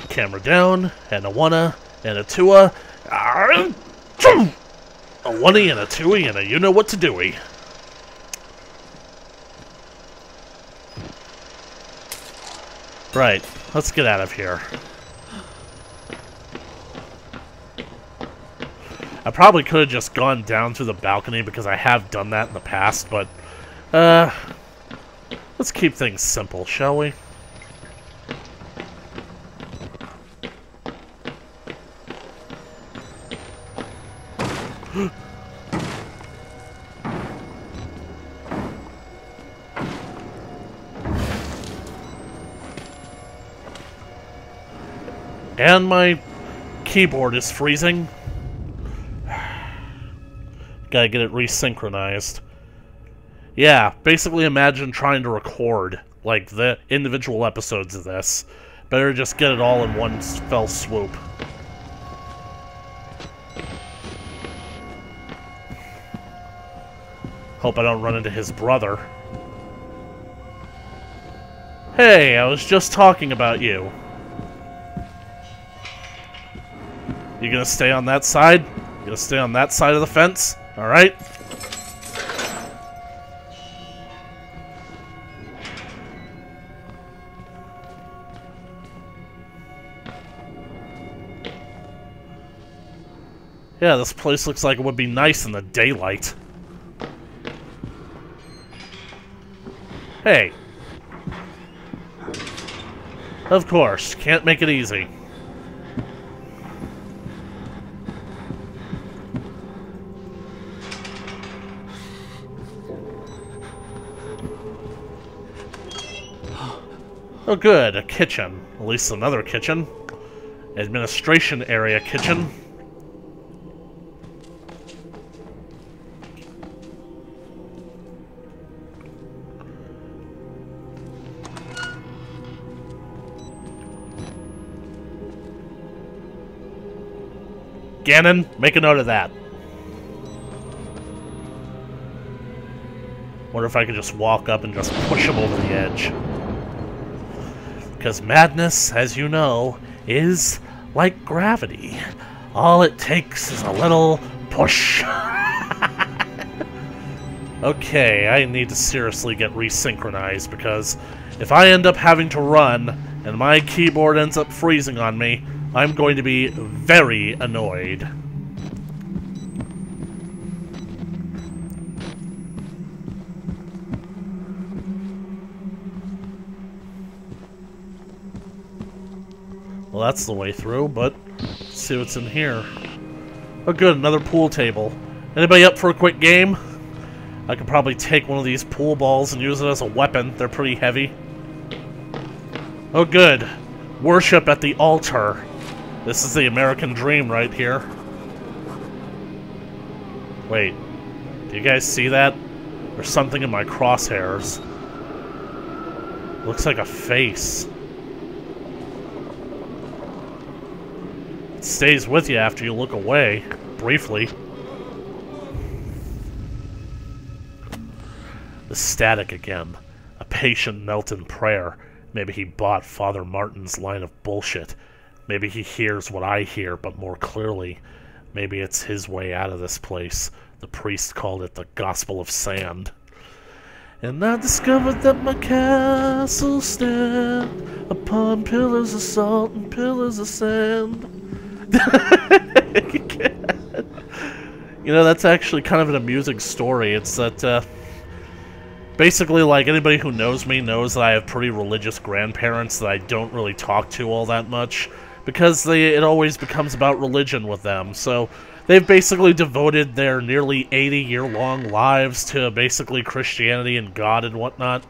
Speaker 1: Camera down, and a one-a, and a two-a. A one-y and a two-y and a you-know-what-to-do-y. Right, let's get out of here. I probably could have just gone down through the balcony because I have done that in the past, but, let's keep things simple, shall we? And my keyboard is freezing. Gotta get it resynchronized. Yeah, basically imagine trying to record, like, the individual episodes of this. Better just get it all in one fell swoop. Hope I don't run into his brother. Hey, I was just talking about you. You gonna stay on that side? You gonna stay on that side of the fence? Alright? Yeah, this place looks like it would be nice in the daylight. Hey. Of course, can't make it easy. Oh good, a kitchen. At least another kitchen. Administration area kitchen. Ganon, make a note of that. Wonder if I could just walk up and just push him over the edge. Because madness, as you know, is like gravity. All it takes is a little push. Okay, I need to seriously get resynchronized, because if I end up having to run, and and my keyboard ends up freezing on me, I'm going to be very annoyed. Well, that's the way through, but let's see what's in here. Oh good, another pool table. Anybody up for a quick game? I could probably take one of these pool balls and use it as a weapon. They're pretty heavy. Oh good. Worship at the altar. This is the American dream right here. Wait. Do you guys see that? There's something in my crosshairs. Looks like a face. It stays with you after you look away, briefly. The static again. A patient knelt in prayer. Maybe he bought Father Martin's line of bullshit. Maybe he hears what I hear, but more clearly. Maybe it's his way out of this place. The priest called it the Gospel of Sand. And I discovered that my castle stand upon pillars of salt and pillars of sand. You know, that's actually kind of an amusing story. It's that, basically, like, anybody who knows me knows that I have pretty religious grandparents that I don't really talk to all that much, because it always becomes about religion with them. So they've basically devoted their nearly 80-year-long lives to basically Christianity and God and whatnot.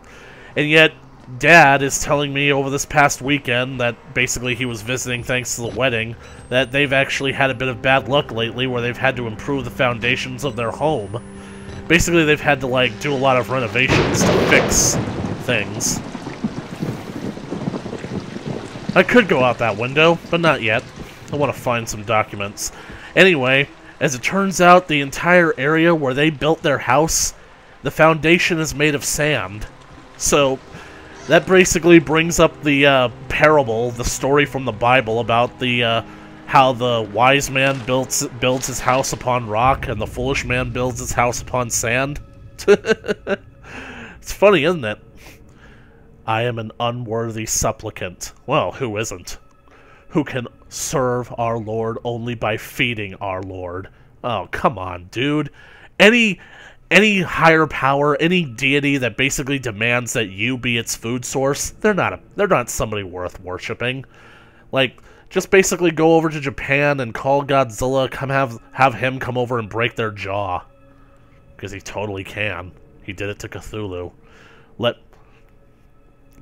Speaker 1: And yet, Dad is telling me over this past weekend that basically he was visiting thanks to the wedding, that they've actually had a bit of bad luck lately where they've had to improve the foundations of their home. Basically, they've had to, like, do a lot of renovations to fix things. I could go out that window, but not yet. I want to find some documents. Anyway, as it turns out, the entire area where they built their house, the foundation is made of sand. So that basically brings up the parable, the story from the Bible about the how the wise man builds his house upon rock and the foolish man builds his house upon sand. It's funny, isn't it? I am an unworthy supplicant. Well, who isn't? Who can serve our Lord only by feeding our Lord. Oh, come on, dude. Any higher power, any deity that basically demands that you be its food source, they're not somebody worth worshipping. Like, just basically go over to Japan and call Godzilla, have him come over and break their jaw. Because he totally can. He did it to Cthulhu.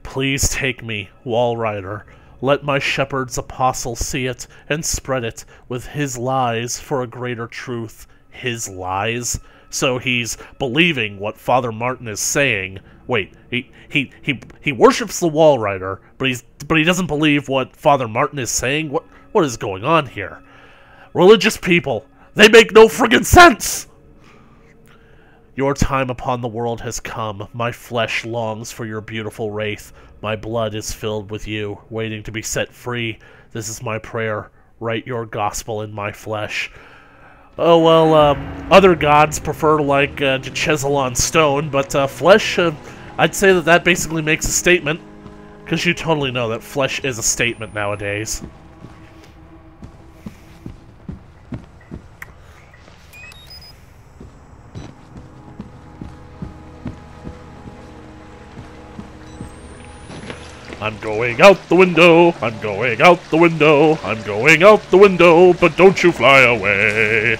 Speaker 1: Please take me, Wall Rider. Let my shepherd's apostle see it and spread it with his lies for a greater truth. His lies? So he's believing what Father Martin is saying. Wait, he worships the Wall Rider, but he doesn't believe what Father Martin is saying? What is going on here? Religious people, they make no friggin' sense! Your time upon the world has come. My flesh longs for your beautiful wraith. My blood is filled with you, waiting to be set free. This is my prayer. Write your gospel in my flesh. Oh, well, other gods prefer, like, to chisel on stone, but flesh, I'd say that basically makes a statement. Because you totally know that flesh is a statement nowadays. I'm going out the window, I'm going out the window, I'm going out the window, but don't you fly away.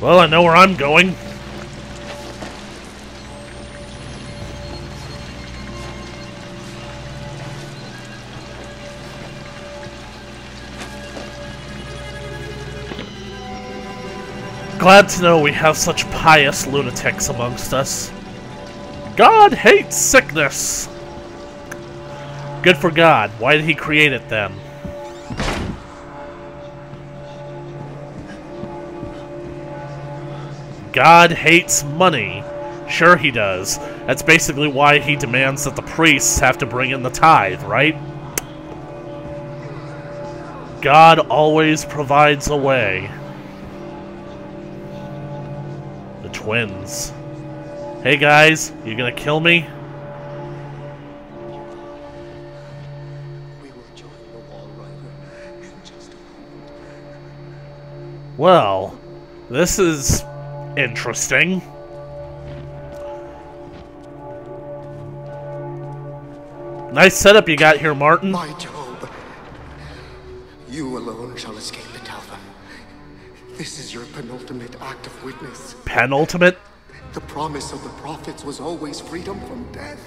Speaker 1: Well, I know where I'm going. Glad to know we have such pious lunatics amongst us. God hates sickness! Good for God. Why did he create it then? God hates money. Sure he does. That's basically why he demands that the priests have to bring in the tithe, right? God always provides a way. The twins. Hey guys, you gonna kill me? Well, this is interesting. Nice setup you got here, Martin.
Speaker 3: My Job, you alone shall escape the Talva. This is your penultimate act of witness.
Speaker 1: Penultimate?
Speaker 3: The promise of the prophets was always freedom from death.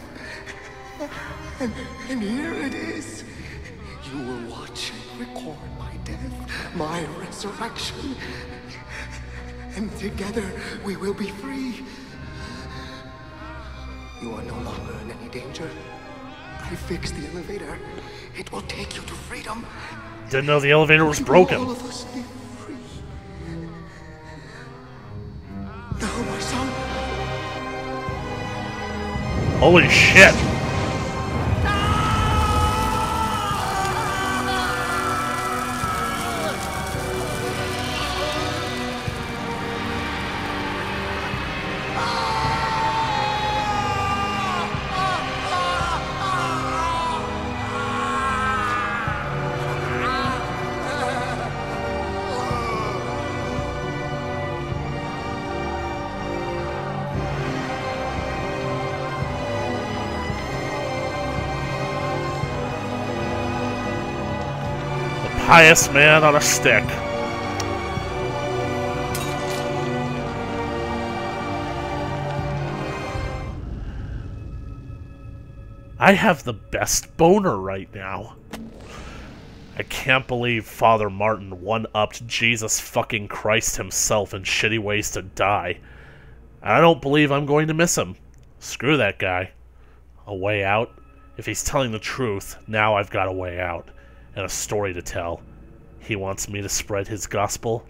Speaker 3: And here it is. You will watch and record my death, my resurrection. And together we will be free. You are no longer in any danger. I fixed the elevator. It will take you to freedom.
Speaker 1: Didn't know the elevator was broken.
Speaker 3: All of us be free. Now, my son.
Speaker 1: Holy shit. Pious man on a stick. I have the best boner right now. I can't believe Father Martin one-upped Jesus fucking Christ himself in shitty ways to die. I don't believe I'm going to miss him. Screw that guy. A way out? If he's telling the truth, now I've got a way out. And a story to tell. He wants me to spread his gospel?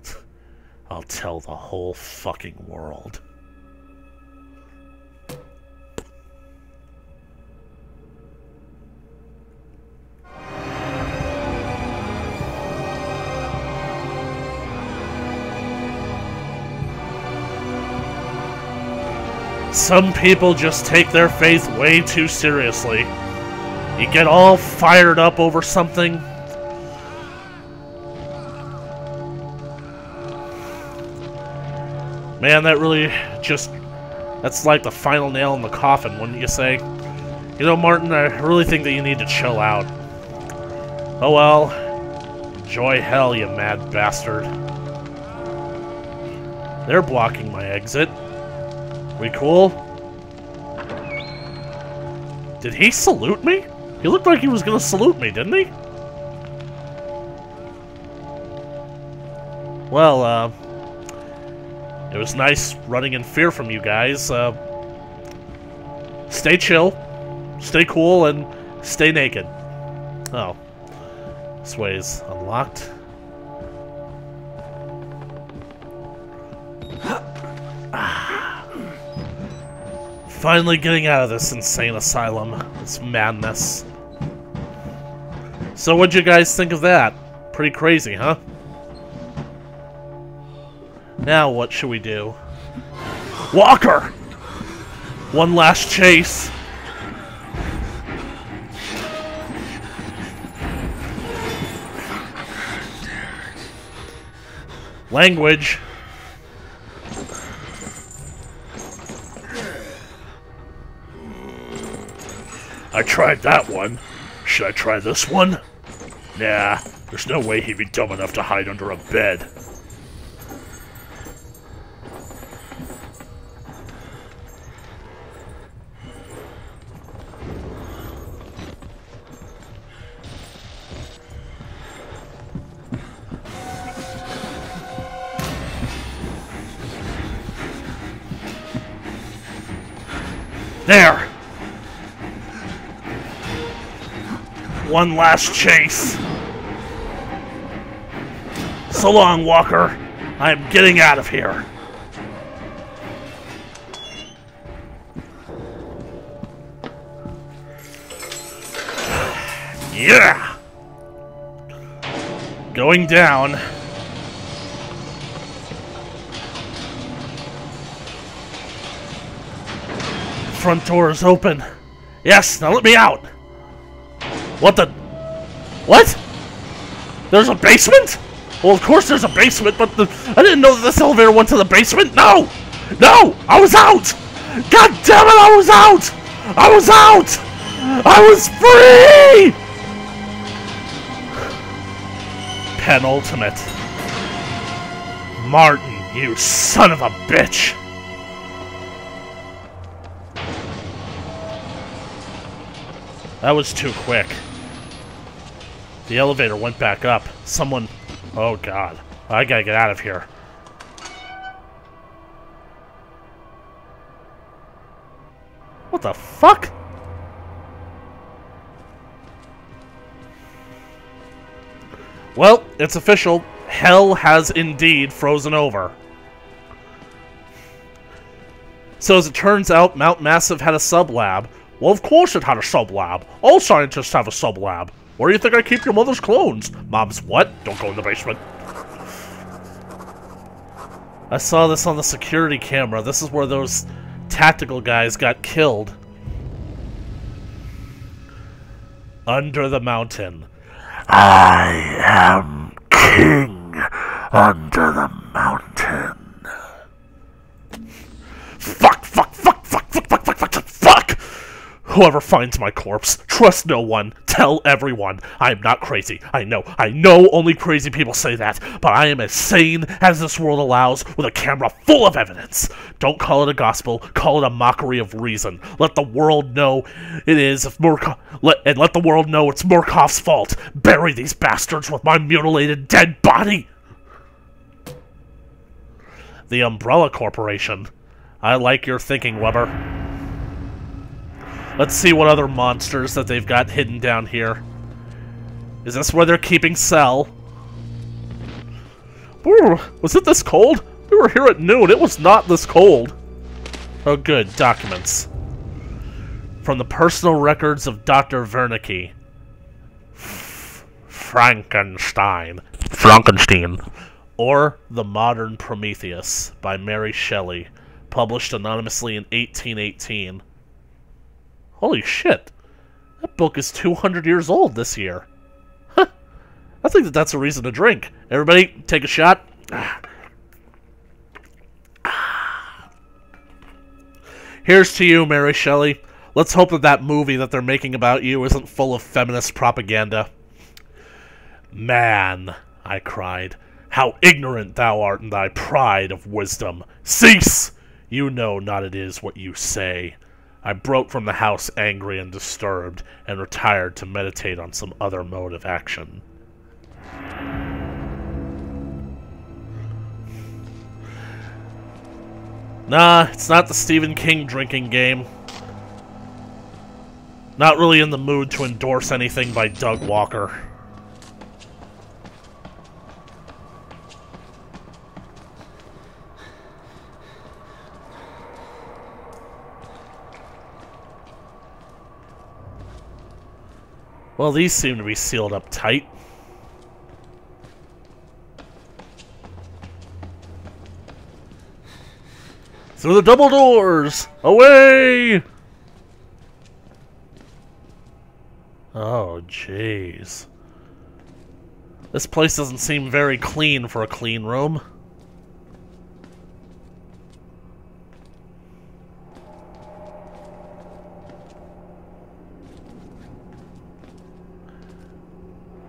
Speaker 1: I'll tell the whole fucking world. Some people just take their faith way too seriously. You get all fired up over something. Man, that really just... That's like the final nail in the coffin, wouldn't you say? You know, Martin, I really think that you need to chill out. Oh well. Enjoy hell, you mad bastard. They're blocking my exit. We cool? Did he salute me? He looked like he was gonna salute me, didn't he? Well, it was nice running in fear from you guys. Stay chill, stay cool, and stay naked. Oh. This way is unlocked. Finally getting out of this insane asylum. This madness. So what'd you guys think of that? Pretty crazy, huh? Now what should we do? Walker! One last chase. Language. I tried that one. Should I try this one? Nah, there's no way he'd be dumb enough to hide under a bed. There! One last chase. So long, Walker. I'm getting out of here. Yeah! Going down. Front door is open. Yes, now let me out. What the? What? There's a basement? Well, of course there's a basement, but I didn't know that this elevator went to the basement. No! No! I was out! God damn it, I was out! I was out! I was free! Penultimate. Martin, you son of a bitch! That was too quick. The elevator went back up. Someone... Oh god. I gotta get out of here. What the fuck? Well, it's official. Hell has indeed frozen over. So as it turns out, Mount Massive had a sub-lab. Well, of course it had a sub-lab. All scientists have a sub-lab. Where do you think I keep your mother's clones? Mom's what? Don't go in the basement. I saw this on the security camera. This is where those tactical guys got killed. Under the mountain. I am king under the mountain. Fuck! Whoever finds my corpse, trust no one, tell everyone. I am not crazy. I know only crazy people say that, but I am as sane as this world allows with a camera full of evidence. Don't call it a gospel, call it a mockery of reason. Let the world know it is let the world know it's Murkoff's fault. Bury these bastards with my mutilated dead body. The Umbrella Corporation. I like your thinking, Weber. Let's see what other monsters that they've got hidden down here. Is this where they're keeping Cell? Ooh, was it this cold? We were here at noon. It was not this cold. Oh, good. Documents. From the personal records of Dr. Wernicke. Frankenstein. Or The Modern Prometheus by Mary Shelley. Published anonymously in 1818. Holy shit. That book is 200 years old this year. Huh. I think that's a reason to drink. Everybody, take a shot. Here's to you, Mary Shelley. Let's hope that movie that they're making about you isn't full of feminist propaganda. Man, I cried, how ignorant thou art in thy pride of wisdom. Cease! You know not it is what you say. I broke from the house angry and disturbed, and retired to meditate on some other mode of action. Nah, it's not the Stephen King drinking game. Not really in the mood to endorse anything by Doug Walker. Well, these seem to be sealed up tight. Through the double doors! Away! Oh, jeez. This place doesn't seem very clean for a clean room.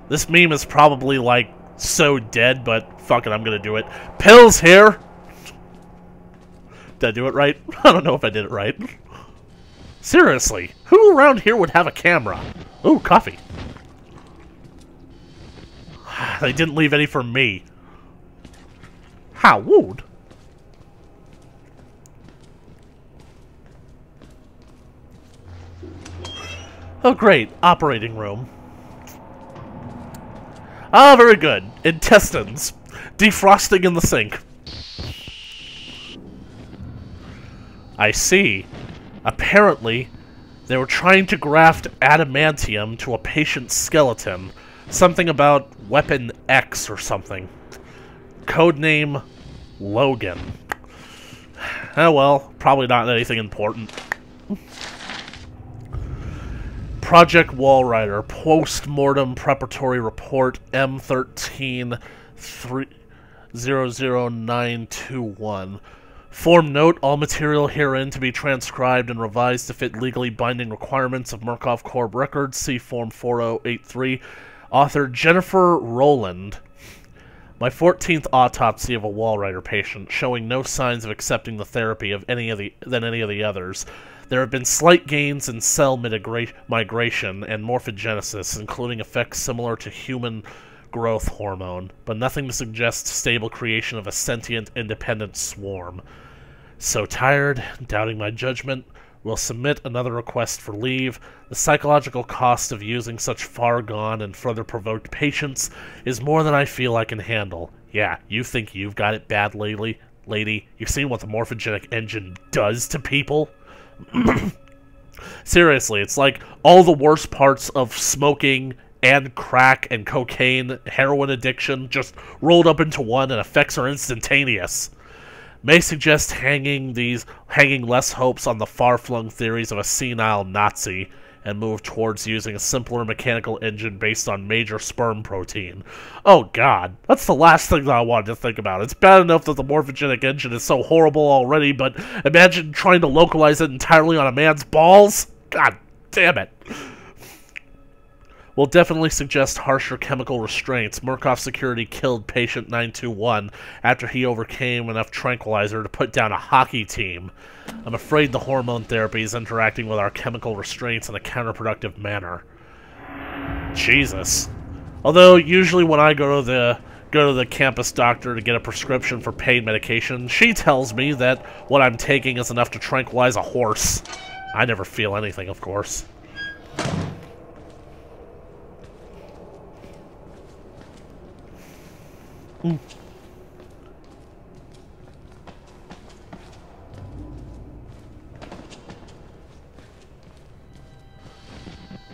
Speaker 1: This meme is probably, like, so dead, but fuck it, I'm gonna do it. Pills here! Did I do it right? I don't know if I did it right. Seriously, who around here would have a camera? Ooh, coffee. They didn't leave any for me. How would? Oh great, operating room. Ah, very good. Intestines. Defrosting in the sink. I see. Apparently, they were trying to graft adamantium to a patient's skeleton. Something about Weapon X or something. Codename Logan. Oh well, probably not anything important. Project Walrider, Post-Mortem Preparatory Report M13-00921. Form note, all material herein to be transcribed and revised to fit legally binding requirements of Murkoff Corp records. See Form 4083. Author Jennifer Rowland. My 14th autopsy of a Walrider patient, showing no signs of accepting the therapy of any of the others. There have been slight gains in cell migration and morphogenesis, including effects similar to human growth hormone, but nothing to suggest stable creation of a sentient, independent swarm. So tired, doubting my judgment, will submit another request for leave. The psychological cost of using such far-gone and further provoked patients is more than I feel I can handle. Yeah, you think you've got it bad, lady? You've seen what the morphogenic engine does to people? Seriously, it's like all the worst parts of smoking and crack and cocaine, heroin addiction, just rolled up into one, and effects are instantaneous. May suggest hanging less hopes on the far-flung theories of a senile Nazi and move towards using a simpler mechanical engine based on major sperm protein. Oh god, that's the last thing that I wanted to think about. It's bad enough that the morphogenic engine is so horrible already, but imagine trying to localize it entirely on a man's balls? God damn it. Will definitely suggest harsher chemical restraints. Murkoff Security killed patient 921 after he overcame enough tranquilizer to put down a hockey team. I'm afraid the hormone therapy is interacting with our chemical restraints in a counterproductive manner. Jesus. Although usually when I go to the campus doctor to get a prescription for pain medication, she tells me that what I'm taking is enough to tranquilize a horse. I never feel anything, of course.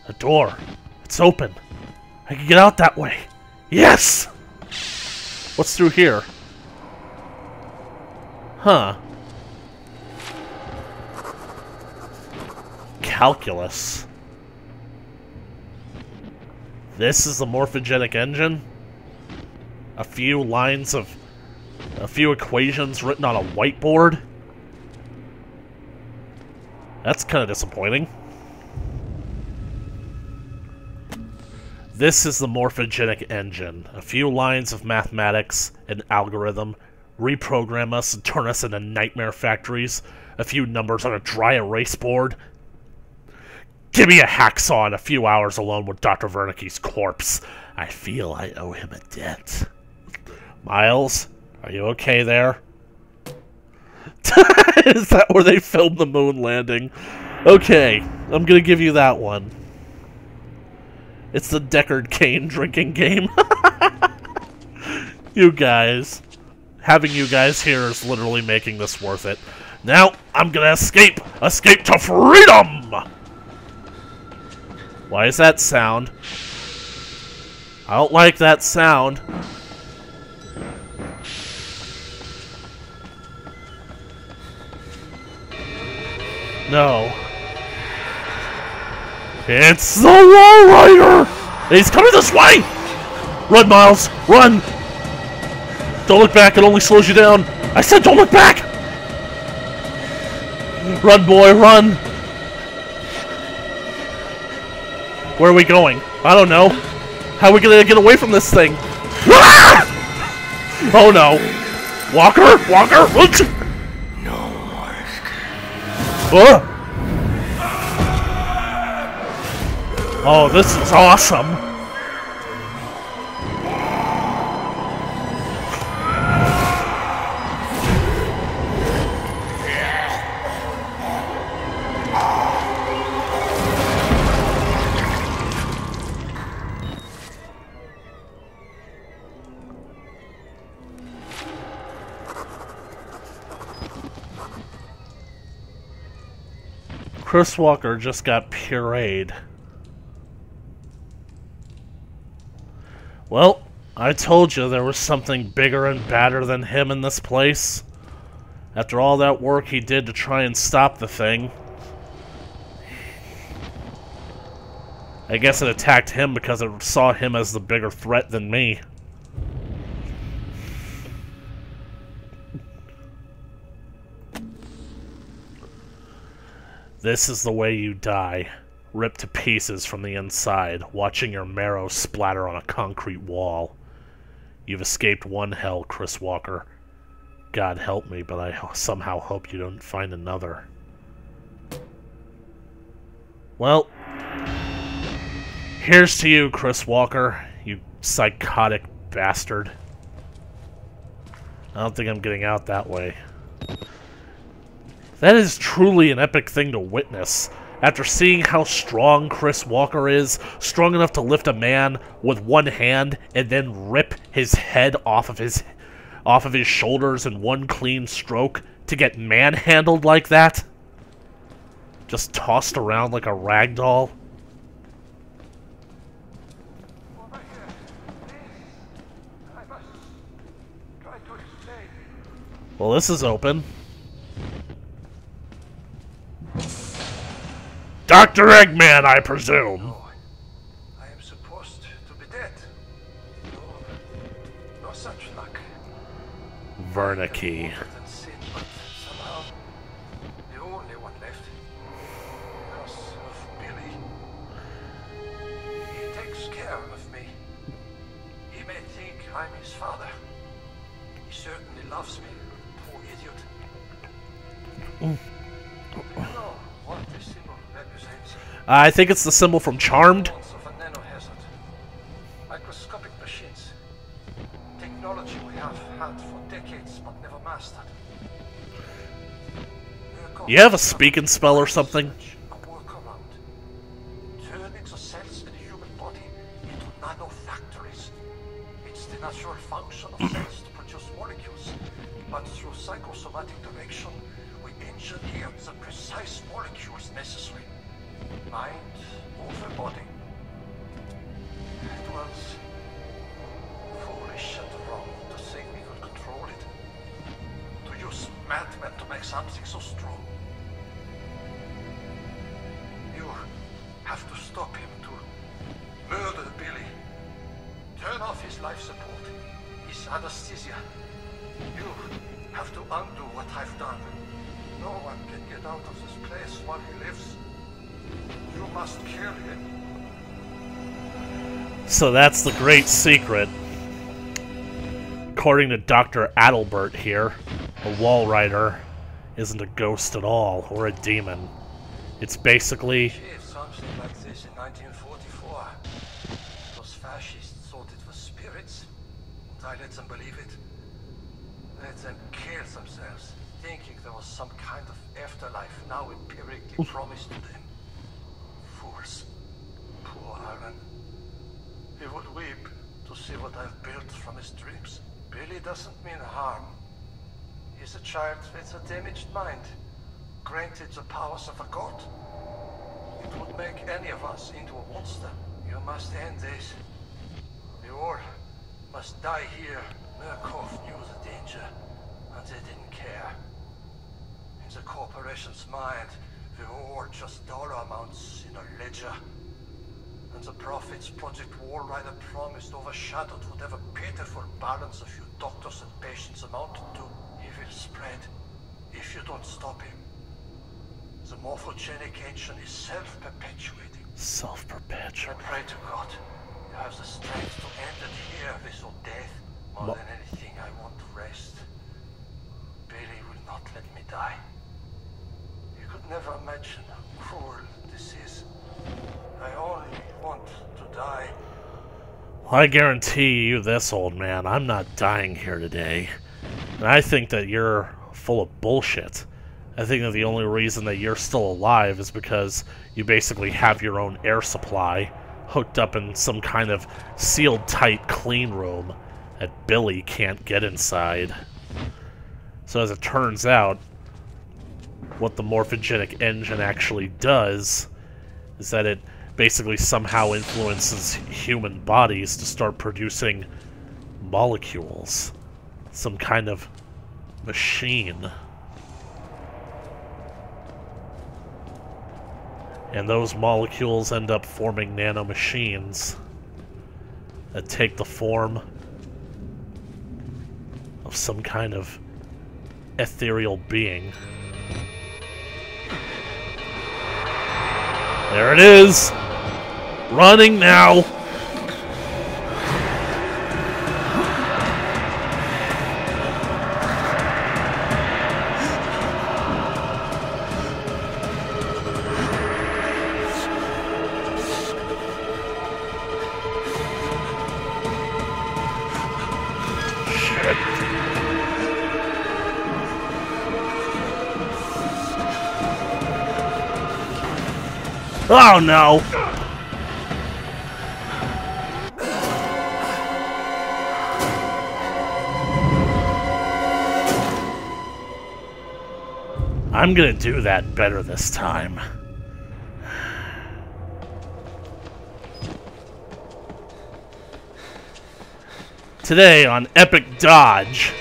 Speaker 1: A door. It's open. I can get out that way. Yes! What's through here? Huh. Calculus. This is the morphogenic engine? A few equations written on a whiteboard? That's kind of disappointing. This is the morphogenic engine. A few lines of mathematics, an algorithm, reprogram us and turn us into nightmare factories, a few numbers on a dry erase board. Give me a hacksaw and a few hours alone with Dr. Wernicke's corpse. I feel I owe him a debt. Miles, are you okay there? Is that where they filmed the moon landing? Okay, I'm gonna give you that one. It's the Deckard Cain drinking game. You guys. Having you guys here is literally making this worth it. Now, I'm gonna escape! Escape to freedom! Why is that sound? I don't like that sound. No. It's the Walrider! He's coming this way! Run, Miles! Run! Don't look back, it only slows you down. I said don't look back! Run, boy, run! Where are we going? I don't know. How are we gonna get away from this thing? Ah! Oh no. Walker! Walker! Oh, this is awesome! Chris Walker just got pureed. Well, I told you there was something bigger and badder than him in this place. After all that work he did to try and stop the thing. I guess it attacked him because it saw him as the bigger threat than me. This is the way you die. Ripped to pieces from the inside, watching your marrow splatter on a concrete wall. You've escaped one hell, Chris Walker. God help me, but I somehow hope you don't find another. Well, here's to you, Chris Walker, you psychotic bastard. I don't think I'm getting out that way. That is truly an epic thing to witness. After seeing how strong Chris Walker is, strong enough to lift a man with one hand and then rip his head off of his shoulders in one clean stroke, to get manhandled like that, just tossed around like a rag doll. Well, this is open. Dr. Eggman, I presume.
Speaker 10: No, I am supposed to be dead. No such luck.
Speaker 1: Wernicke.
Speaker 10: But somehow, the only one left. Because of Billy. He takes care of me. He may think I'm his father. He certainly loves me, poor idiot. Do you know what this symbol represents?
Speaker 1: I think it's the symbol from Charmed.
Speaker 10: Of a nanohazard. Microscopic machines. Technology we have had for decades but never mastered.
Speaker 1: You have a speak and spell or something?
Speaker 10: A workaround. Turn exocells in the human body into nanofactories. It's the natural function of cells to produce molecules, but through psychosomatic direction, we engineer the precise molecules necessary. Mind over body. It was foolish and wrong to think we could control it. To use madmen to make something so strong. You have to stop him, to murder Billy. Turn off his life support, his anesthesia. You have to undo what I've done. No one can get out of this place while he lives. You must kill him.
Speaker 1: So that's the great secret. According to Dr. Adalbert here, a wall rider isn't a ghost at all, or a demon. It's basically...
Speaker 10: Something like this in 1944. Those fascists thought it was spirits, and I let them believe it. Let them kill themselves, thinking there was some kind of afterlife now empirically promised to them. Fools. Poor Alan. He would weep to see what I've built from his dreams. Billy doesn't mean harm. He's a child with a damaged mind, granted the powers of a god. It would make any of us into a monster. You must end this. You all must die here. Murkoff knew the danger, and they didn't care. In the corporation's mind, we're all just dollar amounts in a ledger. And the profits Project Wall Rider promised overshadowed whatever pitiful balance a few doctors and patients amounted to. He will spread if you don't stop him. The morphogenic engine is self-perpetuating.
Speaker 1: Self-perpetuating.
Speaker 10: I pray to God you have the strength to end it here with your death. More than anything, I want to rest. Billy will not let me die. You could never imagine how cruel this is. I only want to die.
Speaker 1: Well, I guarantee you this, old man, I'm not dying here today. And I think that you're full of bullshit. I think that the only reason that you're still alive is because you basically have your own air supply hooked up in some kind of sealed tight clean room that Billy can't get inside. So as it turns out, what the morphogenic engine actually does is that it basically somehow influences human bodies to start producing molecules. Some kind of machine. And those molecules end up forming nanomachines that take the form of some kind of ethereal being. There it is! Running now! Oh no! I'm gonna do that better this time. Today on Epic Dodge.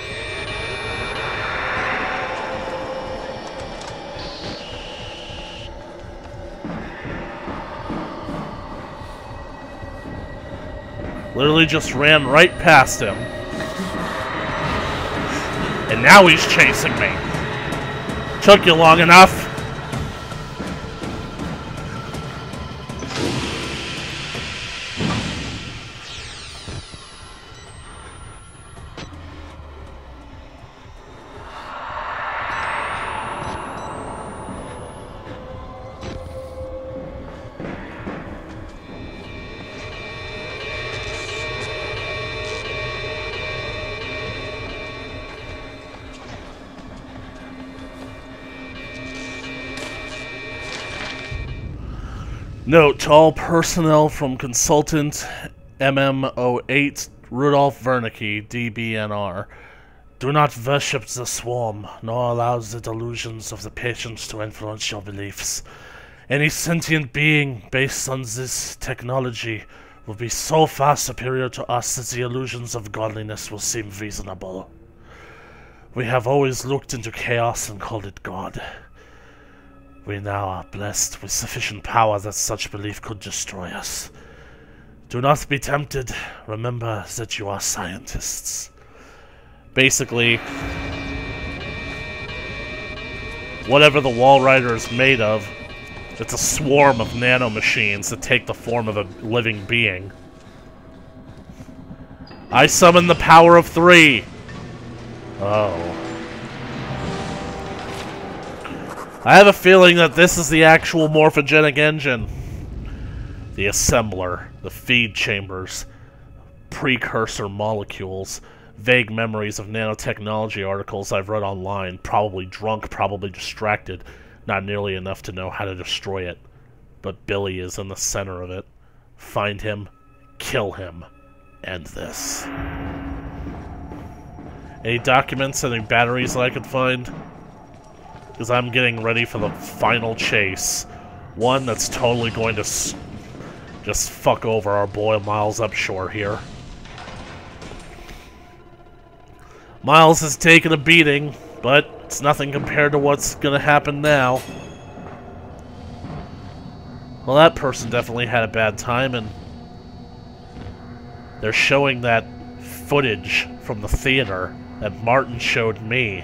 Speaker 1: Literally just ran right past him. And now he's chasing me. Took you long enough. Note to all personnel from Consultant MM08 Rudolph Wernicke, DBNR. Do not worship the swarm, nor allow the delusions of the patients to influence your beliefs. Any sentient being based on this technology will be so far superior to us that the illusions of godliness will seem reasonable. We have always looked into chaos and called it God. We now are blessed with sufficient power that such belief could destroy us. Do not be tempted. Remember that you are scientists. Basically, whatever the Wall Rider is made of, it's a swarm of nanomachines that take the form of a living being. I summon the power of 3! Oh. I have a feeling that this is the actual morphogenic engine. The assembler, the feed chambers, precursor molecules, vague memories of nanotechnology articles I've read online, probably drunk, probably distracted, not nearly enough to know how to destroy it. But Billy is in the center of it. Find him, kill him, end this. Any documents, any batteries that I could find? Because I'm getting ready for the final chase. One that's totally going to just fuck over our boy Miles Upshur here. Miles has taken a beating, but it's nothing compared to what's gonna happen now. Well, that person definitely had a bad time, and they're showing that footage from the theater that Martin showed me.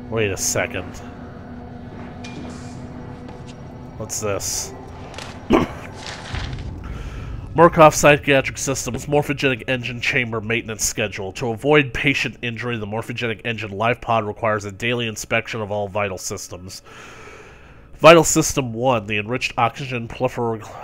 Speaker 1: Wait a second. What's this? Murkoff Psychiatric Systems Morphogenic Engine Chamber Maintenance Schedule. To avoid patient injury, the Morphogenic Engine Life Pod requires a daily inspection of all vital systems. Vital System 1, the enriched oxygen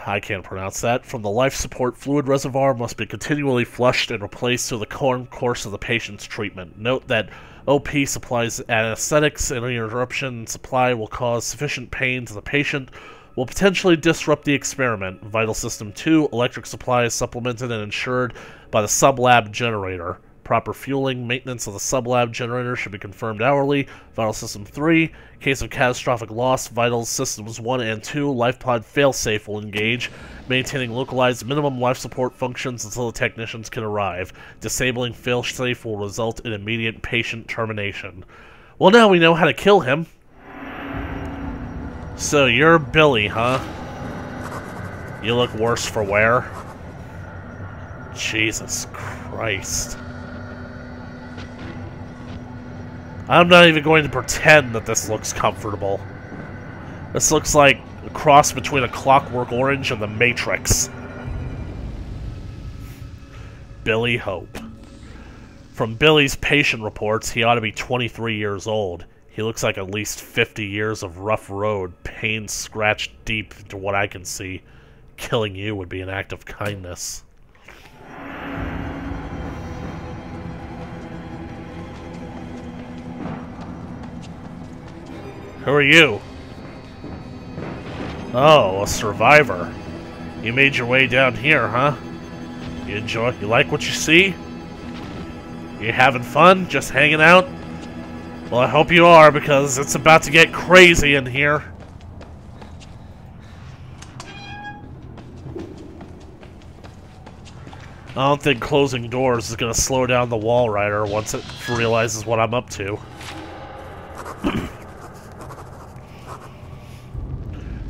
Speaker 1: I can't pronounce that, from the life support fluid reservoir must be continually flushed and replaced through the course of the patient's treatment. Note that OP supplies anesthetics, and any interruption in supply will cause sufficient pain to the patient, will potentially disrupt the experiment. Vital System 2, electric supply is supplemented and insured by the sublab generator. Proper fueling, maintenance of the sublab generator should be confirmed hourly. Vital System 3, case of catastrophic loss, Vital Systems 1 and 2, LifePod failsafe will engage, maintaining localized minimum life support functions until the technicians can arrive. Disabling failsafe will result in immediate patient termination. Well, now we know how to kill him. So, you're Billy, huh? You look worse for wear? Jesus Christ. I'm not even going to pretend that this looks comfortable. This looks like a cross between a Clockwork Orange and the Matrix. Billy Hope. From Billy's patient reports, he ought to be 23 years old. He looks like at least 50 years of rough road, pain scratched deep into what I can see. Killing you would be an act of kindness. Who are you? Oh, a survivor. You made your way down here, huh? You like what you see? You having fun? Just hanging out? Well, I hope you are, because it's about to get crazy in here. I don't think closing doors is going to slow down the wall rider once it realizes what I'm up to.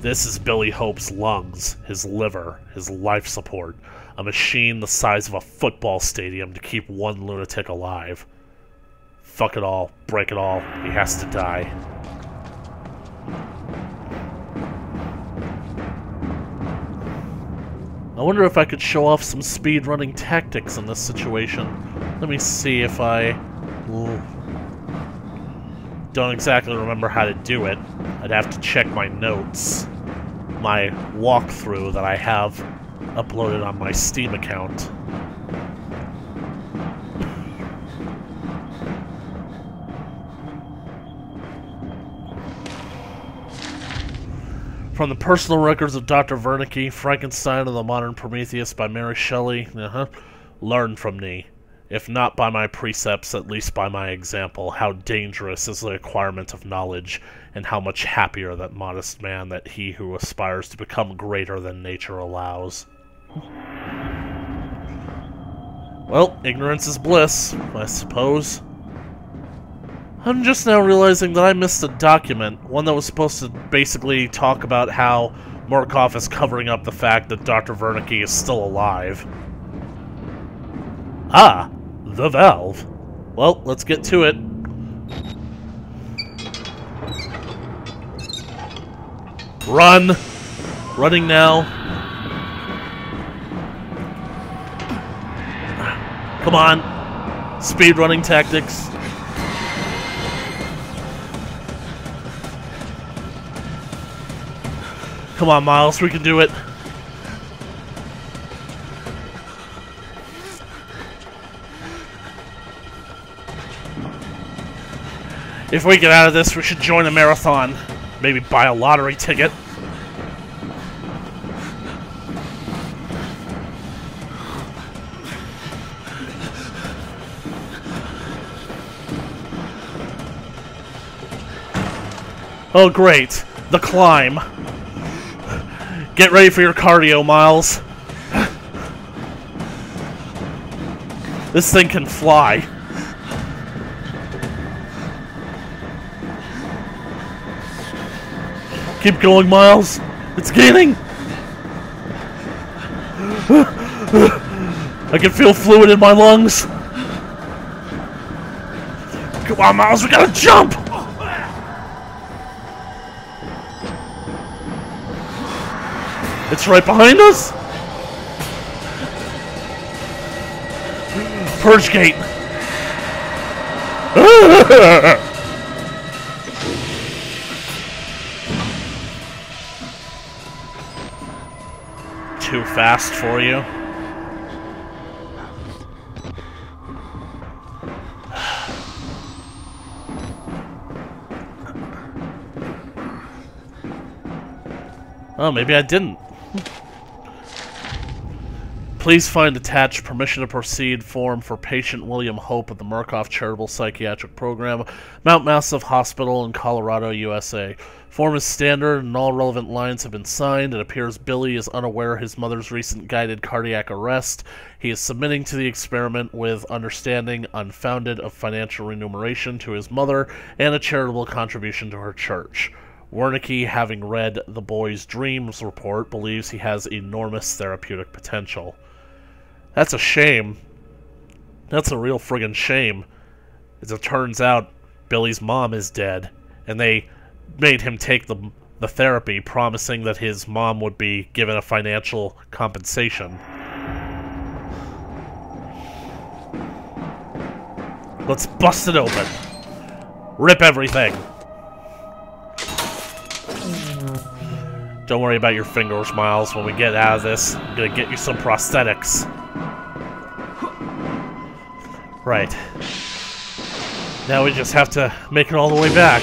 Speaker 1: This is Billy Hope's lungs, his liver, his life support. A machine the size of a football stadium to keep one lunatic alive. Fuck it all, break it all, he has to die. I wonder if I could show off some speedrunning tactics in this situation. Let me see if I... don't exactly remember how to do it. I'd have to check my notes. My walkthrough that I have uploaded on my Steam account. From the personal records of Dr. Wernicke, Frankenstein and the Modern Prometheus by Mary Shelley, learn from me. If not by my precepts, at least by my example, how dangerous is the acquirement of knowledge, and how much happier that modest man that he who aspires to become greater than nature allows. Well, ignorance is bliss, I suppose. I'm just now realizing that I missed a document, one that was supposed to basically talk about how Murkoff is covering up the fact that Dr. Wernicke is still alive. Ah, the valve. Well, let's get to it. Run! Running now. Come on. Speedrunning tactics. Come on, Miles, we can do it. If we get out of this, we should join a marathon. Maybe buy a lottery ticket. Oh, great. The climb. Get ready for your cardio, Miles. This thing can fly. Keep going, Miles. It's gaining. I can feel fluid in my lungs. Come on, Miles, we gotta jump! It's right behind us! Purge gate! Too fast for you? Oh, maybe I didn't. Please find attached permission to proceed form for patient William Hope of the Murkoff Charitable Psychiatric Program, Mount Massive Hospital in Colorado, USA. Form is standard and all relevant lines have been signed. It appears Billy is unaware of his mother's recent guided cardiac arrest. He is submitting to the experiment with understanding unfounded of financial remuneration to his mother and a charitable contribution to her church. Wernicke, having read the boy's dreams report, believes he has enormous therapeutic potential. That's a shame. That's a real friggin' shame. As it turns out, Billy's mom is dead, and they made him take the therapy, promising that his mom would be given a financial compensation. Let's bust it open. Rip everything. Don't worry about your fingers, Miles. When we get out of this, I'm gonna get you some prosthetics. Right. Now we just have to make it all the way back.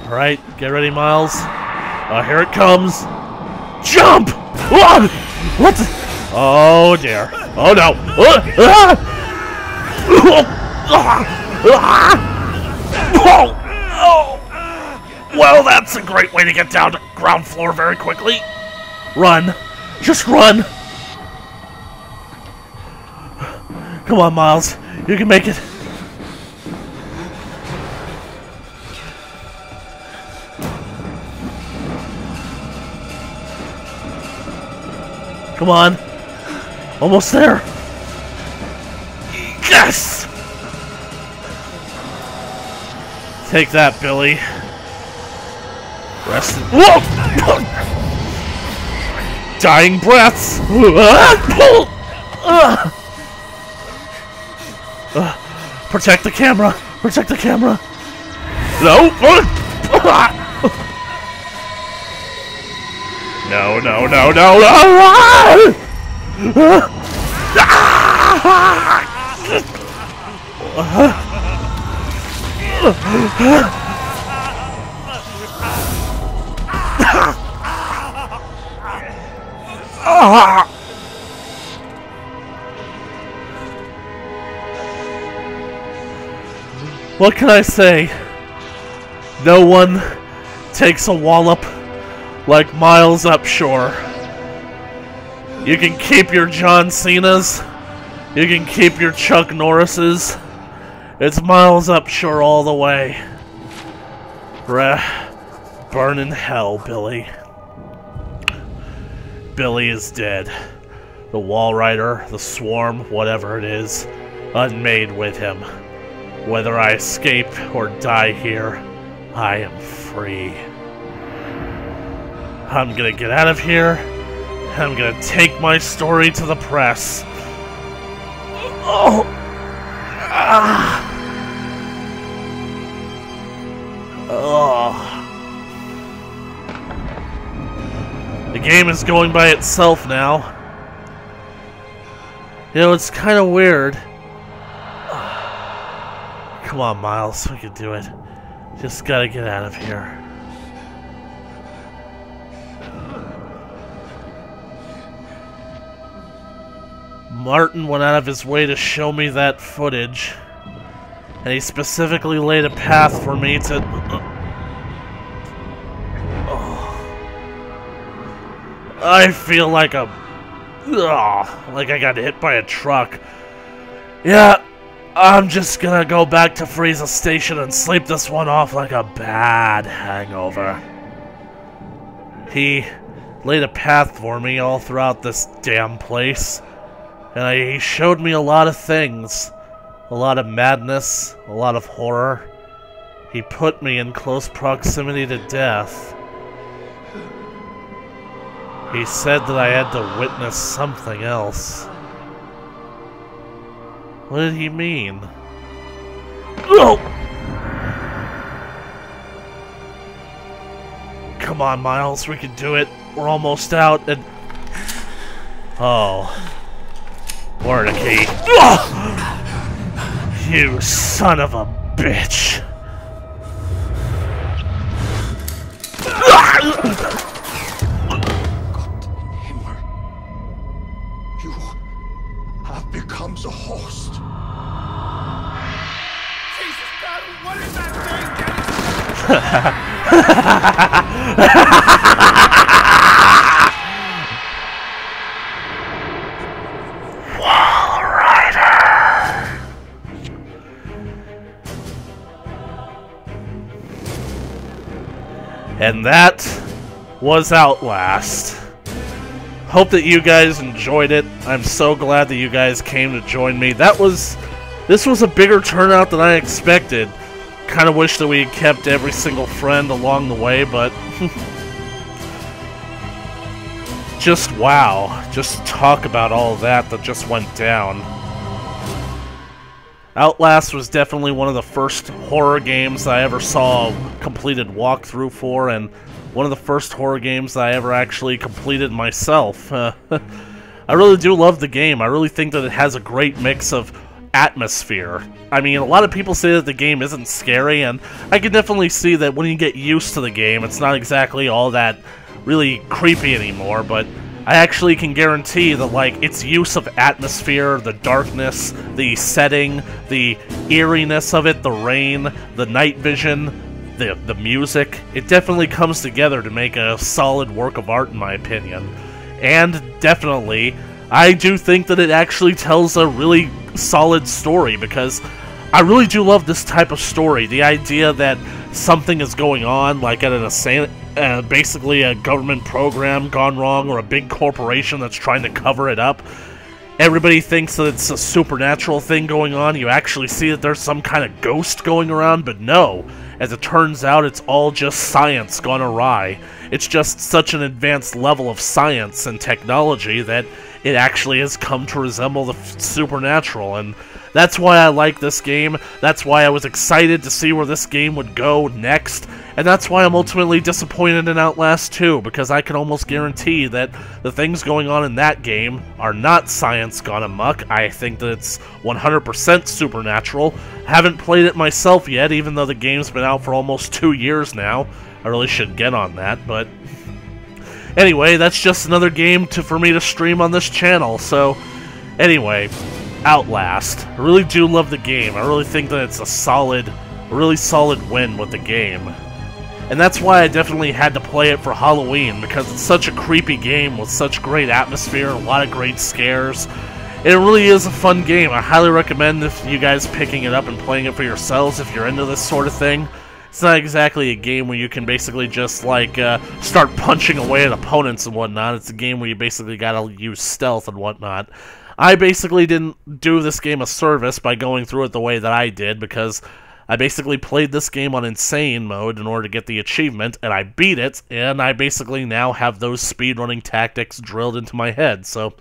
Speaker 1: Alright, get ready, Miles. Here it comes. Jump! What the? Oh dear. Oh no. Well, that's a great way to get down to ground floor very quickly. Run. Just run. Come on, Miles. You can make it. Come on. Almost there. Yes! Take that, Billy. Rest in— whoa! Dying breaths! Protect the camera! Protect the camera! No! No, no, no, no, no! What can I say? No one takes a wallop like Miles Upshur. You can keep your John Cenas. You can keep your Chuck Norrises. It's Miles Upshur all the way. Burn in hell, Billy. Billy is dead. The Wall Rider, the Swarm, whatever it is, unmade with him. Whether I escape or die here, I am free. I'm gonna get out of here. I'm gonna take my story to the press. Oh! Ah! Oh! The game is going by itself now. You know, it's kind of weird. Come on, Miles, we can do it. Just gotta get out of here. Martin went out of his way to show me that footage, and he specifically laid a path for me to... I feel like a... like I got hit by a truck. Yeah, I'm just gonna go back to Frieza Station and sleep this one off like a bad hangover. He laid a path for me all throughout this damn place. And he showed me a lot of things. A lot of madness, a lot of horror. He put me in close proximity to death. He said that I had to witness something else. What did he mean? Oh! Come on, Miles, we can do it. We're almost out, and... Oh. Wernicke. You son of a bitch.
Speaker 2: Himmler. You have become the host. Jesus, God, what is that thing?
Speaker 1: And that was Outlast. Hope that you guys enjoyed it. I'm so glad that you guys came to join me. This was a bigger turnout than I expected. Kind of wish that we had kept every single friend along the way, but just wow. Just talk about all that just went down. Outlast was definitely one of the first horror games I ever saw a completed walkthrough for, and one of the first horror games that I ever actually completed myself. I really do love the game. I really think that it has a great mix of atmosphere. I mean, a lot of people say that the game isn't scary, and I can definitely see that when you get used to the game, it's not exactly all that really creepy anymore, but I actually can guarantee that, like, its use of atmosphere, the darkness, the setting, the eeriness of it, the rain, the night vision, the music, it definitely comes together to make a solid work of art, in my opinion. And definitely, I do think that it actually tells a really solid story, because I really do love this type of story. The idea that something is going on, like at an basically a government program gone wrong, or a big corporation that's trying to cover it up. Everybody thinks that it's a supernatural thing going on. You actually see that there's some kind of ghost going around, but no. As it turns out, it's all just science gone awry. It's just such an advanced level of science and technology that it actually has come to resemble the supernatural, and that's why I like this game. That's why I was excited to see where this game would go next, and that's why I'm ultimately disappointed in Outlast 2, because I can almost guarantee that the things going on in that game are not science gone amok. I think that it's 100% supernatural. Haven't played it myself yet, even though the game's been out for almost 2 years now. I really should get on that, but anyway, that's just another game for me to stream on this channel. So anyway, Outlast. I really do love the game. I really think that it's a really solid win with the game. And that's why I definitely had to play it for Halloween, because it's such a creepy game with such great atmosphere and a lot of great scares. It really is a fun game. I highly recommend if you guys picking it up and playing it for yourselves if you're into this sort of thing. It's not exactly a game where you can basically just, like, start punching away at opponents and whatnot. It's a game where you basically gotta use stealth and whatnot. I basically didn't do this game a service by going through it the way that I did, because I basically played this game on insane mode in order to get the achievement, and I beat it, and I basically now have those speedrunning tactics drilled into my head. So,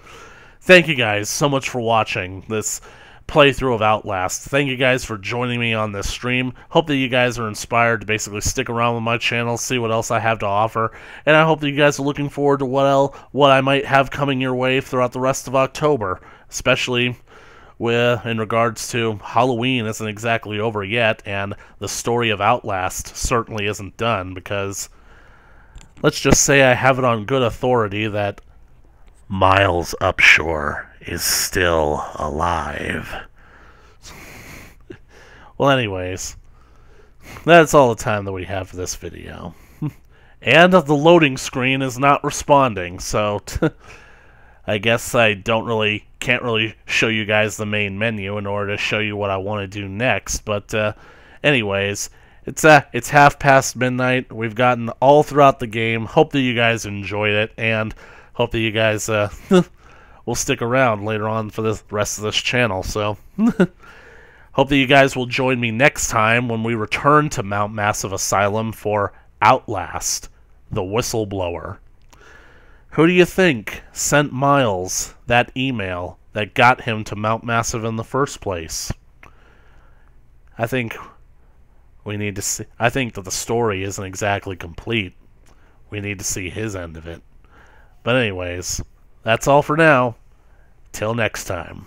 Speaker 1: thank you guys so much for watching this playthrough of Outlast. Thank you guys for joining me on this stream. Hope that you guys are inspired to basically stick around with my channel, see what else I have to offer, and I hope that you guys are looking forward to what I might have coming your way throughout the rest of October, especially in regards to Halloween isn't exactly over yet, and the story of Outlast certainly isn't done, because let's just say I have it on good authority that Miles Upshur is still alive. Well, anyways, that's all the time that we have for this video. And the loading screen is not responding, so I guess I can't really show you guys the main menu in order to show you what I want to do next. But anyways, it's midnight. We've gotten all throughout the game. Hope that you guys enjoyed it, and hope that you guys will stick around later on for the rest of this channel. So hope that you guys will join me next time when we return to Mount Massive Asylum for Outlast, the Whistleblower. Who do you think sent Miles that email that got him to Mount Massive in the first place? I think we need to see. I think that the story isn't exactly complete. We need to see his end of it. But anyways, that's all for now. Till next time.